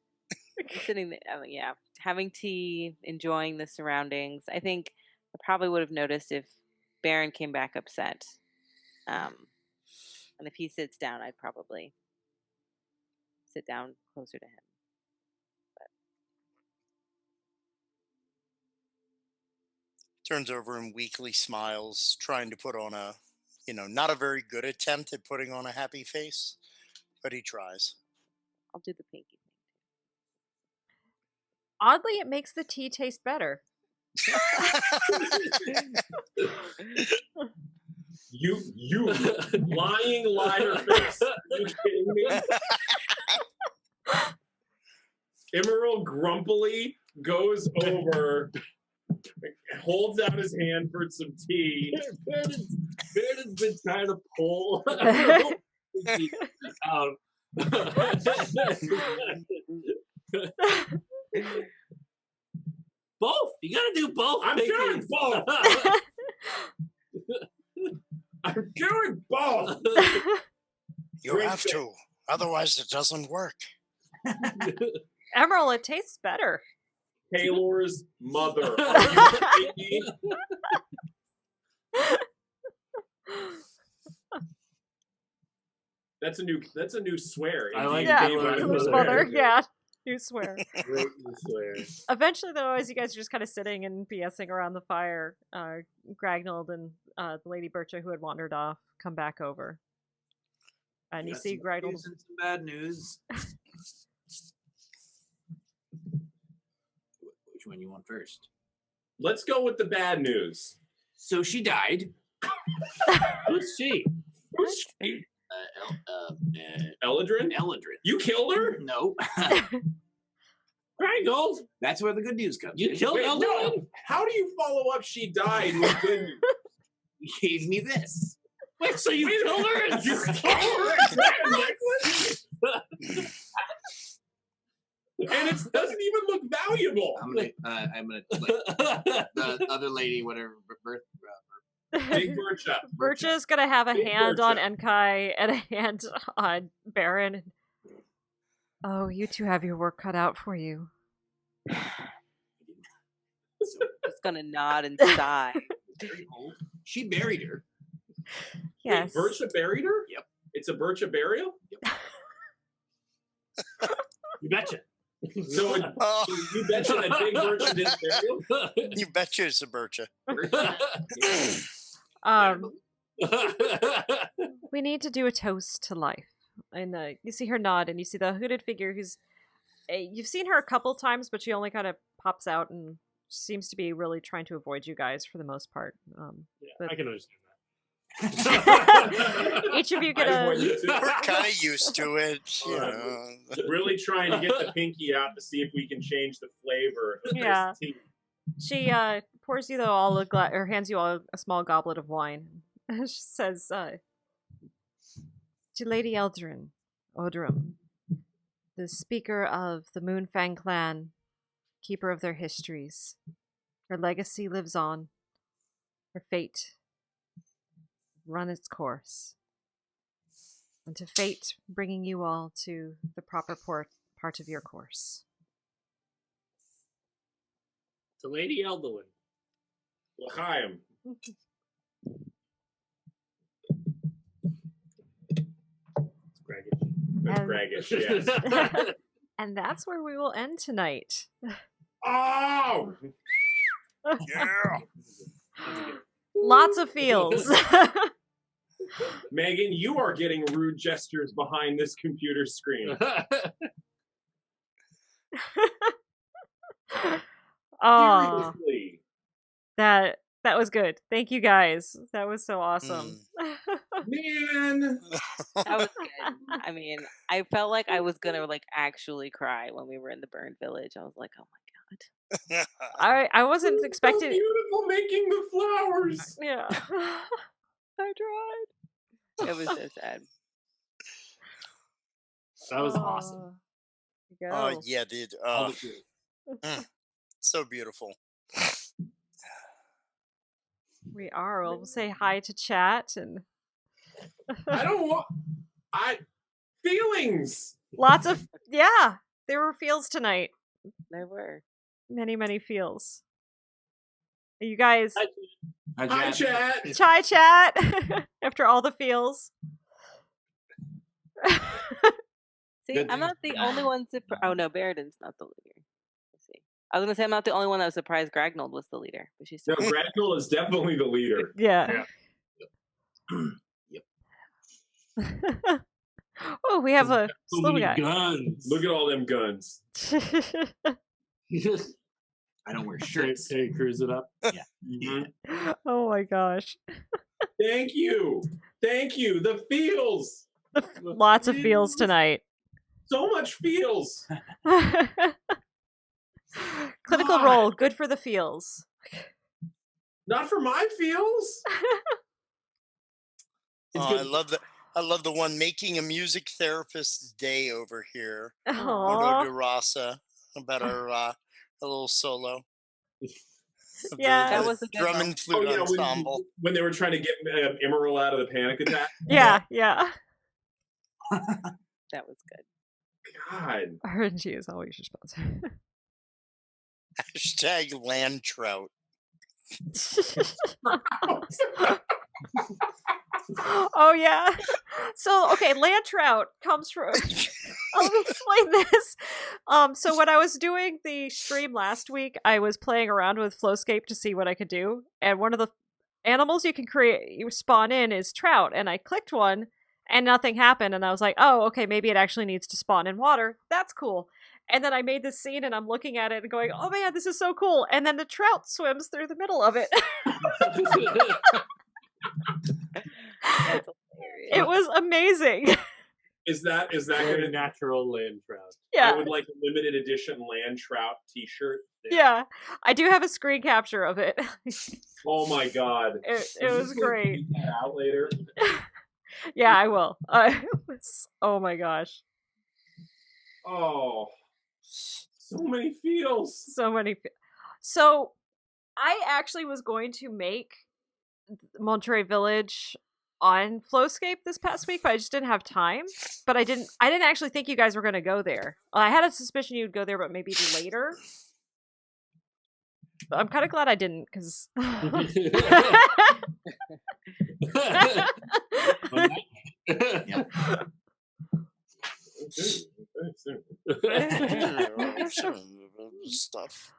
I'm sitting there, having tea, enjoying the surroundings. I think I probably would have noticed if Baron came back upset. And if he sits down, I'd probably sit down closer to him. turns over and weakly smiles, trying to put on a, not a very good attempt at putting on a happy face, but he tries. I'll do the pinky Oddly, it makes the tea taste better. You lying liar face. Are you kidding me? Immeral grumpily goes over, holds out his hand for some tea. Baeridin's been trying to pull out. Both. You gotta do both. I'm doing both. I'm doing both. You have to, otherwise it doesn't work. Emerald, it tastes better. Taylor's mother. Are you kidding me? That's a new swear. I like Yeah, Taylor's Taylor's mother. mother. Yeah, you swear. You swear. Eventually, though, as you guys are just kind of sitting and BSing around the fire, Gragnold and the Lady Bircha, who had wandered off, come back over. And you Got see some Gragnold. news and some bad news. Which one you want first? Let's go with the bad news. So she died. Who's she? Who's she? Eladrin? Eladrin. You killed her? No. Gragnold. That's where the good news comes. You in. killed Wait, Eldrin. no. How do you follow up she died with good news? You gave me this. Wait, so you killed her? You killed her and necklace? And it doesn't even look valuable. I'm gonna let the other lady, whatever, Big Bircha. Bircha's gonna have a Big hand on Bircha. Enkai and a hand on Baron. Oh, you two have your work cut out for you. Just gonna nod and sigh. She buried her. Yes. Wait, Bircha buried her? Yep. It's a Bircha burial? You betcha. So you betcha that Big Bircha did burial? You betcha it's a Bircha. We need to do a toast to life. And you see her nod, and you see the hooded figure who's... you've seen her a couple times, but she only kind of pops out and seems to be really trying to avoid you guys for the most part. I can understand Each of you get I a... avoid you too. We're kind of used to it. You Alright. know. Really trying to get the pinky out to see if we can change the flavor of Yeah. this tea. She pours you all or hands you all a small goblet of wine. She says, to Lady Eldrin, Odrum, the speaker of the Moonfang clan, keeper of their histories. Her legacy lives on. Her fate run its course. And to fate bringing you all to the proper part of your course. To Lady Eldwin. L'chaim. That's And- Graggish, yes. And that's where we will end tonight. Oh! Yeah. Lots of feels. Megan, you are getting rude gestures behind this computer screen. Oh, Seriously. that was good. Thank you guys. That was so awesome. Man! That was good. I mean, I felt like I was gonna actually cry when we were in the burned village. I was like, oh my god. I wasn't So expecting. beautiful making the flowers. Yeah, I tried. It was so sad. That was awesome. Oh, there you Oh go. yeah, dude. All the So beautiful. We are. We'll say hi to chat and I don't want... Feelings! lots of There were feels tonight. There were. Many feels. You guys, Hi, chat! chai chat after all the feels. See, Good I'm thing- not the only one to. Oh no, Baeridin's not the leader. Let's see. I was gonna say I'm not the only one that was surprised Gragnold was the leader, but she's No, still Gragnold is definitely the leader. Yeah. Oh, we have a So slow many guy. guns. Look at all them guns. I don't wear shirts. Hey, cruise it up. Mhm. Oh my gosh. Thank you. Thank you. The feels. Lots of feels tonight. So much feels. Clinical God. role, good for the feels. Not for my feels. I love the one making a music therapist's day over here. Aww. Moto Rasa about our little solo. Yeah. That was a good drum one. and flute ensemble. When they were trying to get Immeral out of the panic attack. Yeah. That was good. God. RNG is always your sponsor. Hashtag land trout. Oh yeah. So okay, land trout comes from I'll explain this. So when I was doing the stream last week, I was playing around with Flowscape to see what I could do, and one of the animals you can spawn in is trout, and I clicked one and nothing happened, and I was like, oh, okay, maybe it actually needs to spawn in water. That's cool. And then I made this scene and I'm looking at it and going, oh man, this is so cool. And then the trout swims through the middle of it. That's hilarious. It was amazing. Is that Very gonna natural land trout. Yeah. I would like a limited edition land trout t-shirt. Yeah. I do have a screen capture of it. Oh my god. It was great. Tweet that out later. Yeah, I will. Oh my gosh. Oh. So many feels. So many. So I actually was going to make Monterey Village on Flowscape this past week, but I just didn't have time. But I didn't actually think you guys were going to go there. I had a suspicion you'd go there, but maybe later. But I'm kind of glad I didn't, because Stuff.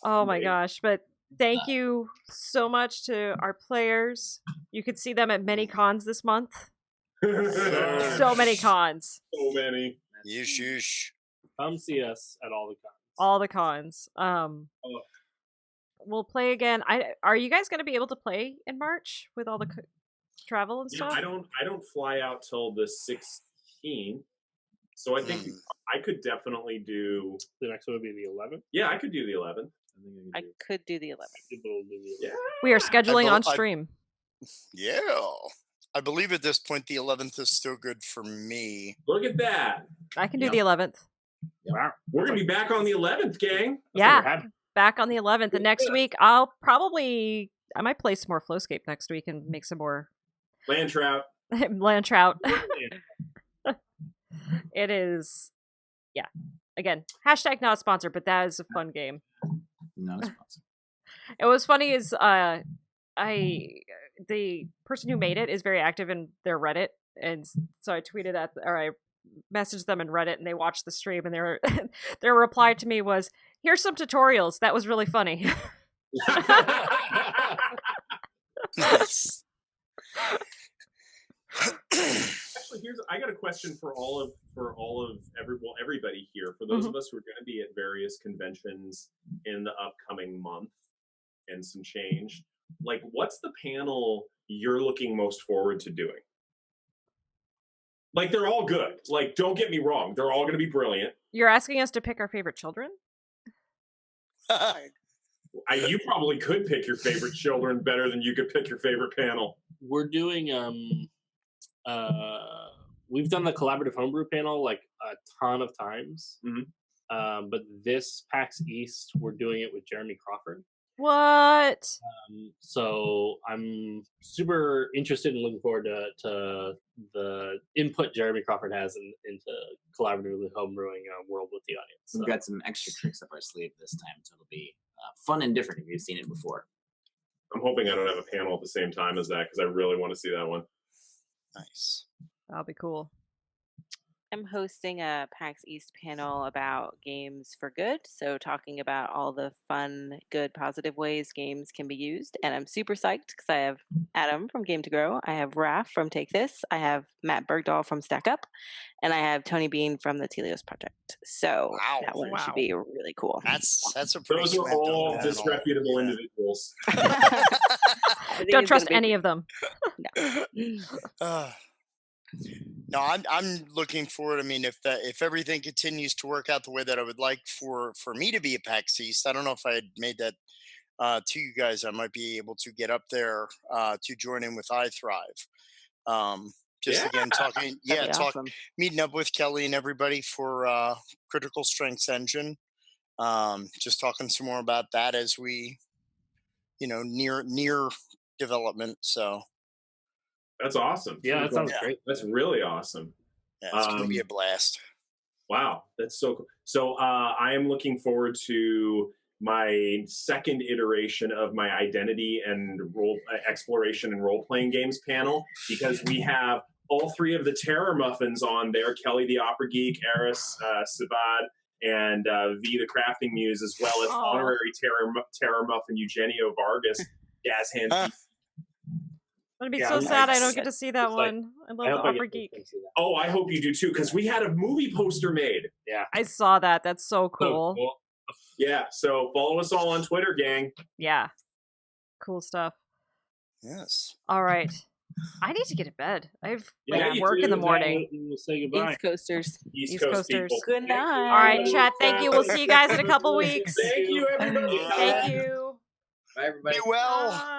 oh my gosh. But thank you so much to our players. You could see them at many cons this month. So many cons. So many. Yeesh. Come see us at all the cons. All the cons. We'll play again. Are you guys going to be able to play in March with all the travel and stuff? I don't fly out till the 16th, so I think I could definitely do. The next one would be the 11th. Yeah, I could do the 11th. I could do the 11th. Yeah. We are scheduling on stream. Yeah. I believe at this point the 11th is still good for me. Look at that. I can do the 11th. Wow. We're gonna be back on the 11th, gang. Yeah, back on the 11th. And next week, I might play some more Flowscape next week and make some more Land trout. land trout. It is, yeah. Again, hashtag not a sponsor, but that is a fun game. Not a sponsor. It was funny is the person who made it is very active in their Reddit, and so I tweeted I messaged them in Reddit, and they watched the stream, and their reply to me was, "Here's some tutorials. That was really funny." Nice. Actually, I got a question for everybody here. For those of us who are going to be at various conventions in the upcoming month and some change, like, what's the panel you're looking most forward to doing? Like, they're all good. Like, don't get me wrong, they're all going to be brilliant. You're asking us to pick our favorite children? You probably could pick your favorite children better than you could pick your favorite panel. We're doing we've done the collaborative homebrew panel like a ton of times. But this PAX East, we're doing it with Jeremy Crawford. What? So I'm super interested and looking forward to the input Jeremy Crawford has into collaboratively homebrewing world with the audience. So. We've got some extra tricks up our sleeve this time, so it'll be fun and different if you've seen it before. I'm hoping I don't have a panel at the same time as that, because I really want to see that one. Nice. That'll be cool. I'm hosting a PAX East panel about games for good. So, talking about all the fun, good, positive ways games can be used. And I'm super psyched because I have Adam from Game to Grow. I have Raph from Take This. I have Matt Bergdahl from Stack Up. And I have Tony Bean from the Telios Project. So, Wow. that one Wow. should be really cool. That's a pretty Those are slam dunk all panel. disreputable Yeah. individuals. I think Don't it's trust gonna be- any of them. No, I'm looking forward. I mean, if everything continues to work out the way that I would like for me to be a PAX East, I don't know if I had made that to you guys. I might be able to get up there to join in with iThrive. Just again talking, That'd be awesome. meeting up with Kelly and everybody for Critical Strengths Engine. Just talking some more about that as we, near development. So That's awesome. Yeah, that sounds Yeah. great. That's really awesome. yeah, it's going to be a blast. Wow, that's so cool. So I am looking forward to my second iteration of my identity and role exploration and role-playing games panel, because we have all three of the Terror Muffins on there: Kelly the Opera Geek, Eris Savad, and V the Crafting Muse, as well as Aw. honorary Terror Muffin Eugenio Vargas, Jazz Hand. It'd be Yeah, so I'm sad I nice. don't get to see that It's like- one. I I love hope the I Opera get to Geek. see that. Oh, I hope you do too, because we had a movie poster made. Yeah. I saw that. That's so So cool. cool. Yeah, so follow us all on Twitter, gang. Yeah. Cool stuff. Yes. All right. I need to get to bed. I have Yeah, like you work in the do. morning. We'll say goodbye. East Coasters. East East Coast Coasters. people. Good night. All right, chat. Thank you. We'll see you guys in a couple weeks. Thank you, everybody. Thank you. Bye, everybody. Be well. Bye.